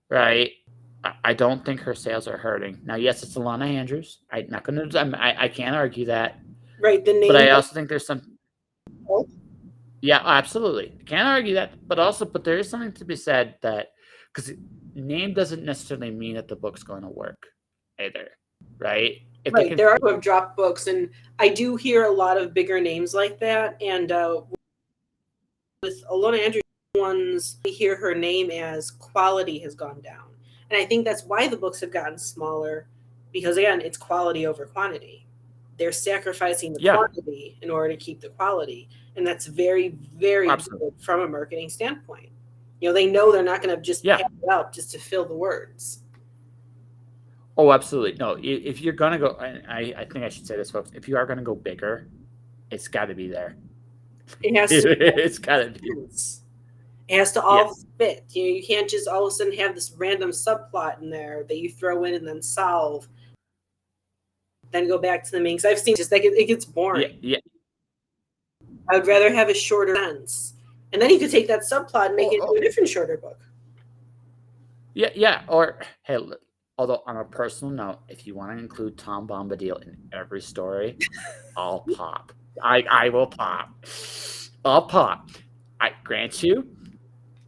right? I don't think her sales are hurting. Now, yes, it's Alana Andrews. I'm not gonna. I can't argue that, Right. The but name I does also think there's some. help. Yeah, absolutely. Can't argue that, but there is something to be said that because name doesn't necessarily mean that the book's going to work either, right? If they Right. can, There are who have dropped books, and I do hear a lot of bigger names like that. And with Alona Andrews ones, we hear her name as quality has gone down. And I think that's why the books have gotten smaller, because again, it's quality over quantity. They're sacrificing the yeah, quantity in order to keep the quality. And that's very, very absolutely, good from a marketing standpoint. They know they're not going to just yeah. pad it up just to fill the words. Oh, absolutely. No, if you're gonna go, and I think I should say this, folks. If you are gonna go bigger, it's got to be there. It has to It's got to be. sense. It has to all Yes. fit. You can't just all of a sudden have this random subplot in there that you throw in and then solve, then go back to the main. Because I've seen just like it gets Yeah. boring. Yeah. I would rather have a shorter sense, and then you could take that subplot and make Oh, it into oh, a different shorter book. yeah. Yeah. Or hey, although on a personal note, if you want to include Tom Bombadil in every story, I'll pop. I will pop. I'll pop. I grant you,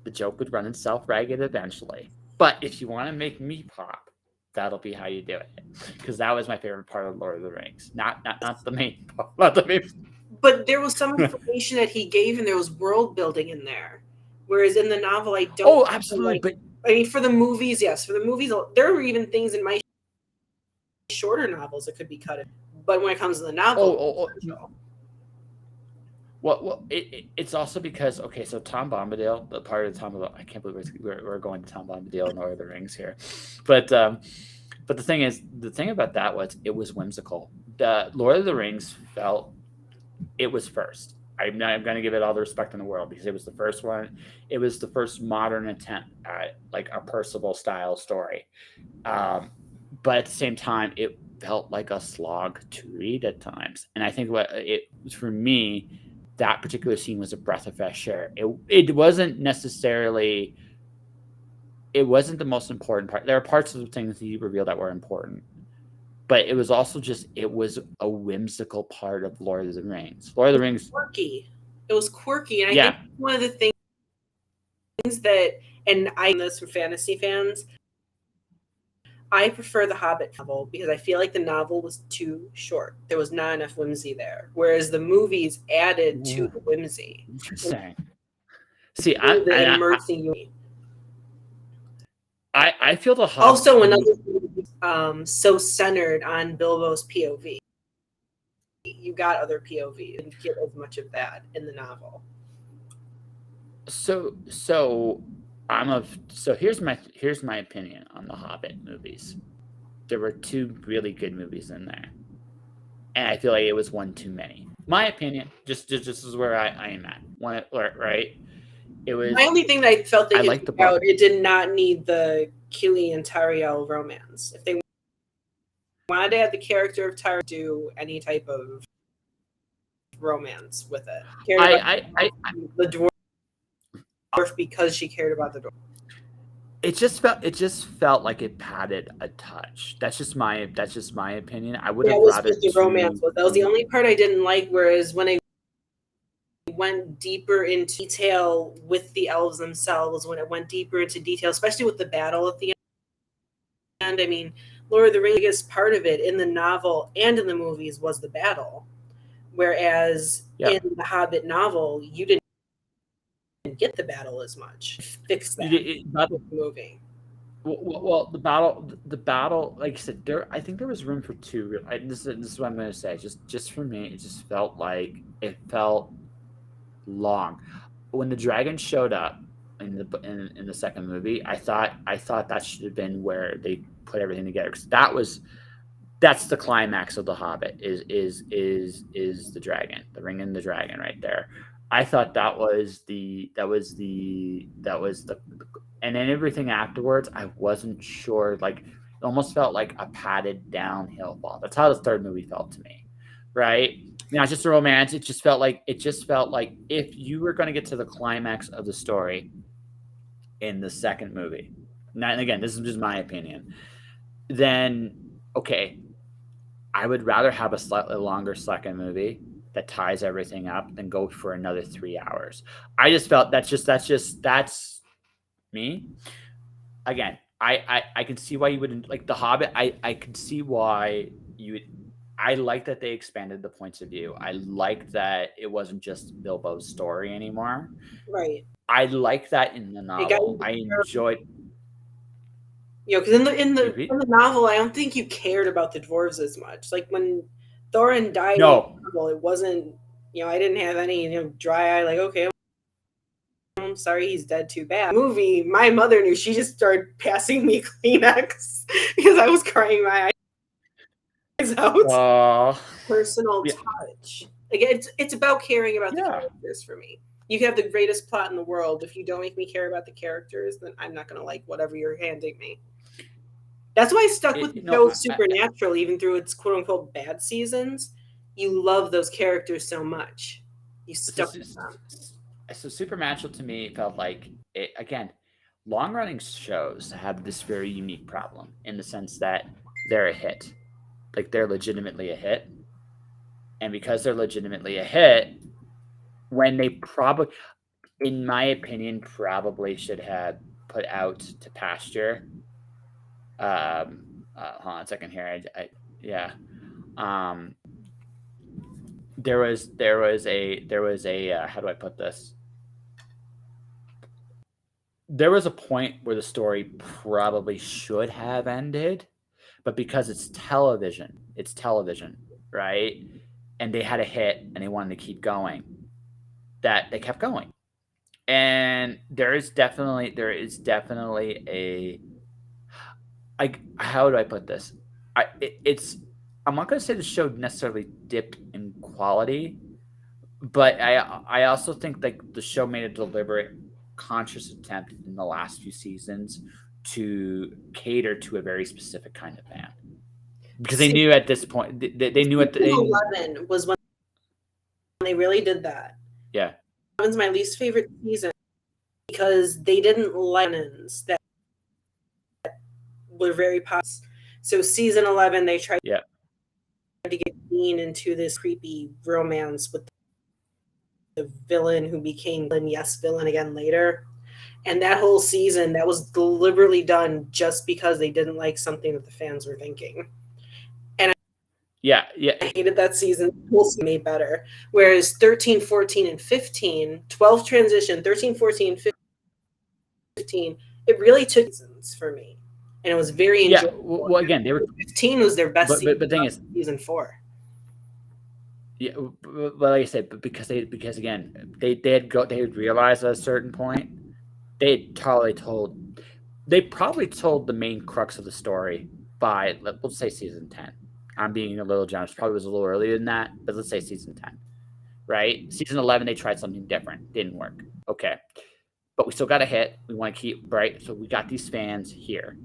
the joke would run itself ragged eventually. But if you want to make me pop, that'll be how you do it. Because that was my favorite part of Lord of the Rings. Not the main part. Not the main. But there was some information that he gave, and there was world building in there. Whereas in the novel, I don't Oh, feel absolutely. like. But I mean, for the movies, yes. For the movies, there are even things in my shorter novels that could be cut in. But when it comes to the novel, oh, well, it's also because okay, so Tom Bombadil, the part of Tom Bombadil, I can't believe we're going to Tom Bombadil and Lord of the Rings here, but the thing is, the thing about that was it was whimsical. The Lord of the Rings felt it was first. I'm going to give it all the respect in the world because it was the first one. It was the first modern attempt at like a Percival style story. Um, but at the same time, it felt like a slog to read at times. And I think what it was for me, that particular scene was a breath of fresh air. It wasn't necessarily it wasn't the most important part. There are parts of the things he revealed that were important, but it was also just it was a whimsical part of Lord of the Rings. Lord of the Rings, quirky. It was quirky, and I think yeah. one of the things that, and I know this from fantasy fans, I prefer the Hobbit novel because I feel like the novel was too short. There was not enough whimsy there, whereas the movies added to Ooh, the whimsy and interesting. See, the immersing you. I feel the Hobbit Also, to me. another thing, so centered on Bilbo's POV. You got other POV and get as much of that in the novel. So here's my opinion on the Hobbit movies. There were two really good movies in there, and I feel like it was one too many. My opinion, just is where I am at. One right. It My was only thing that I felt they I could like the take book. out, it did not need the Keely and Tariel romance. If they wanted to have the character of Tariel do any type of romance with it, cared about I the dwarf because she cared about the dwarf. it just felt like it padded a touch. That's just my opinion. I would That have was rather what the romance two. was. That was the only part I didn't like. Whereas when I went deeper into detail with the elves themselves, when it went deeper into detail, especially with the battle at the end, I mean, Lord of the Rings, the biggest part of it in the novel and in the movies was the battle. Whereas Yeah. in the Hobbit novel, you didn't get the battle as much. Fix that with the movie. Well, the battle, like I said, I think there was room for two. This is what I'm going to say. Just for me, it just felt like it felt long. When the dragon showed up in the second movie, I thought that should have been where they put everything together, because that's the climax of the Hobbit, is the dragon, the ring and the dragon right there. I thought that was the and then everything afterwards, I wasn't sure. Like, it almost felt like a padded downhill fall. That's how the third movie felt to me, right? Not just a romance. It just felt like if you were going to get to the climax of the story in the second movie, and again, this is just my opinion, then okay, I would rather have a slightly longer second movie that ties everything up than go for another 3 hours. I just felt that's me. Again, I can see why you wouldn't like The Hobbit. I can see why you would. I like that they expanded the points of view. I like that it wasn't just Bilbo's story anymore. Right. I like that in the It got novel. I enjoyed. because in the in You the repeat? in the novel, I don't think you cared about the dwarves as much. Like when Thorin died in the No. novel, it wasn't. I didn't have any dry eye. Like, okay, I'm sorry, he's dead. Too bad. Movie. My mother knew. She just started passing me Kleenex because I was crying my eyes out. Uh, Personal yeah, touch. Like it's about caring about the yeah. characters for me. You can have the greatest plot in the world. If you don't make me care about the characters, then I'm not gonna like whatever you're handing me. That's why I stuck with the No, show Supernatural, even through its quote unquote bad seasons. You love those characters so much. You so, stuck with them. so Supernatural to me felt like it again. Long running shows have this very unique problem in the sense that they're a hit, like they're legitimately a hit, and because they're legitimately a hit, when they probably, in my opinion, probably should have put out to pasture. Hold on a second here. Yeah. Um, there was a how do I put this? There was a point where the story probably should have ended, but because it's television, right? And they had a hit and they wanted to keep going, that they kept going. And there is definitely a, like, how do I put this? It's, I'm not gonna say the show necessarily dipped in quality, but I also think like the show made a deliberate, conscious attempt in the last few seasons to cater to a very specific kind of fan, because they Season knew at this point they knew at the, they, 11 was when they really did that. yeah, 11's my least favorite season because they didn't like that were very positive. So season 11, they tried yeah, to get Dean into this creepy romance with the villain who became villain, yes, villain again later. And that whole season, that was deliberately done just because they didn't like something that the fans were thinking. And yeah, yeah, I hated that season. We'll see made better. Whereas 13, 14, and 15, 12 transition, 13, 14, 15, it really took seasons for me. And it was very yeah. enjoyable. Well, again, they were, 15 was their best but season, the thing is, season 4. yeah, but like I said, but because again, they had realized at a certain point they had totally told, they probably told the main crux of the story by, let's say, season 10. I'm being a little generous. Probably was a little earlier than that, but let's say season 10, right? Season 11, they tried something different. Didn't work. Okay. But we still got a hit. We want to keep, right? So we got these fans here.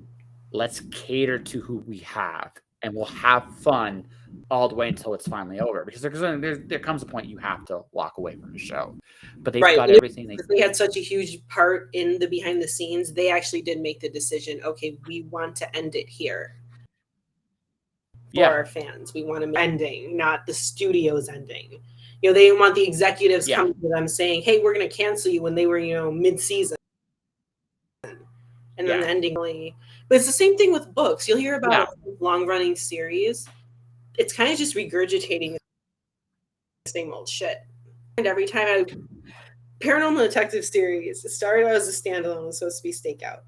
Let's cater to who we have, and we'll have fun all the way until it's finally over. Because there comes a point you have to walk away from the show. But they've Right. got everything they. They had such a huge part in the behind the scenes. They actually did make the decision. Okay, we want to end it here for Yeah. our fans. We want to ending, not the studio's ending. They didn't want the executives Yeah. coming to them saying, "Hey, we're going to cancel you," when they were mid-season. and then Yeah. the ending really. But it's the same thing with books. You'll hear about Yeah. a long running series. It's kind of just regurgitating the same old shit. And every time I Paranormal Detective series, it started out as a standalone, it was supposed to be Stakeout.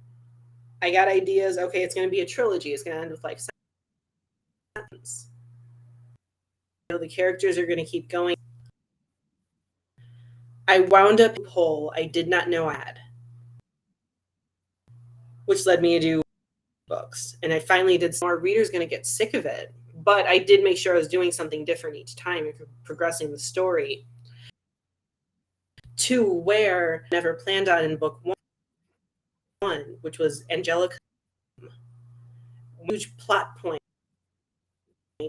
I got ideas, okay, it's gonna be a trilogy, it's gonna end with like sentence. The characters are gonna keep going. I wound up in a hole I did not know I had, which led me to do books. And I finally did some more. Readers going to get sick of it, but I did make sure I was doing something different each time and progressing the story to where I never planned on in book one, which was Angelica. Huge plot point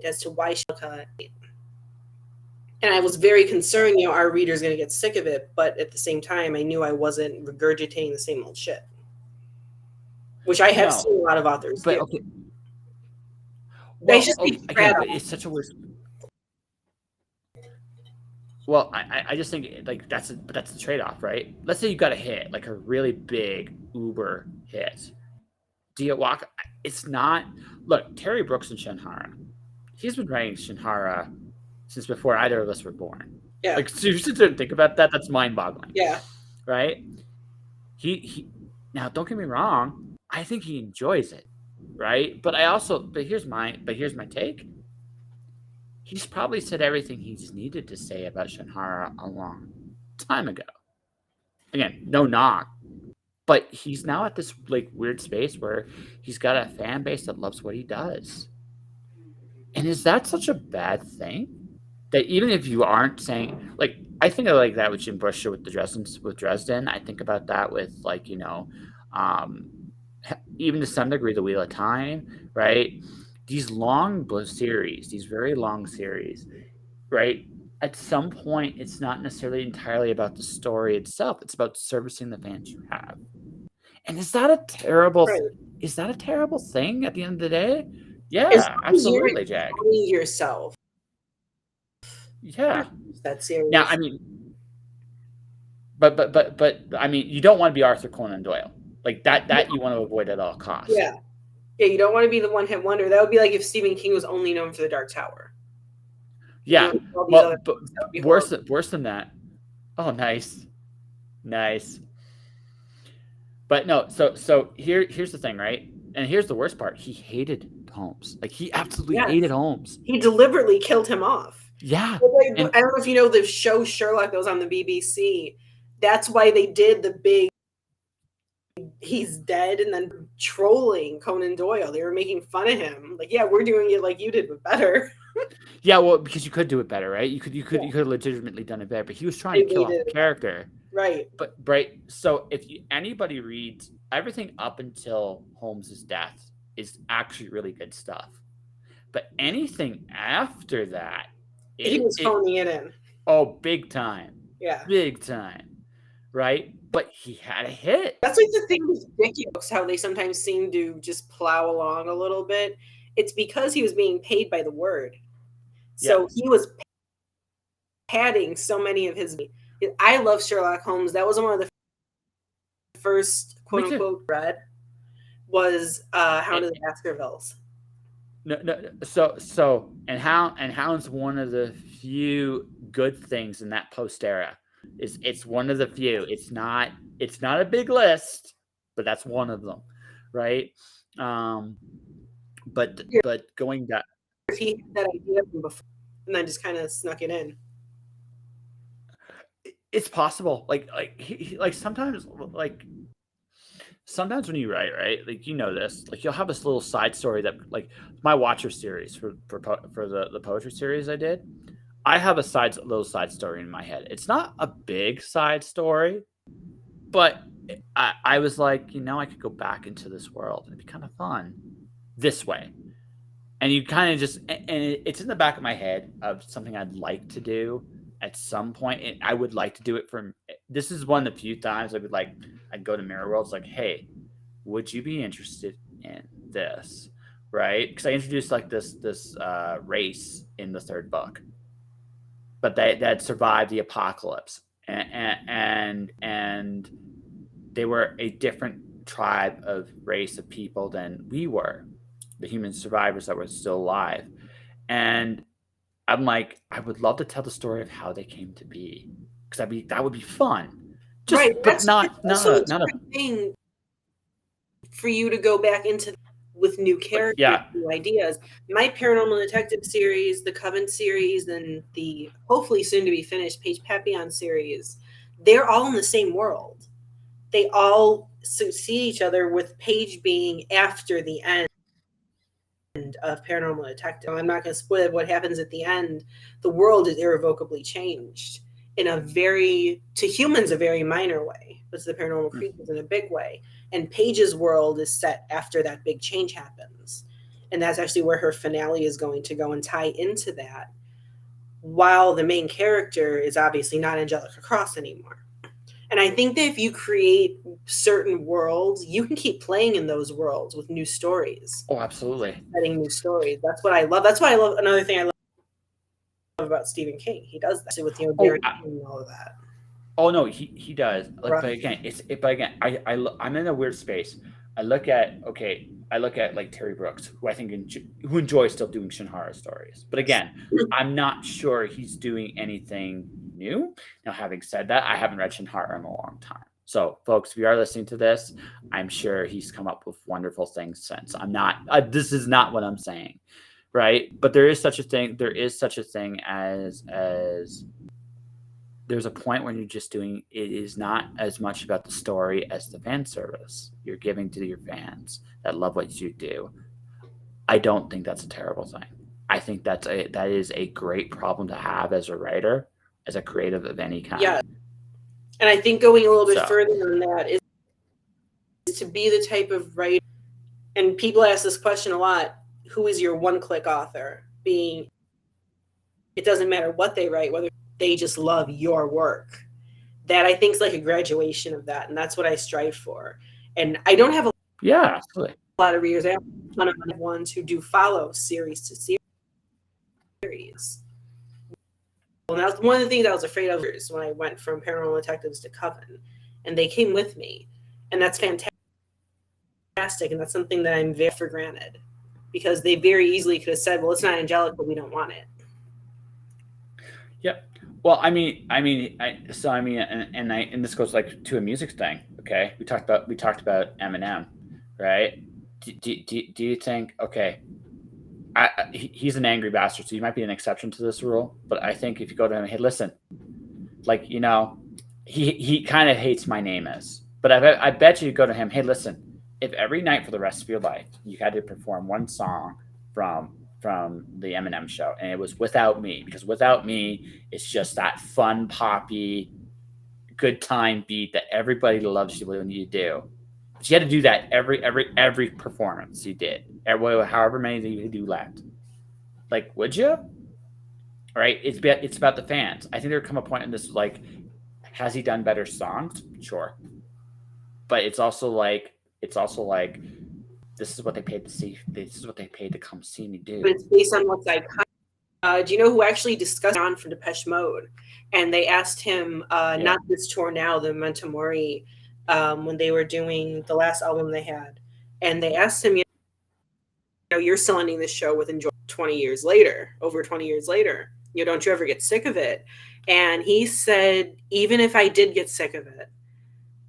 as to why Angelica. And I was very concerned, our readers going to get sick of it, but at the same time, I knew I wasn't regurgitating the same old shit, which I have seen a lot of authors but do. okay. They Well, just again, but it's such a weird. Well, I just think like that's the trade off, right? Let's say you got a hit, like a really big Uber hit. Do you walk? It's not. Look, Terry Brooks and Shinhara. He's been writing Shinhara since before either of us were born. Yeah. Like, seriously, didn't think about that. That's mind-boggling. Yeah. Right. He. Now, don't get me wrong. I think he enjoys it, right? But here's my take. He's probably said everything he's needed to say about Shinhara a long time ago. Again, no knock, but he's now at this like weird space where he's got a fan base that loves what he does. And is that such a bad thing? That even if you aren't saying like I think of like that with Jim Busher with Dresden. I think about that with like, um even to some degree the Wheel of Time, right? These series, these very long series, right? At some point, it's not necessarily entirely about the story itself. It's about servicing the fans you have. And is that a terrible Right. thing at the end of the day? As Yeah, long as you're absolutely, Jack. enjoying yourself. Yeah. That series. Now, I mean, but I mean, you don't want to be Arthur Conan Doyle. Like that you want to avoid at all costs. Yeah. Yeah, you don't want to be the one-hit wonder. That would be like if Stephen King was only known for The Dark Tower. Yeah. All these Well, other but books, that would be worse than that. Oh, nice. Nice. But no, so here's the thing, right? And here's the worst part. He hated Holmes. Like he absolutely hated Holmes. He deliberately killed him off. Yeah. Like, I don't know if you know the show Sherlock that was on the BBC. That's why they did the big he's dead and then trolling Conan Doyle. They were making fun of him. Like, yeah, we're doing it like you did, but better. Yeah, well, because you could do it better, right? You could have legitimately done it better, but he was trying to kill off the character. Right. But right, so if anybody reads everything up until Holmes's death is actually really good stuff. But anything after that, he was phoning it in. Oh, big time. Yeah. Big time. Right? But he had a hit. That's like the thing with Dickey books, how they sometimes seem to just plow along a little bit. It's because he was being paid by the word. So he was padding so many of his. I love Sherlock Holmes. That was one of the first quote unquote read was Hound of the Baskervilles. No. So and Hound's one of the few good things in that post era. It's one of the few. It's not a big list, but that's one of them, right? But going back, he had that idea from before, and then just kind of snuck it in. It's possible. Like sometimes when you write, right? Like this, like you'll have this little side story that like my Watcher series for the poetry series I did. I have a little side story in my head. It's not a big side story, but I was like, I could go back into this world and it'd be kind of fun this way. And you kind of just, and it's in the back of my head of something I'd like to do at some point. And I would like to do it this is one of the few times I'd go to Mirror World. It's like, hey, would you be interested in this? Right? Because I introduced like this race in the third book, but that survived the apocalypse, and they were a different tribe of race of people than we were, the human survivors that were still alive. And I'm like, I would love to tell the story of how they came to be, because that would be fun. Right, Just, but that's it's also a not a, different thing for you to go back into with new but characters, yeah. new ideas. My Paranormal Detective series, the Coven series, and the hopefully soon to be finished Paige Papillon series, they're all in the same world. They all succeed each other, with Paige being after the end of Paranormal Detective. I'm not going to spoil what happens at the end. The world is irrevocably changed in a very, to humans, a very minor way, but to the paranormal creatures in a big way. And Paige's world is set after that big change happens. And that's actually where her finale is going to go and tie into that. While the main character is obviously not Angelica Cross anymore. And I think that if you create certain worlds, you can keep playing in those worlds with new stories. Oh, absolutely. Setting new stories. That's what I love. That's why I love, another thing I love about Stephen King. He does that with, Oh, Darren and all of that. oh no, he does. Like, Rough. but again, but again, I'm in a weird space. I look at like Terry Brooks, who I think who enjoys still doing Shinhara stories. But again, I'm not sure he's doing anything new. Now, having said that, I haven't read Shinhara in a long time. So, folks, if you are listening to this, I'm sure he's come up with wonderful things since. I'm not. This is not what I'm saying, right? But there is such a thing. There is such a thing as there's a point when you're just doing it is not as much about the story as the fan service you're giving to your fans that love what you do. I don't think that's a terrible thing. I think that is a great problem to have as a writer, as a creative of any kind. Yeah. And I think going a little bit further than that is to be the type of writer, and people ask this question a lot, who is your one-click author? Being, it doesn't matter what they write, whether they just love your work. That I think is like a graduation of that, and that's what I strive for. And I don't have a lot of readers. I have a ton of ones who do follow series to series. And that's one of the things I was afraid of when I went from Paranormal Detectives to Coven, and they came with me, and that's fantastic. And that's something that I'm very for granted, because they very easily could have said, "Well, it's not angelic, but we don't want it." Yep. Well, and this goes like to a music thing. Okay, we talked about Eminem, right? Do you think, okay? He's an angry bastard, so he might be an exception to this rule. But I think if you go to him, hey, listen, like, he kind of hates My Name Is, but I bet you go to him, hey, listen, if every night for the rest of your life you had to perform one song from the Eminem show, and it was Without Me, because Without Me is just that fun poppy good time beat that everybody loves you when you do. But you had to do that every performance you did, however many that you do left. Like, would you? Right? It's about the fans. I think there come a point in this, like, has he done better songs? Sure, but it's also like this is what they paid to see. This is what they paid to come see me do. But it's based on what's iconic. Do you know who actually discussed John from Depeche Mode? And they asked him, not this tour now, the Memento Mori, when they were doing the last album they had. And they asked him, you're still ending this show with enjoy 20 years later, over 20 years later. Don't you ever get sick of it? And he said, even if I did get sick of it,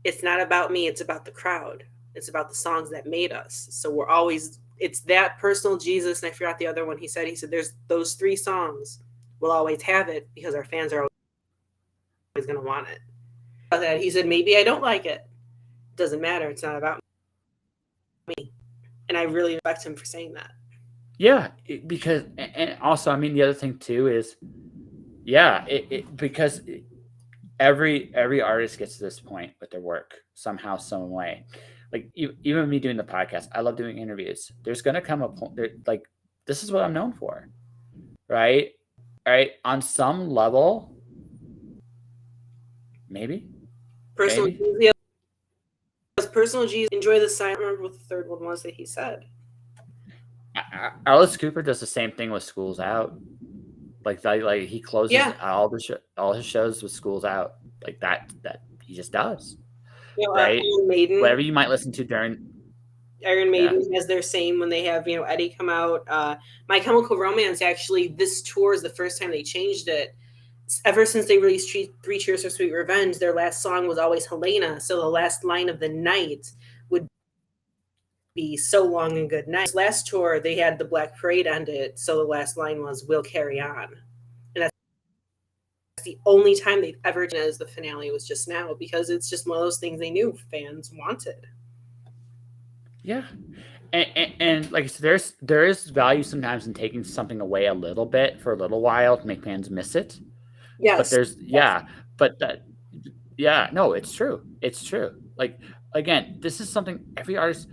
it's not about me, it's about the crowd. It's about the songs that made us. So we're always, it's that personal Jesus. And I forgot the other one he said, there's those 3 songs. We'll always have it because our fans are always going to want it. That he said, maybe I don't like it. Doesn't matter. It's not about me. And I really respect him for saying that. Yeah, because, and also, I mean, the other thing too is, because every artist gets to this point with their work somehow, some way. Like, even me doing the podcast, I love doing interviews. There's gonna come a point, like, this is what I'm known for, right? Right? On some level, maybe. Personal Jesus, enjoy the sign. I don't remember what the third one was that he said. Alice Cooper does the same thing with Schools Out. Like he closes all his shows with Schools Out, like that he just does. right? Iron Whatever Maiden. you might listen to during, Iron yeah, Maiden has their same when they have Eddie come out. My Chemical Romance, actually, this tour is the first time they changed it. Ever since they released Three Cheers for Sweet Revenge, their last song was always Helena. So the last line of the night would be So Long and Good Night. This last tour, they had the Black Parade end it. So the last line was We'll Carry On. And that's the only time they've ever done as the finale was just now, because it's just one of those things they knew fans wanted. yeah. And like I said, there is value sometimes in taking something away a little bit for a little while to make fans miss it. But Yes, there's yeah, definitely. but that yeah, no, it's true. It's true. Like again, this is something every artist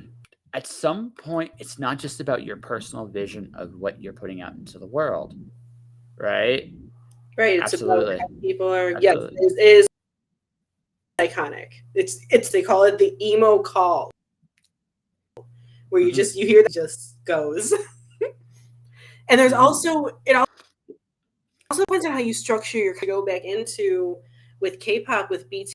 at some point it's not just about your personal vision of what you're putting out into the world, right? Right. It's about Absolutely. how people are. Yes, Absolutely. it is iconic. It's they call it the emo call, where Mhm. you hear that just goes. And there's Mhm. also it also depends on how you structure your go back into with K-pop with BTS,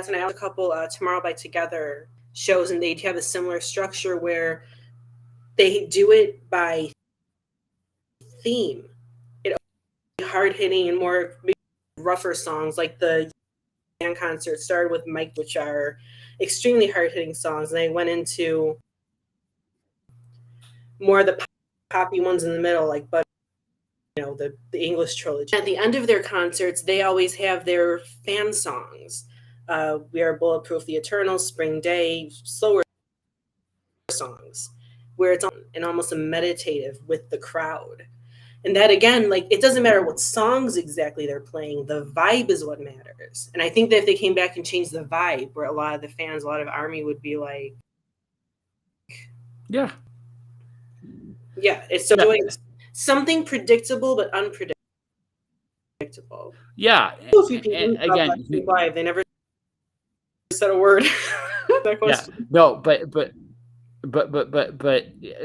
and I have a couple Tomorrow by Together shows, and they have a similar structure where they do it by theme. It hard hitting and more rougher songs like the concert started with Mike, which are extremely hard hitting songs, and they went into more of the poppy ones in the middle, like but the English trilogy. At the end of their concerts, they always have their fan songs. We Are Bulletproof, The Eternals, Spring Day, slower songs, where it's and almost a meditative with the crowd. And that again, like it doesn't matter what songs exactly they're playing, the vibe is what matters. And I think that if they came back and changed the vibe, where a lot of the fans, a lot of Army would be like, Yeah. yeah, it's so Yeah. it's something predictable but unpredictable. Yeah. A few people And about again, Blackpink Live, they never said a word. That yeah. question. No, but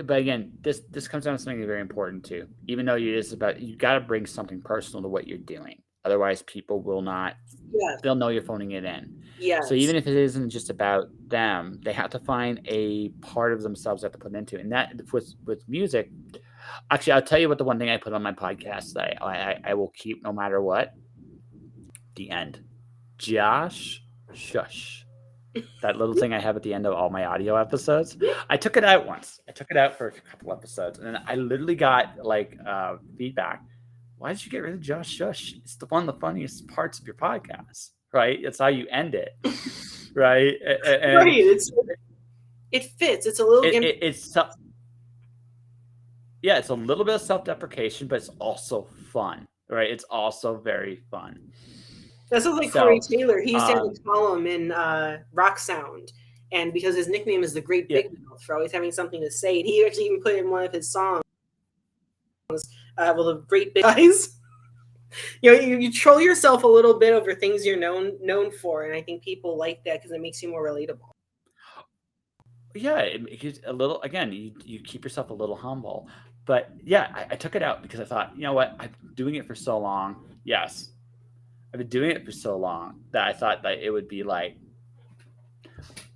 again, this comes down to something very important too. Even though you just about you got to bring something personal to what you're doing. Otherwise, people will not. Yes, They'll know you're phoning it in. So yes. even if it isn't just about them, they have to find a part of themselves they have to put into it. And that with music, actually, I'll tell you what the one thing I put on my podcast that I will keep no matter what. The end. Josh, shush. That little thing I have at the end of all my audio episodes. I took it out once. I took it out for a couple episodes, and then I literally got like feedback. Why did you get rid of Josh Shush? It's the one of the funniest parts of your podcast, right? It's how you end it, right? Right. And It fits. It's a little it's yeah, it's a little bit of self-deprecation, but it's also fun, right? It's also very fun. that sounds like Corey So, Taylor. He used to have um, a column in Rock Sound, and because his nickname is the Great yeah, Big Mouth for always having something to say, and he actually even put in one of his songs, well, the Great Big Guys. You troll yourself a little bit over things you're known for, and I think people like that because it makes you more relatable. yeah, it gives a little. Again, you keep yourself a little humble, but yeah, I took it out because I thought, you know what, I've been doing it for so long. Yes, I've been doing it for so long that I thought that it would be like,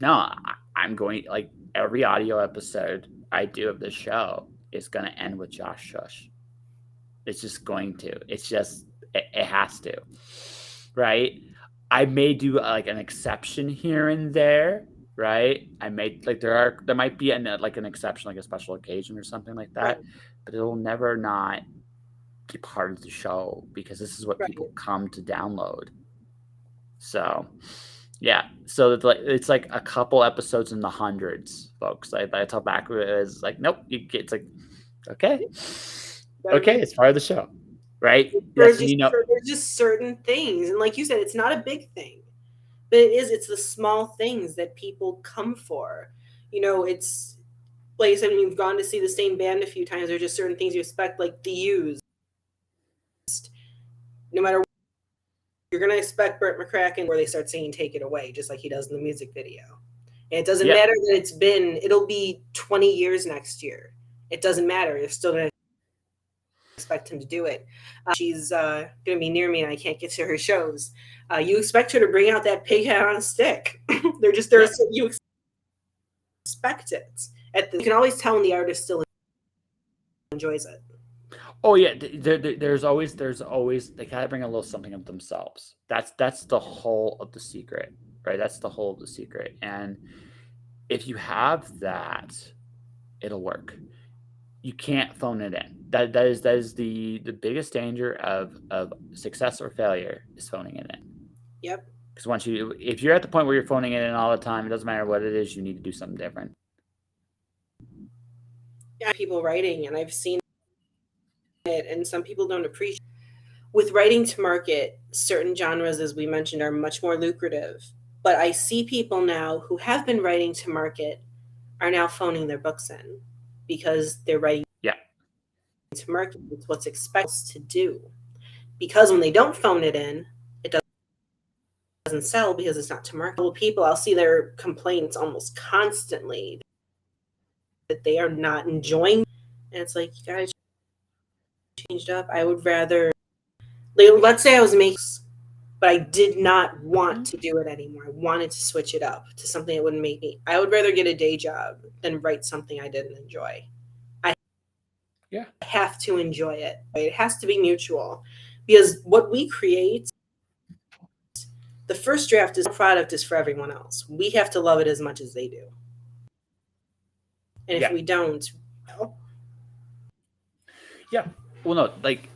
no, I'm going like every audio episode I do of this show is going to end with Josh Shush. It's just going to. It's just it has to, right? I may do like an exception here and there, right? I may like there might be like an exception, like a special occasion or something like Right, that, but it'll never not be part of the show because this is what right. people come to download. So, yeah, so it's like a couple episodes in the hundreds, folks. Like that's how back it is. Like, nope, it's like okay, Gotta okay, bring it's part of the show, right? for Yes, and just for there's just certain things, and like you said, it's not a big thing, but it is. It's the small things that people come for. It's like you said, when you've gone to see the same band a few times, there's just certain things you expect, like the Used. No matter what, you're gonna expect Burt McCracken where they start singing "Take It Away," just like he does in the music video. And it doesn't yeah, matter that it'll be 20 years next year. It doesn't matter. You're still gonna expect him to do it. She's going to be near me and I can't get to her shows. You expect her to bring out that pig head on a stick. You expect it. You can always tell when the artist still enjoys it. Oh yeah, there's always they gotta bring a little something of themselves. That's the whole of the secret, right? That's the whole of the secret. And if you have that, it'll work. You can't phone it in. That is the biggest danger of success or failure is phoning it in. Yep. Because if you're at the point where you're phoning it in all the time, it doesn't matter what it is, you need to do something different. Yeah, people writing, and I've seen it, and some people don't appreciate. With writing to market, certain genres, as we mentioned, are much more lucrative. But I see people now who have been writing to market are now phoning their books in because they're writing to market. It's what's expected to do. Because when they don't phone it in, it doesn't sell because it's not to market. People, I'll see their complaints almost constantly that they are not enjoying. And it's like, you guys changed up. I would rather, let's say I was making, but I did not want to do it anymore. I wanted to switch it up to something that wouldn't make me. I would rather get a day job than write something I didn't enjoy. I have to enjoy it. It has to be mutual because what we create, the first draft is product is for everyone else. We have to love it as much as they do. And if we don't, well, no, like,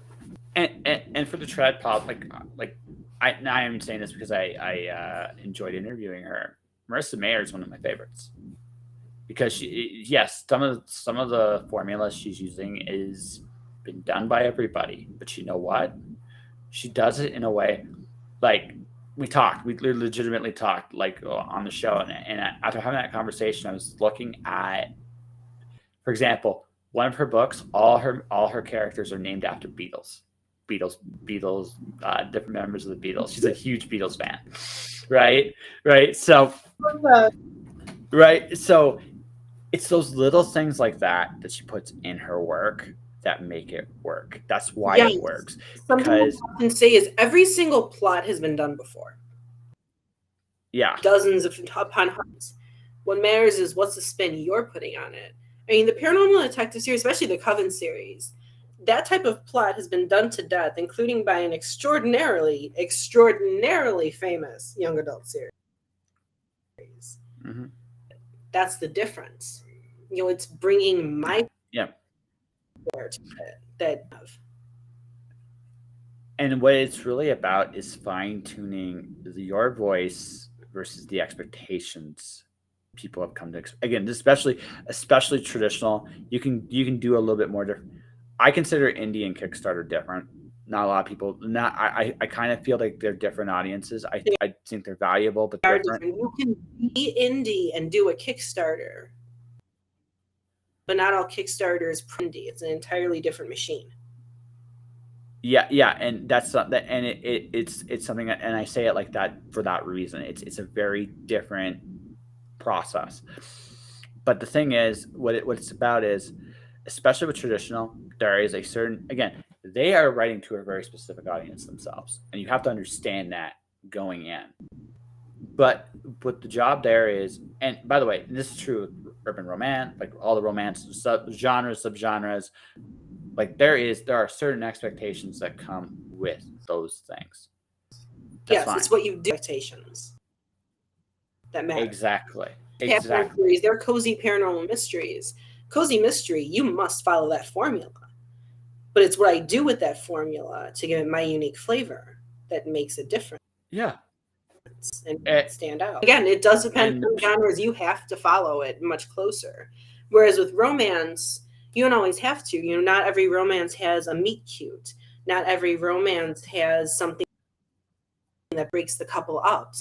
and for the trad pop, like I am saying this because I enjoyed interviewing her. Marissa Mayer is one of my favorites because some of the formula she's using is been done by everybody, but you know what? She does it in a way like we legitimately talked like on the show, and after having that conversation, I was looking at, for example, one of her books, all her characters are named after Beatles, different members of the Beatles. She's a huge Beatles fan, right? So, so it's those little things like that she puts in her work that make it work. That's why it works. Something I often say is every single plot has been done before. Yeah, dozens upon hundreds. What matters is what's the spin you're putting on it. I mean, the Paranormal Detective series, especially the Coven series, that type of plot has been done to death, including by an extraordinarily famous young adult series. Mm-hmm. That's the difference. It's bringing my to it that. And what it's really about is fine-tuning your voice versus the expectations people have come to again, especially traditional. You can do a little bit more different. I consider indie and Kickstarter different. Not a lot of people. Not I kind of feel like they're different audiences. I think they're valuable, but different. You can be indie and do a Kickstarter, but not all Kickstarter is indie. It's an entirely different machine. Yeah, and that's that, and it's something, and I say it like that for that reason. It's a very different process. But the thing is, what it's about is, especially with traditional, there is a certain, again, they are writing to a very specific audience themselves, and you have to understand that going in. But the job there is, and by the way, this is true with urban romance, like all the romance subgenres. Like there are certain expectations that come with those things. That's fine. It's what you do. Expectations that matter. Exactly. They're cozy paranormal mysteries. Cozy mystery, you must follow that formula. But it's what I do with that formula to give it my unique flavor that makes it different. Yeah. And stand out. Again, it does depend on genres. You have to follow it much closer. Whereas with romance, you don't always have to. Not every romance has a meet cute. Not every romance has something that breaks the couple up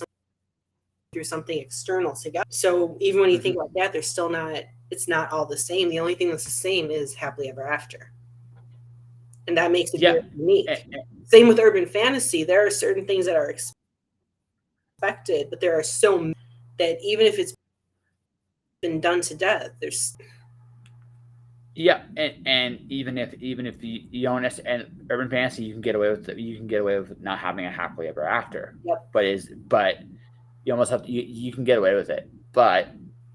through something external together. So even when you think about that, it's not all the same. The only thing that's the same is happily ever after. And that makes it very unique. Same with urban fantasy. There are certain things that are expected, but there are so many that even if it's been done to death, Yeah, and even if you don't and urban fantasy, you can get away with you can get away with not having a happily ever after, Yep. but you almost have to you can get away with it, but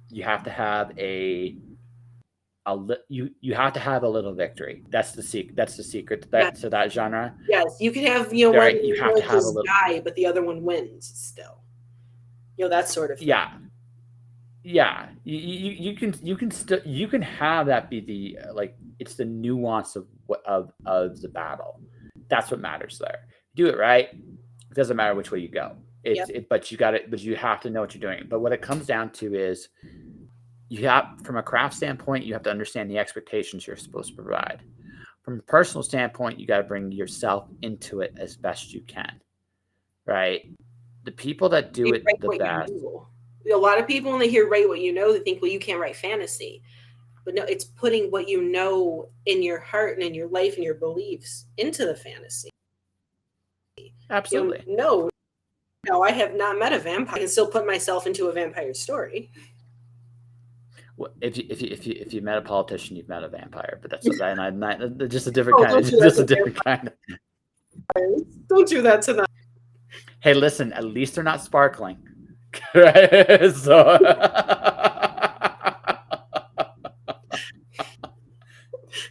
you have to have you have to have a little victory. That's the secret to Yeah. that genre. Yes. You could have, one of Right, you the have to have a characters little. die, but the other one wins still. That sort of thing. Yeah, yeah. You can have that be the like it's the nuance of the battle. That's what matters there. Do it right. It doesn't matter which way you go. Yep. But you got it. But you have to know what you're doing. But what it comes down to is you have from a craft standpoint, you have to understand the expectations you're supposed to provide. From a personal standpoint, you got to bring yourself into it as best you can. Right. The people that do You it write the what you best. know. A lot of people, when they hear write what you know, they think, well, you can't write fantasy. But no, it's putting what you know in your heart and in your life and your beliefs into the fantasy. Absolutely. No, no, I have not met a vampire. I can still put myself into a vampire story. If you met a politician, you've met a vampire. But that's just a different Oh, kind don't of do that just a to different kind of. vampires. Don't do that to them. Hey, listen. At least they're not sparkling. Right? So.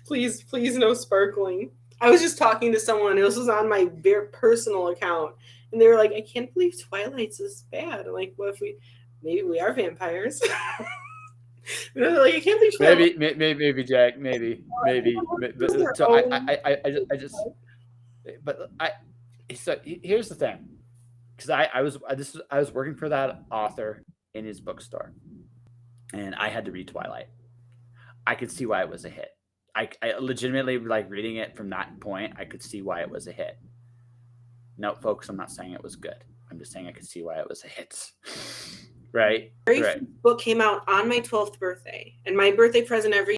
Please, please, no sparkling. I was just talking to someone. This was on my very personal account, and they were like, "I can't believe Twilight's is bad." I'm like, "What if maybe we are vampires?" Like, I can't believe Twilight. Maybe Jack, maybe. But, so I just, but I, so here's the thing, because I was working for that author in his bookstore, and I had to read Twilight. I could see why it was a hit. I legitimately like reading it from that point. I could see why it was a hit. No, folks, I'm not saying it was good. I'm just saying I could see why it was a hit. Right, Very right. first book came out on my 12th birthday, and my birthday present every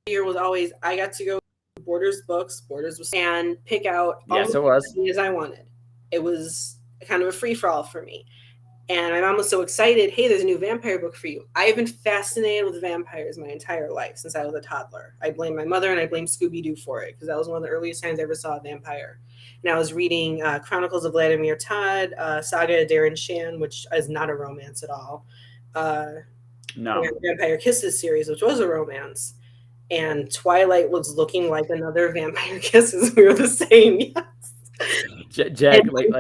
year was always I got to go to Borders Books, Borders was, and pick out all Yes, the it was. ideas I wanted. It was kind of a free for all for me. And my mom was so excited. Hey, there's a new vampire book for you. I have been fascinated with vampires my entire life since I was a toddler. I blame my mother and I blame Scooby Doo for it because that was one of the earliest times I ever saw a vampire. And I was reading Chronicles of Vladimir Todd, Saga of Darren Shan, which is not a romance at all. Uh, No. Vampire Kisses series, which was a romance. And Twilight was looking like another Vampire Kisses. We were the same. Yes. Jack, And like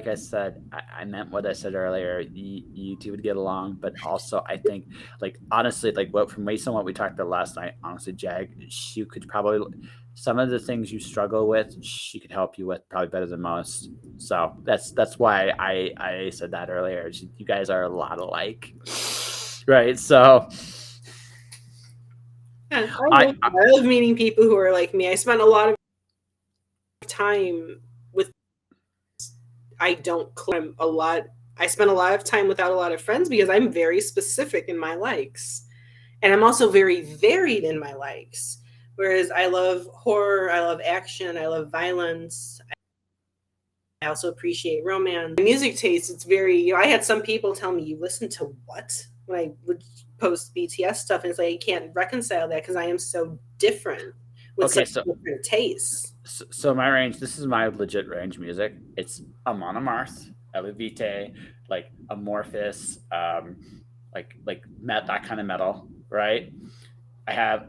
I said, I meant what I said earlier. You two would get along, but also I think, like honestly, like what from based on what we talked about last night, honestly, Jag, she could probably some of the things you struggle with, she could help you with probably better than most. So that's why I said that earlier. You guys are a lot alike, right? So yeah, I, I I love meeting people who are like me. I spent a lot of time with I don't claim a lot. I spend a lot of time without a lot of friends because I'm very specific in my likes. And I'm also very varied in my likes. Whereas I love horror, I love action, I love violence. I also appreciate romance. My music taste, it's very, I had some people tell me, you listen to what? When I would post BTS stuff, and it's like, I can't reconcile that because I am so different with okay, such so different tastes. so my range, this is my legit range music. It's Amon Amarth, Elevite, like Amorphous, that kind of metal, right? I have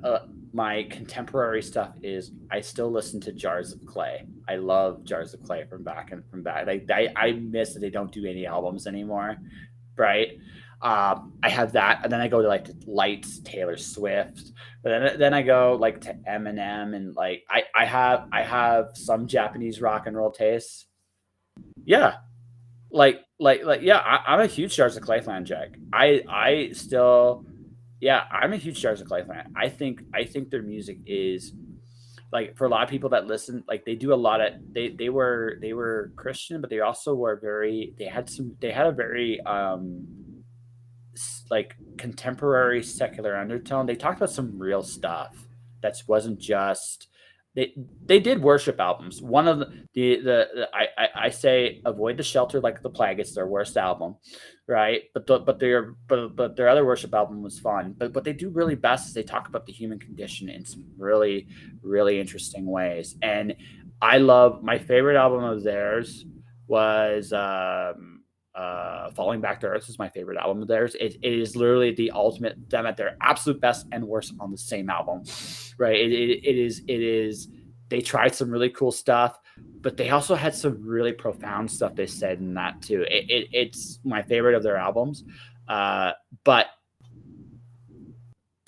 my contemporary stuff is I still listen to Jars of Clay. I love Jars of Clay from back. Like I miss that they don't do any albums anymore, right? I have that, and then I go to like Lights, Taylor Swift, but then I go like to Eminem, and like I have some Japanese rock and roll tastes. Yeah, yeah. I'm a huge Jars of Clay fan, Jack. I still yeah, I'm a huge Jars of Clay fan. I think their music is like for a lot of people that listen, like they do a lot of they were Christian, but they also were very they had a very like contemporary secular undertone. They talked about some real stuff that wasn't just they they did worship albums. One of I say Avoid the Shelter Like the Plague. It's their worst album, right? But their other worship album was fun. But what they do really best is they talk about the human condition in some really interesting ways. And I love my favorite album of theirs was Falling Back to Earth is my favorite album of theirs. It is literally the ultimate them at their absolute best and worst on the same album, right? It is. They tried some really cool stuff, but they also had some really profound stuff they said in that too. It's my favorite of their albums, but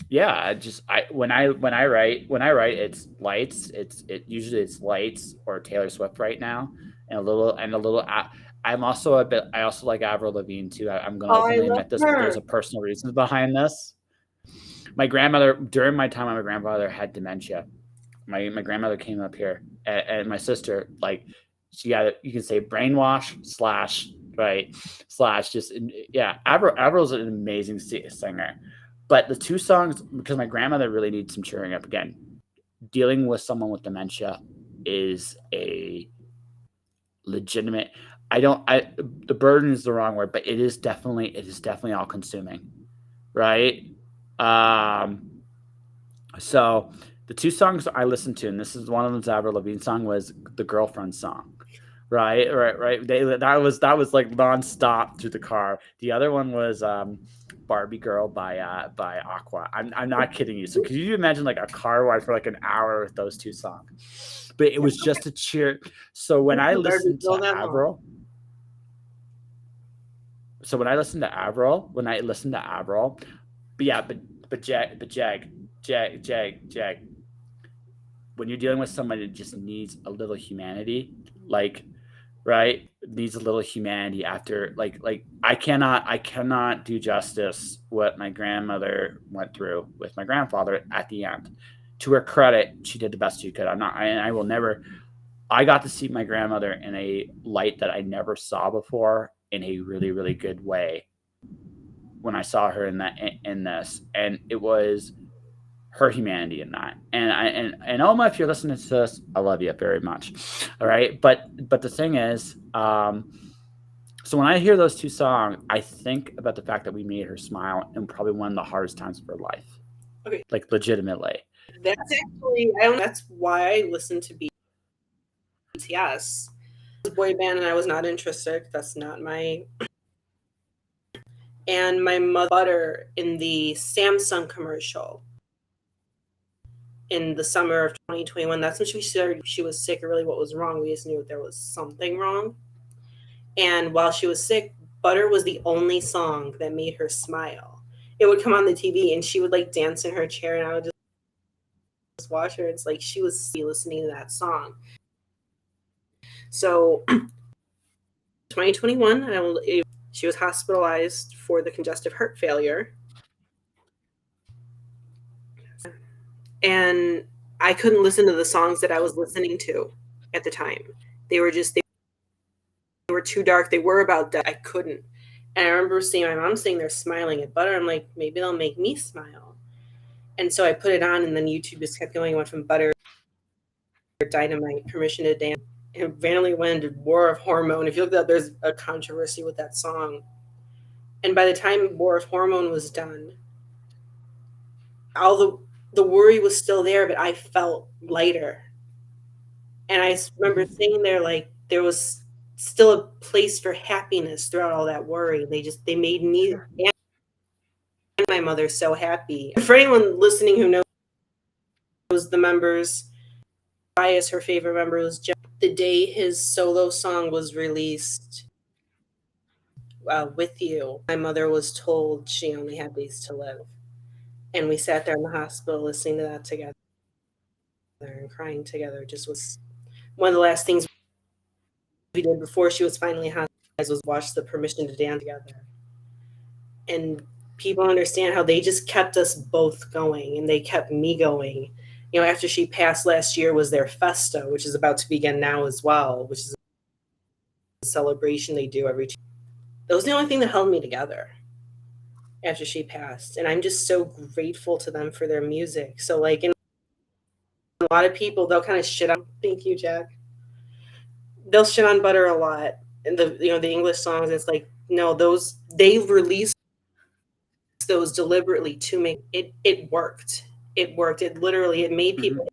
yeah, I when I write it's lights. It usually it's lights or Taylor Swift right now, and a little. I'm also a bit. I also like Avril Lavigne too. I'm going to Oh, I openly love admit this, but there's her. a personal reason behind this. My grandmother during my time, my grandfather had dementia. My grandmother came up here, and my sister like she got you can say brainwash slash right slash just yeah. Avril's an amazing singer, but the two songs because my grandmother really needs some cheering up again. Dealing with someone with dementia is a legitimate. I don't. I the burden is the wrong word, but it is definitely all consuming, right? Um, so the two songs I listened to, and this is one of them, Avril Lavigne song, was the girlfriend song. Right. That was like nonstop through the car. The other one was Barbie Girl by Aqua. I'm not kidding you. So could you imagine like a car ride for like an hour with those two songs? But it was just a cheer. So when I The Barbie listened girl to that long. Avril, so when I listened to Avril, when I listened to Avril, but yeah, Jag, when you're dealing with somebody that just needs a little humanity, like right, needs a little humanity after I cannot do justice what my grandmother went through with my grandfather at the end. To her credit, she did the best she could. I will never. I got to see my grandmother in a light that I never saw before in a really good way when I saw her in this, and it was her humanity in that. And Oma, if you're listening to this, I love you very much. All right, but the thing is, so when I hear those two songs, I think about the fact that we made her smile in probably one of the hardest times of her life, Okay, like legitimately. that's actually I don't. That's why I listened to BTS. It was a boy band, and I was not interested. That's not my. And my mother butter in the Samsung commercial in the summer of 2021. That's when she said she was sick, or really what was wrong. We just knew there was something wrong. And while she was sick, Butter was the only song that made her smile. It would come on the TV and she would like dance in her chair, and I would just watch her. It's like she was listening to that song. So 2021, she was hospitalized for the congestive heart failure. And I couldn't listen to the songs that I was listening to at the time. They were too dark. They were about death. I couldn't. And I remember seeing my mom sitting there smiling at Butter. I'm like, maybe they'll make me smile. And so I put it on, and then YouTube just kept going. It went from Butter, Dynamite, Permission to Dance, and randomly went into War of Hormone. If you look at that, there's a controversy with that song. And by the time War of Hormone was done, all the worry was still there, but I felt lighter. And I remember sitting there like there was still a place for happiness throughout all that worry. They made me and my mother so happy. For anyone listening who knows the members, Bias, her favorite member was Jeff. The day his solo song was released, With You, my mother was told she only had days to live. And we sat there in the hospital listening to that together and crying together. Just was one of the last things we did before she was finally hospitalized was watch the Permission to Dance together. And people understand how they just kept us both going, and they kept me going. You know, after she passed last year was their festa, which is about to begin now as well, which is a celebration they do every 2 years. That was the only thing that held me together after she passed, and I'm just so grateful to them for their music. So like in a lot of people, they'll kind of shit on. Thank you, Jack. They'll shit on Butter a lot, and the English songs. It's like no, those they released those deliberately to make it. It worked. It worked. It literally it made Mhm. people.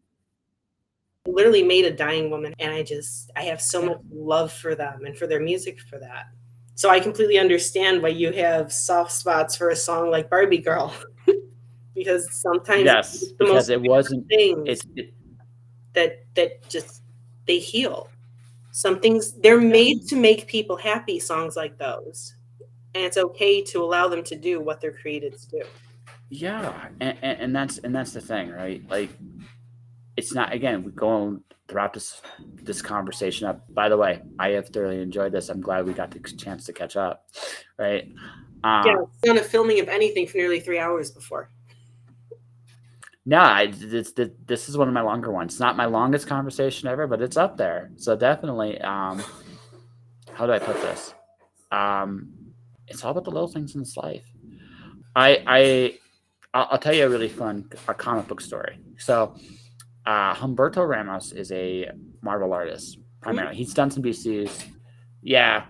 It literally made a dying woman, and I have so Yeah. much love for them and for their music for that. So I completely understand why you have soft spots for a song like Barbie Girl, because sometimes Yes, it's the because most it wasn't things it that just they heal. Some things they're yeah. made to make people happy, songs like those. And it's okay to allow them to do what they're created to do. Yeah, and that's the thing, right? Like, it's not again, we go on throughout this conversation up. By the way, I have thoroughly enjoyed this. I'm glad we got the chance to catch up, right? Yeah, Uh, I've done a filming of anything for nearly 3 hours before. no, this is one of my longer ones. It's not my longest conversation ever, but it's up there. So definitely, how do I put this? Um, it's all about the little things in this life. I'll tell you a really fun a comic book story. So, Humberto Ramos is a Marvel artist Mhm. primarily. He's done some DCs. Yeah,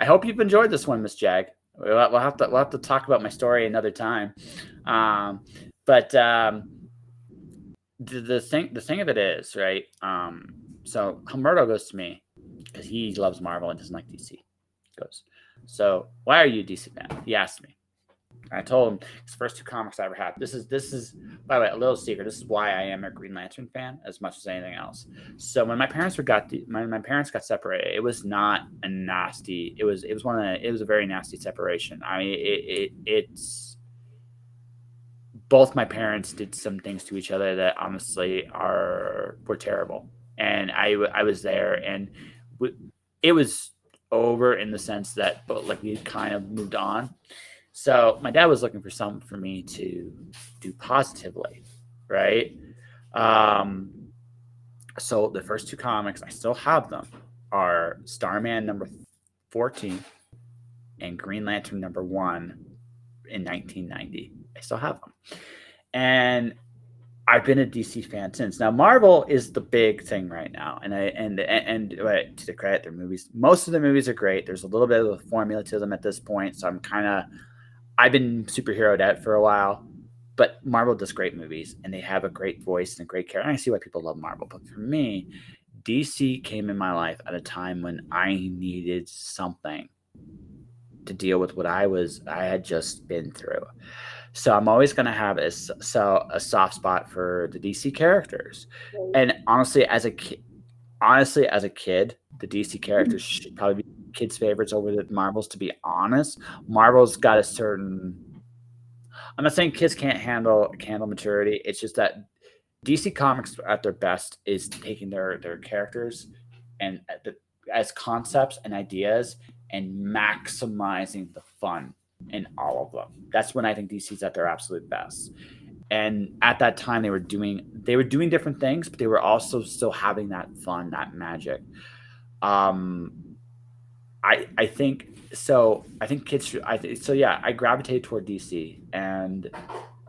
I hope you've enjoyed this one, Miss Jag. We'll have to talk about my story another time. Um, but the thing of it is, right? So Humberto goes to me because he loves Marvel and doesn't like DC. He goes, so why are you a DC fan? He asked me. I told him it's the first two comics I ever had. This is by the way a little secret. This is why I am a Green Lantern fan as much as anything else. So when my parents got separated, it was not a nasty. It was a very nasty separation. I mean it's both my parents did some things to each other that honestly were terrible, and I was there, and it was over in the sense that but like we kind of moved on. So my dad was looking for something for me to do positively, right? Um, so the first two comics, I still have them, are Starman number 14 and Green Lantern number 1 in 1990. I still have them. And I've been a DC fan since. Now Marvel is the big thing right now, and right, to the credit, their movies. Most of the movies are great. There's a little bit of a formula to them at this point, so I've been superhero dead for a while, but Marvel does great movies, and they have a great voice and a great character. I see why people love Marvel, but for me, DC came in my life at a time when I needed something to deal with what I had just been through. So I'm always going to have a soft spot for the DC characters. And honestly, as a kid, the DC characters should probably be kids' favorites over the Marvels. To be honest, Marvel's got a certain. I'm not saying kids can't handle maturity. It's just that DC Comics at their best is taking their characters and as concepts and ideas and maximizing the fun in all of them. That's when I think DC's at their absolute best. And at that time, they were doing different things, but they were also still having that fun, that magic. Um, I think so. I think kids should. So yeah. I gravitated toward DC, and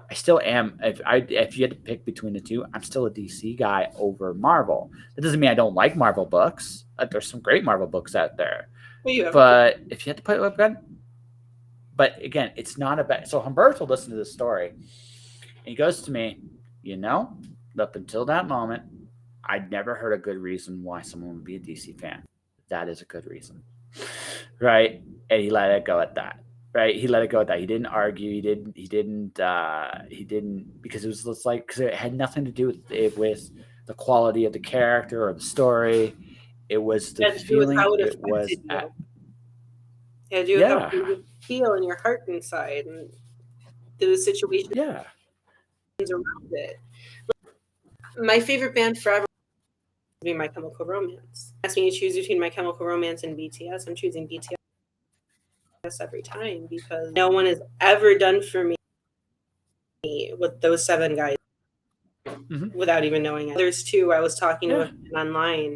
I still am. If you had to pick between the two, I'm still a DC guy over Marvel. That doesn't mean I don't like Marvel books. There's some great Marvel books out there, Well, you have but if you had to put it up again, but again, it's not about. So Humberto listened to this story, and he goes to me, you know, up until that moment, I'd never heard a good reason why someone would be a DC fan. That is a good reason, right? And he let it go at that. Right, he let it go at that. He didn't argue. He didn't. He didn't. He didn't because it was just like because it had nothing to do with the quality of the character or the story. It was the had to do with feeling. how it It was affected at you. It had to do with how yeah, you feel in your heart inside and the situations yeah, around it. My favorite band forever would be My Chemical Romance. Ask me to choose between My Chemical Romance and BTS. I'm choosing BTS every time because no one has ever done for me with those seven guys hmm without even knowing it. There's two. I was talking to a yeah, friend online,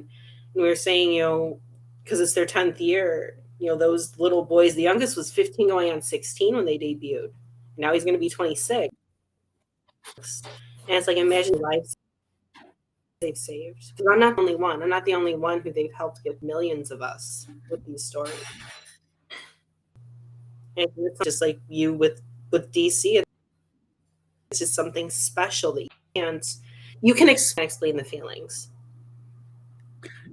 and we were saying, because it's their 10th year, those little boys, the youngest was 15 going on 16 when they debuted. Now he's going to be 26. And it's like, imagine the lives they've saved. Because I'm not the only one. I'm not the only one who they've helped get millions of us with these stories. And it's just like you with DC, it's just something special that you can explain the feelings.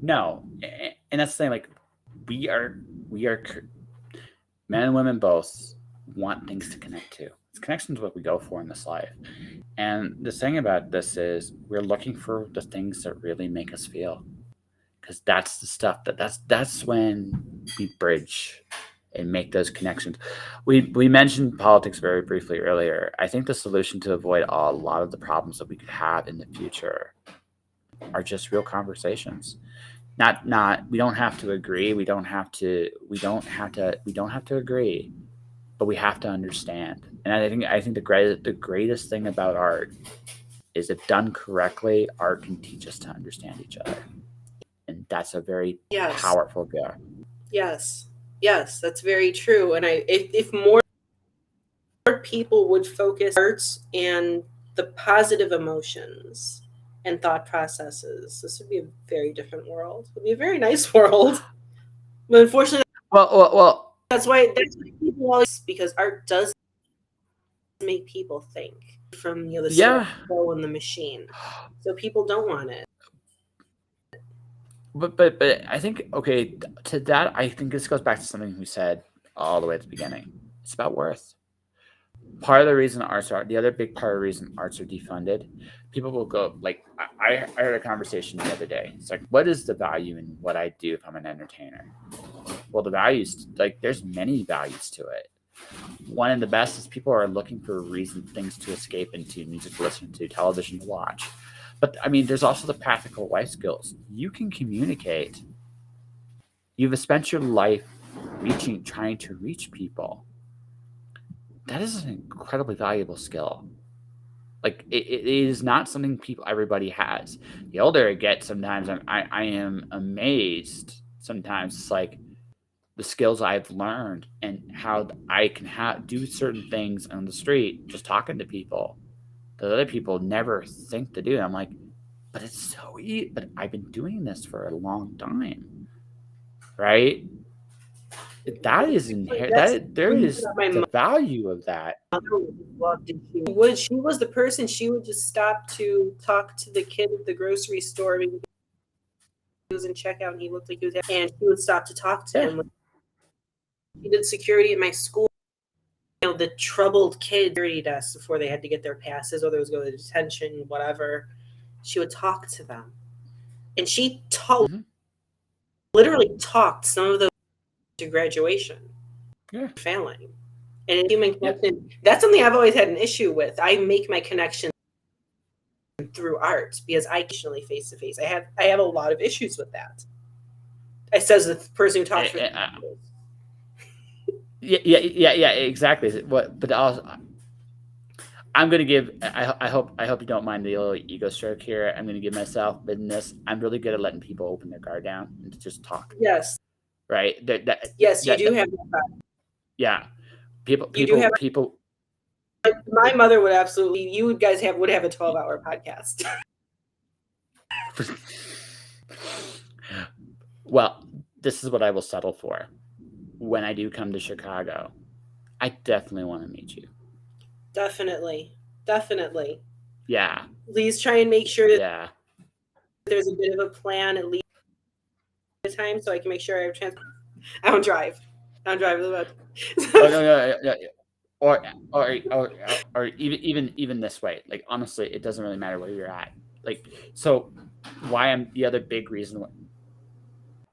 No, and that's the thing. Like, we are men and women both want things to connect to. It's connection to what we go for in this life. And the thing about this is we're looking for the things that really make us feel, because that's the stuff that's when we bridge and make those connections. We mentioned politics very briefly earlier. I think the solution to avoid a lot of the problems that we could have in the future are just real conversations. Not we don't have to agree. We don't have to agree, but we have to understand. And I think the greatest thing about art is, if done correctly, art can teach us to understand each other. And that's a very Yes. powerful gift. Yes. Yes, that's very true. And if more people would focus arts and the positive emotions and thought processes, this would be a very different world. It would be a very nice world. But unfortunately, Well, that's why people always, because art does make people think from the yeah, cerebral and the machine. So people don't want it. but I think, okay, to that, I think this goes back to something we said all the way at the beginning. It's about worth. Part of the reason arts are the other big part of the reason arts are defunded. People will go like, I heard a conversation the other day. It's like, what is the value in what I do if I'm an entertainer? Well, the values, like, there's many values to it. One of the best is people are looking for things to escape into, music to listen to, television to watch. But I mean, there's also the practical life skills. You can communicate. You've spent your life trying to reach people. That is an incredibly valuable skill. Like, it is not something everybody has. The older I get, sometimes I am amazed. Sometimes it's like the skills I've learned and how I can do certain things on the street, just talking to people that other people never think to do. I'm like, but it's so easy. But I've been doing this for a long time, right? That is inherent. That's That there is my the value of that. mother loved it. She was the person. She would just stop to talk to the kid at the grocery store. He was in checkout and he looked like he was, and she would stop to talk to Yeah. him. She did security at my school. You know, the troubled kid security desk before they had to get their passes or they was going to detention, whatever. She would talk to them, and she Mm-hmm. literally talked some of those to graduation. Yeah. Failing. And in human Yeah. connection, that's something I've always had an issue with. I make my connection through art because I occasionally face to face. I have a lot of issues with that. I says the person who talks for Yeah, exactly. But also, I'm gonna give. I hope you don't mind the little ego stroke here. I'm gonna give myself in this. I'm really good at letting people open their guard down and to just talk. Yes. Right. Yes, you do have that. Yeah. You do have. People. My mother would absolutely. You guys would have a 12-hour podcast. Well, this is what I will settle for. When I do come to Chicago, I definitely want to meet you. Definitely. Yeah. Please try and make sure that Yeah. there's a bit of a plan at least a time so I can make sure I have chance. I don't drive. Oh no. Or even this way. Like, honestly, it doesn't really matter where you're at. Like, so why I'm the other big reason.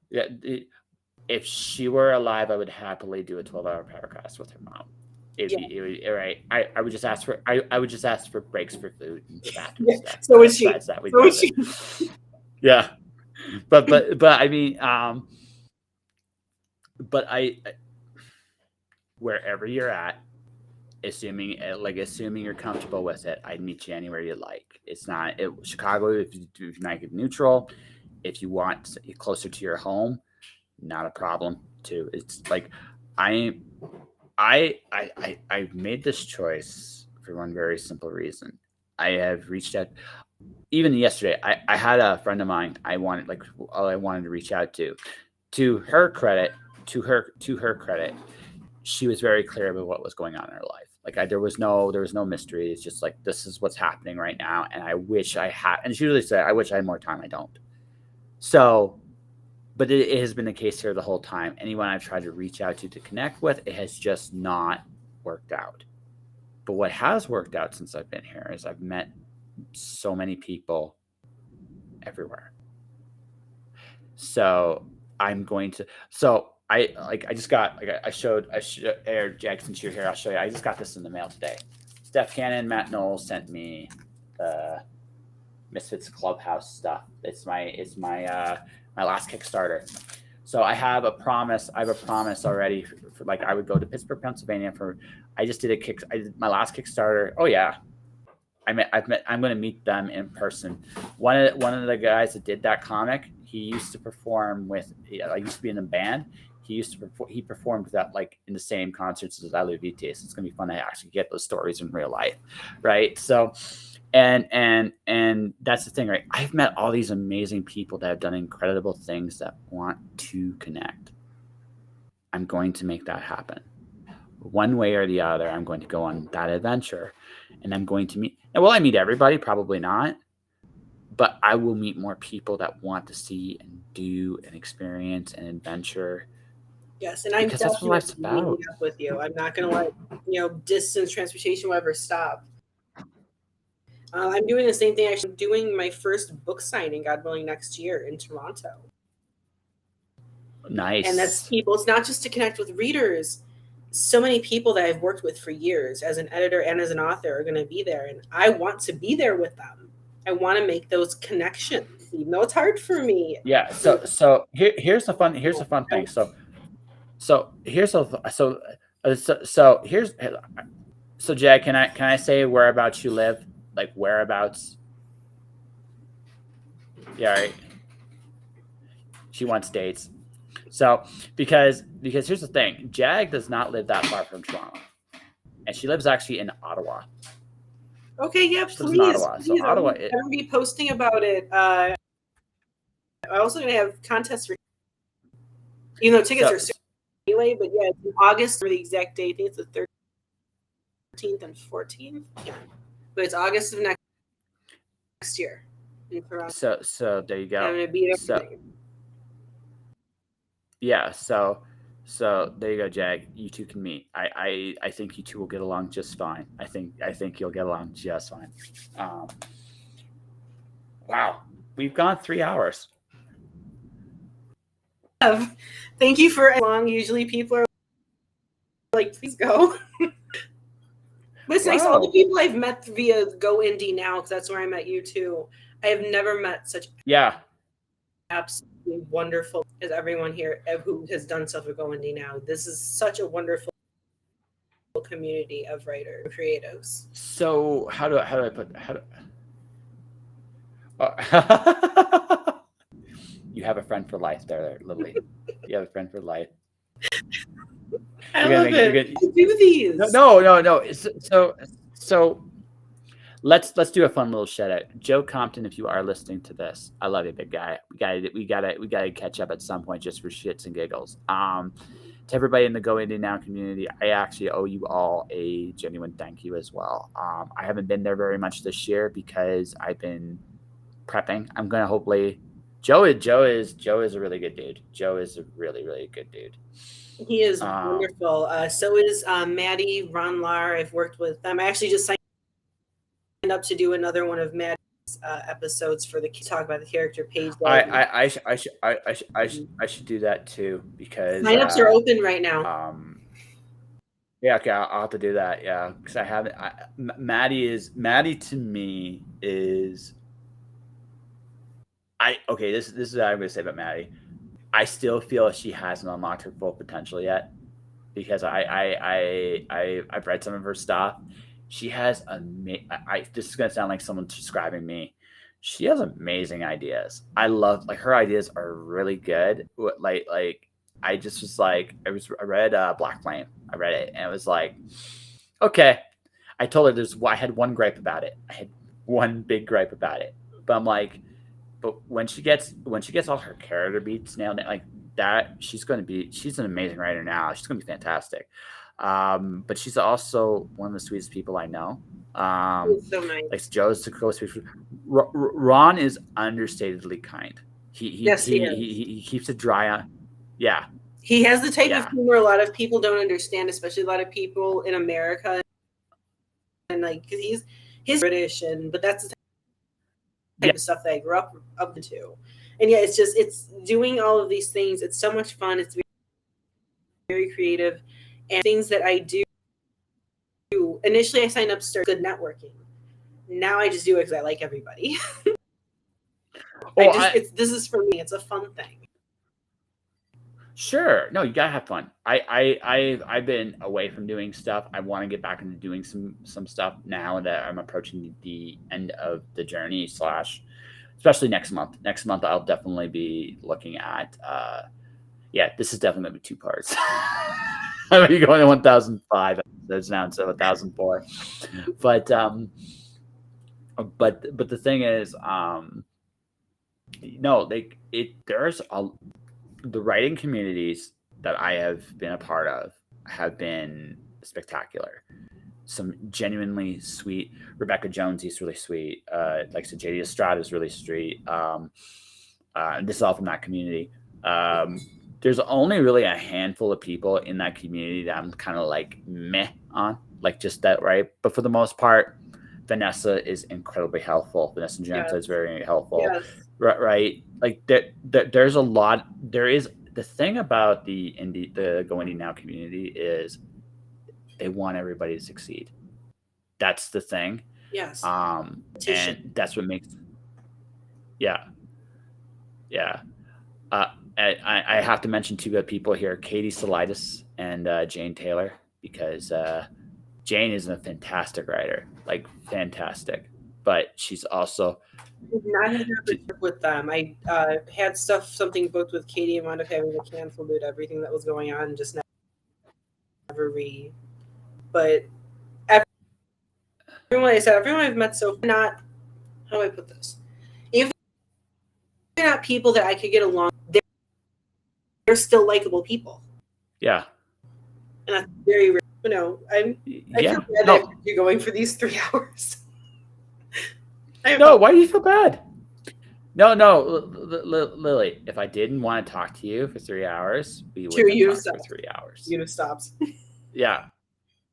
Yeah. If she were alive, I would happily do a 12-hour podcast with her mom. It would right. I would just ask for I would just ask for breaks for food and bathroom stuff. So is she. Besides that, we'd go there. Yeah, but I mean, but wherever you're at, assuming you're comfortable with it, I'd meet you anywhere you like. It's not Chicago. If you make it neutral, if you want closer to your home, not a problem too. It's like I've made this choice for one very simple reason. I have reached out. Even yesterday, I had a friend of mine I wanted to reach out to. To her credit, to her credit, she was very clear about what was going on in her life. Like there was no mystery. It's just like this is what's happening right now, and I wish I had. And she really said, "I wish I had more time. I don't." So, but it has been the case here the whole time. Anyone I've tried to reach out to connect with, it has just not worked out. But what has worked out since I've been here is I've met so many people everywhere. So I'm going to. So I just got like I showed Air Jackson you're here. I'll show you. I just got this in the mail today. Steph Cannon, Matt Knowles sent me the Misfits Clubhouse stuff. My last Kickstarter. So I have a promise. I have a promise already for like I would go to Pittsburgh, Pennsylvania for. I just did a kick. I did my last Kickstarter. Oh yeah, I'm going to meet them in person. One of the guys that did that comic, he used to perform with. I used to be in a band. He performed that like in the same concerts as Lily Luchesi. So it's gonna be fun to actually get those stories in real life, right? So, and that's the thing, right? I've met all these amazing people that have done incredible things that want to connect. I'm going to make that happen. One way or the other, I'm going to go on that adventure, and I'm going to meet. And will I meet everybody? Probably not. But I will meet more people that want to see and do and experience and adventure. Yes, and I'm Because that's what definitely life's about. meeting up with you. I'm not going to let distance transportation will ever stop. I'm doing the same thing. Actually, I'm doing my first book signing, God willing, next year in Toronto. Nice. And that's people. It's not just to connect with readers. So many people that I've worked with for years as an editor and as an author are going to be there, and I want to be there with them. I want to make those connections, even though it's hard for me. Yeah. So here's the fun thing. So Jag, can I say whereabouts you live? Like whereabouts? Yeah. Right. She wants dates. So because here's the thing, Jag does not live that far from Toronto, and she lives actually in Ottawa. Okay, yeah, She lives please. in Ottawa. So Please, Ottawa. I'm going to be posting about it. I'm also going to have contests for, even though tickets are soon anyway. But yeah, it's in August for the exact date. I think it's the 13th and 14th. Yeah, but it's August of next year in Toronto. So there you go. And I'm going to be there. So there you go, Jag. You two can meet. I think you two will get along just fine. I think you'll get along just fine. Wow, we've gone 3 hours. Thank you for long. Usually people are like, please go. But it's nice. All the people I've met via Go Indie now, because that's where I met you too. I have never met such absolutely wonderful as everyone here who has done stuff with Go Indie now. This is such a wonderful community of writers, creatives. So how do I put you have a friend for life there, Lily. You have a friend for life. I love it. I do these. No. So let's do a fun little shout out. Joe Compton, if you are listening to this, I love you, big guy. We gotta catch up at some point just for shits and giggles. To everybody in the Go Indie Now community, I actually owe you all a genuine thank you as well. I haven't been there very much this year because I've been prepping. I'm gonna hopefully. Joe is a really good dude. Joe is a really, really good dude. He is wonderful. So is Maddie Ronlar. I've worked with them. I actually just signed up to do another one of Maddie's episodes for the talk about the character page. I should do that too because signups are open right now. Yeah, okay, I'll have to do that. Yeah, because I haven't. Maddie to me is. This is what I'm going to say about Maddie. I still feel she hasn't unlocked her full potential yet because I've read some of her stuff. She has this is going to sound like someone describing me. She has amazing ideas. I love her ideas are really good. Like I just was like I read Black Flame. I read it and it was like, okay. I told her I had one gripe about it. one big gripe about it. But I'm like, but when she gets all her character beats nailed, like that, she's an amazing writer now. She's gonna be fantastic. But she's also one of the sweetest people I know. It's so Like nice. Joe's to go sweet. Ron is understatedly kind. Yes, he is. He keeps it dry on. Yeah, He has the type of yeah, humor a lot of people don't understand, especially a lot of people in America, and like because he's British, and but that's the yeah. type of stuff that I grew up into. And yeah, it's doing all of these things. It's so much fun. It's very creative, and things that I do. Initially, I signed up to start good networking. Now I just do it because I like everybody. I Oh, just it's this is for me. It's a fun thing. sure. No, you gotta have fun. I've been away from doing stuff. I want to get back into doing some stuff now that I'm approaching the end of the journey slash, especially next month. Next month I'll definitely be looking at. Yeah, this is definitely gonna be two parts. I'm gonna be going to 1,005 episodes now instead of 1,004. But but the thing is, no, like there's a the writing communities that I have been a part of have been spectacular. Some genuinely sweet. Rebecca Jones is really sweet. Like I said, JD Estrada is really sweet. And this is all from that community. There's only really a handful of people in that community that I'm kind of like meh on, like just that, right? But for the most part, Vanessa is incredibly helpful. Vanessa Genta is Yes, very helpful, yes, right? Right? Like there's a lot. There is the thing about the Go Indie Now community is they want everybody to succeed. That's the thing, yes. and Competition. that's what makes yeah, yeah. Uh, I have to mention two good people here: Katie Solitis and Jane Taylor, because Jane is a fantastic writer, like fantastic. But she's also Did not have an opportunity with them. I had something booked with Katie and wound up having to cancel due to everything that was going on. Just never re. But everyone I said, everyone I've met so far, not how do I put this? Even if they're not people that I could get along, they're still likable people, yeah, and that's very rare. I feel yeah. bad that I have No, to keep going for these 3 hours. I no. apologize. Why do you feel bad? No, no, Lily. If I didn't want to talk to you for 3 hours, we True, wouldn't have talked for 3 hours. stops. Yeah,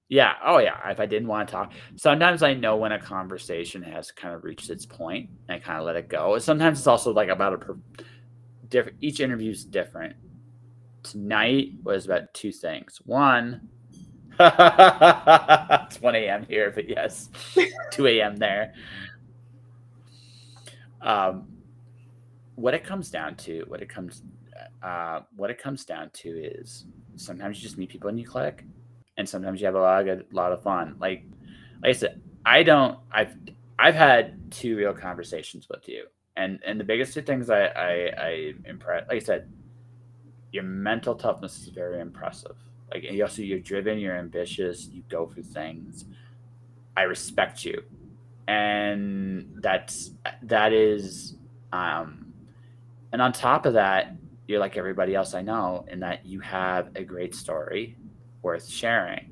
yeah. Oh, yeah. If I didn't want to talk, sometimes I know when a conversation has kind of reached its point, and I kind of let it go. Sometimes it's also like about different. Each interview is different. Tonight was about two things. One, it's 1 a.m. here, but yes, 2 a.m. there. Um, what it comes down to is sometimes you just meet people and you click, and sometimes you have lot of fun. Like I said, I've had two real conversations with you, and the biggest two things I impressed. Like I said, your mental toughness is very impressive. Like, and also you're driven, you're ambitious, you go for things. I respect you, and that is, um, and on top of that, you're like everybody else I know in that you have a great story worth sharing.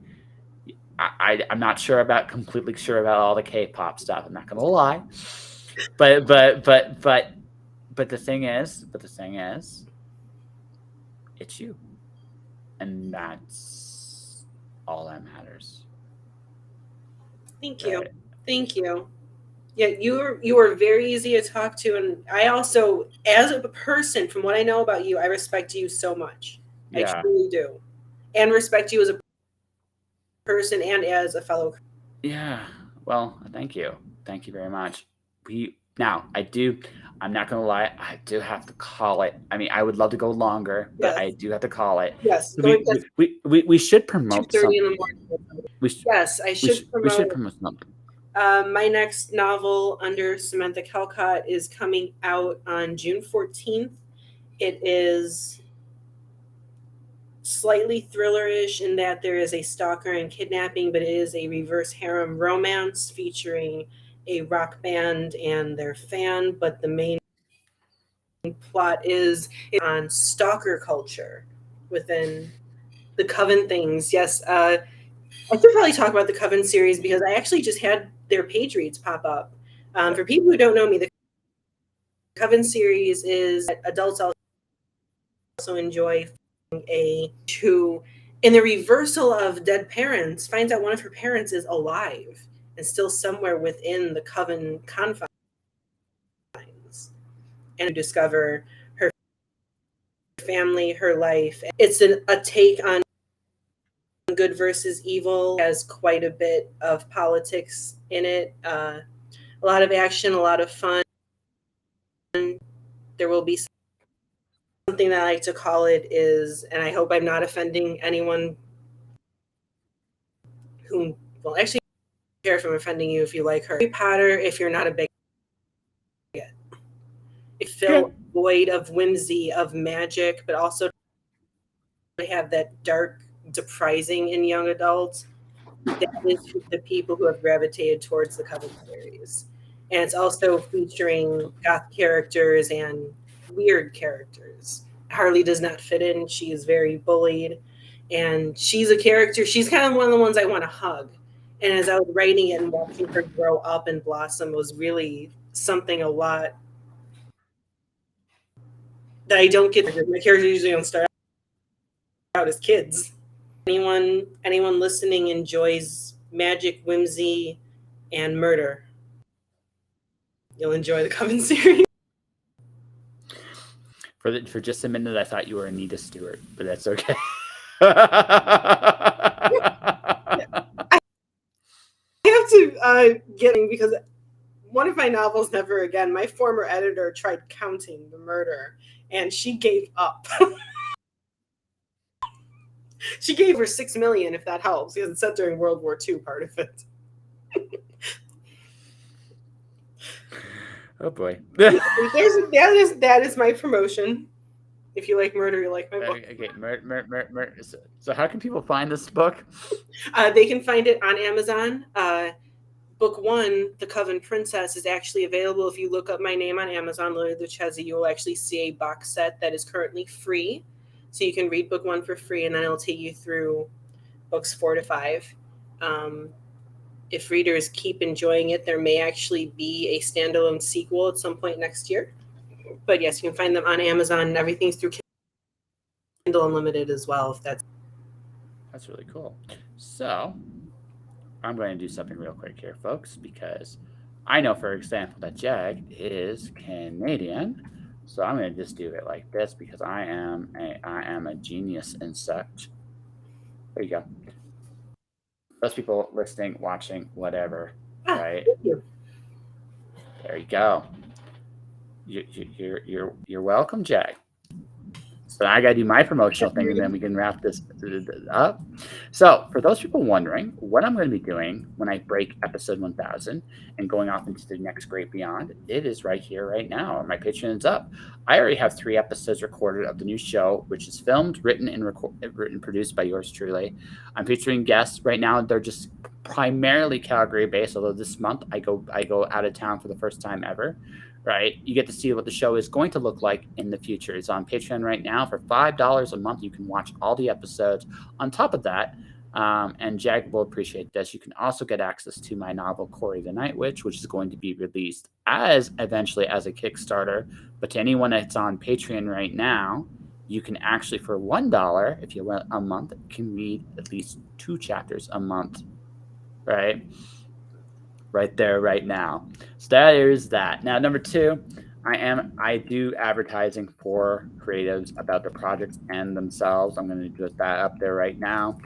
I'm not sure about completely sure about all the K-pop stuff. I'm not gonna lie, but the thing is, it's you, and that's all that matters, Thank you. right? Thank you. Yeah, you are very easy to talk to, and I also, as a person, from what I know about you, I respect you so much. I Yeah, truly do, and respect you as a person and as a fellow. yeah. Well, thank you very much. We now I do. I'm not gonna lie. I do have to call it. I mean, I would love to go longer, but Yes, I do have to call it. yes. Going past We should two promote thirty in something. the morning. We sh- Yes, I should we should promote. promote something. My next novel under Samantha Calcott is coming out on June 14th. It is slightly thrillerish in that there is a stalker and kidnapping, but it is a reverse harem romance featuring a rock band and their fan, but the main plot is on stalker culture within the Coven things. Yes, I should probably talk about the Coven series because I actually just had their page reads pop up. For people who don't know me, the Coven series is adults also enjoy a who, in the reversal of dead parents, finds out one of her parents is alive and still somewhere within the Coven confines, and discover her family, her life. It's a take on good versus evil. It has quite a bit of politics in it. A lot of action, a lot of fun. There will be something that I like to call it is, and I hope I'm not offending anyone who, well, actually, I don't care if I'm offending you if you like her. Harry Potter, if you're not a big, it fill void of whimsy, of magic, but also have that dark surprising in young adults. That is the people who have gravitated towards the Coven series. And it's also featuring goth characters and weird characters. Harley does not fit in. She is very bullied. And she's a character, she's kind of one of the ones I want to hug. And as I was writing it and watching her grow up and blossom was really something a lot that I don't get. My characters usually don't start out as kids. Anyone listening enjoys magic, whimsy, and murder, you'll enjoy the Coven series. For just a minute, I thought you were Anita Stewart, but that's okay. I have to get because one of my novels, Never Again, my former editor tried counting the murder, and she gave up. She gave her 6 million, if that helps, because it's set during World War II, part of it. Oh boy. That is my promotion. If you like murder, you like my book. Okay, murder. So how can people find this book? They can find it on Amazon. Book 1, The Coven Princess, is actually available. If you look up my name on Amazon, Lily Luchesi, you will actually see a box set that is currently free. So you can read book 1 for free, and then it'll take you through books 4 to 5. If readers keep enjoying it, there may actually be a standalone sequel at some point next year. But yes, you can find them on Amazon. Everything's through Kindle Unlimited as well. If that's really cool. So I'm going to do something real quick here, folks, because I know, for example, that Jag is Canadian. So I'm going to just do it like this because I am a genius and such. There you go. Those people listening, watching, whatever, right? Thank you. There you go. You're welcome, Jag. So I got to do my promotional thing, and then we can wrap this up. So for those people wondering what I'm going to be doing when I break episode 1000 and going off into the next great beyond, it is right here, right now. My Patreon is up. I already have 3 episodes recorded of the new show, which is filmed, written, and produced by yours truly. I'm featuring guests right now. They're just primarily Calgary based, although this month I go out of town for the first time ever. Right, you get to see what the show is going to look like in the future. It's on Patreon right now for $5 a month. You can watch all the episodes. On top of that, and Jag will appreciate this, you can also get access to my novel Corey the Night Witch, which is going to be released eventually as a Kickstarter. But to anyone that's on Patreon right now, you can actually, for $1, if you want a month, can read at least 2 chapters a month. Right there, right now. So that is that. Now, number 2, I do advertising for creatives about the projects and themselves. I'm going to put that up there right now.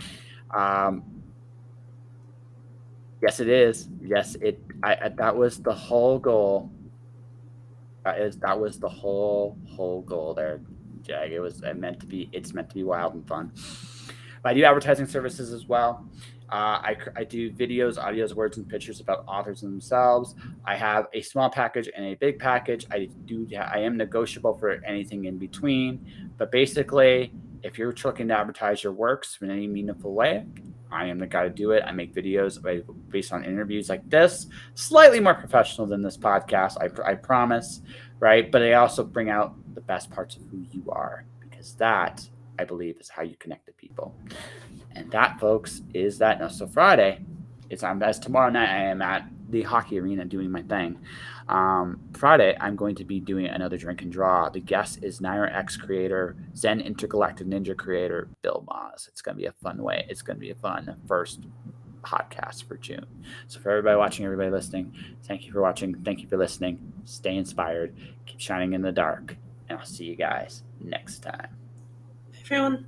Yes, it is. Yes, that was the whole goal. That was the whole goal there, Jag. It's meant to be wild and fun. But I do advertising services as well. I do videos, audios, words, and pictures about authors themselves. I have a small package and a big package. I am negotiable for anything in between. But basically, if you're looking to advertise your works in any meaningful way, I am the guy to do it. I make videos based on interviews like this, slightly more professional than this podcast, I promise, right? But I also bring out the best parts of who you are, because that, I believe, is how you connect to people. And that, folks, is that. Now, so Friday, as tomorrow night I am at the hockey arena doing my thing. Friday, I'm going to be doing another drink and draw. The guest is Naira X creator, Zen Intergalactic Ninja creator, Bill Moz. It's going to be a fun way. It's going to be a fun first podcast for June. So for everybody watching, everybody listening, thank you for watching. Thank you for listening. Stay inspired. Keep shining in the dark. And I'll see you guys next time. Everyone.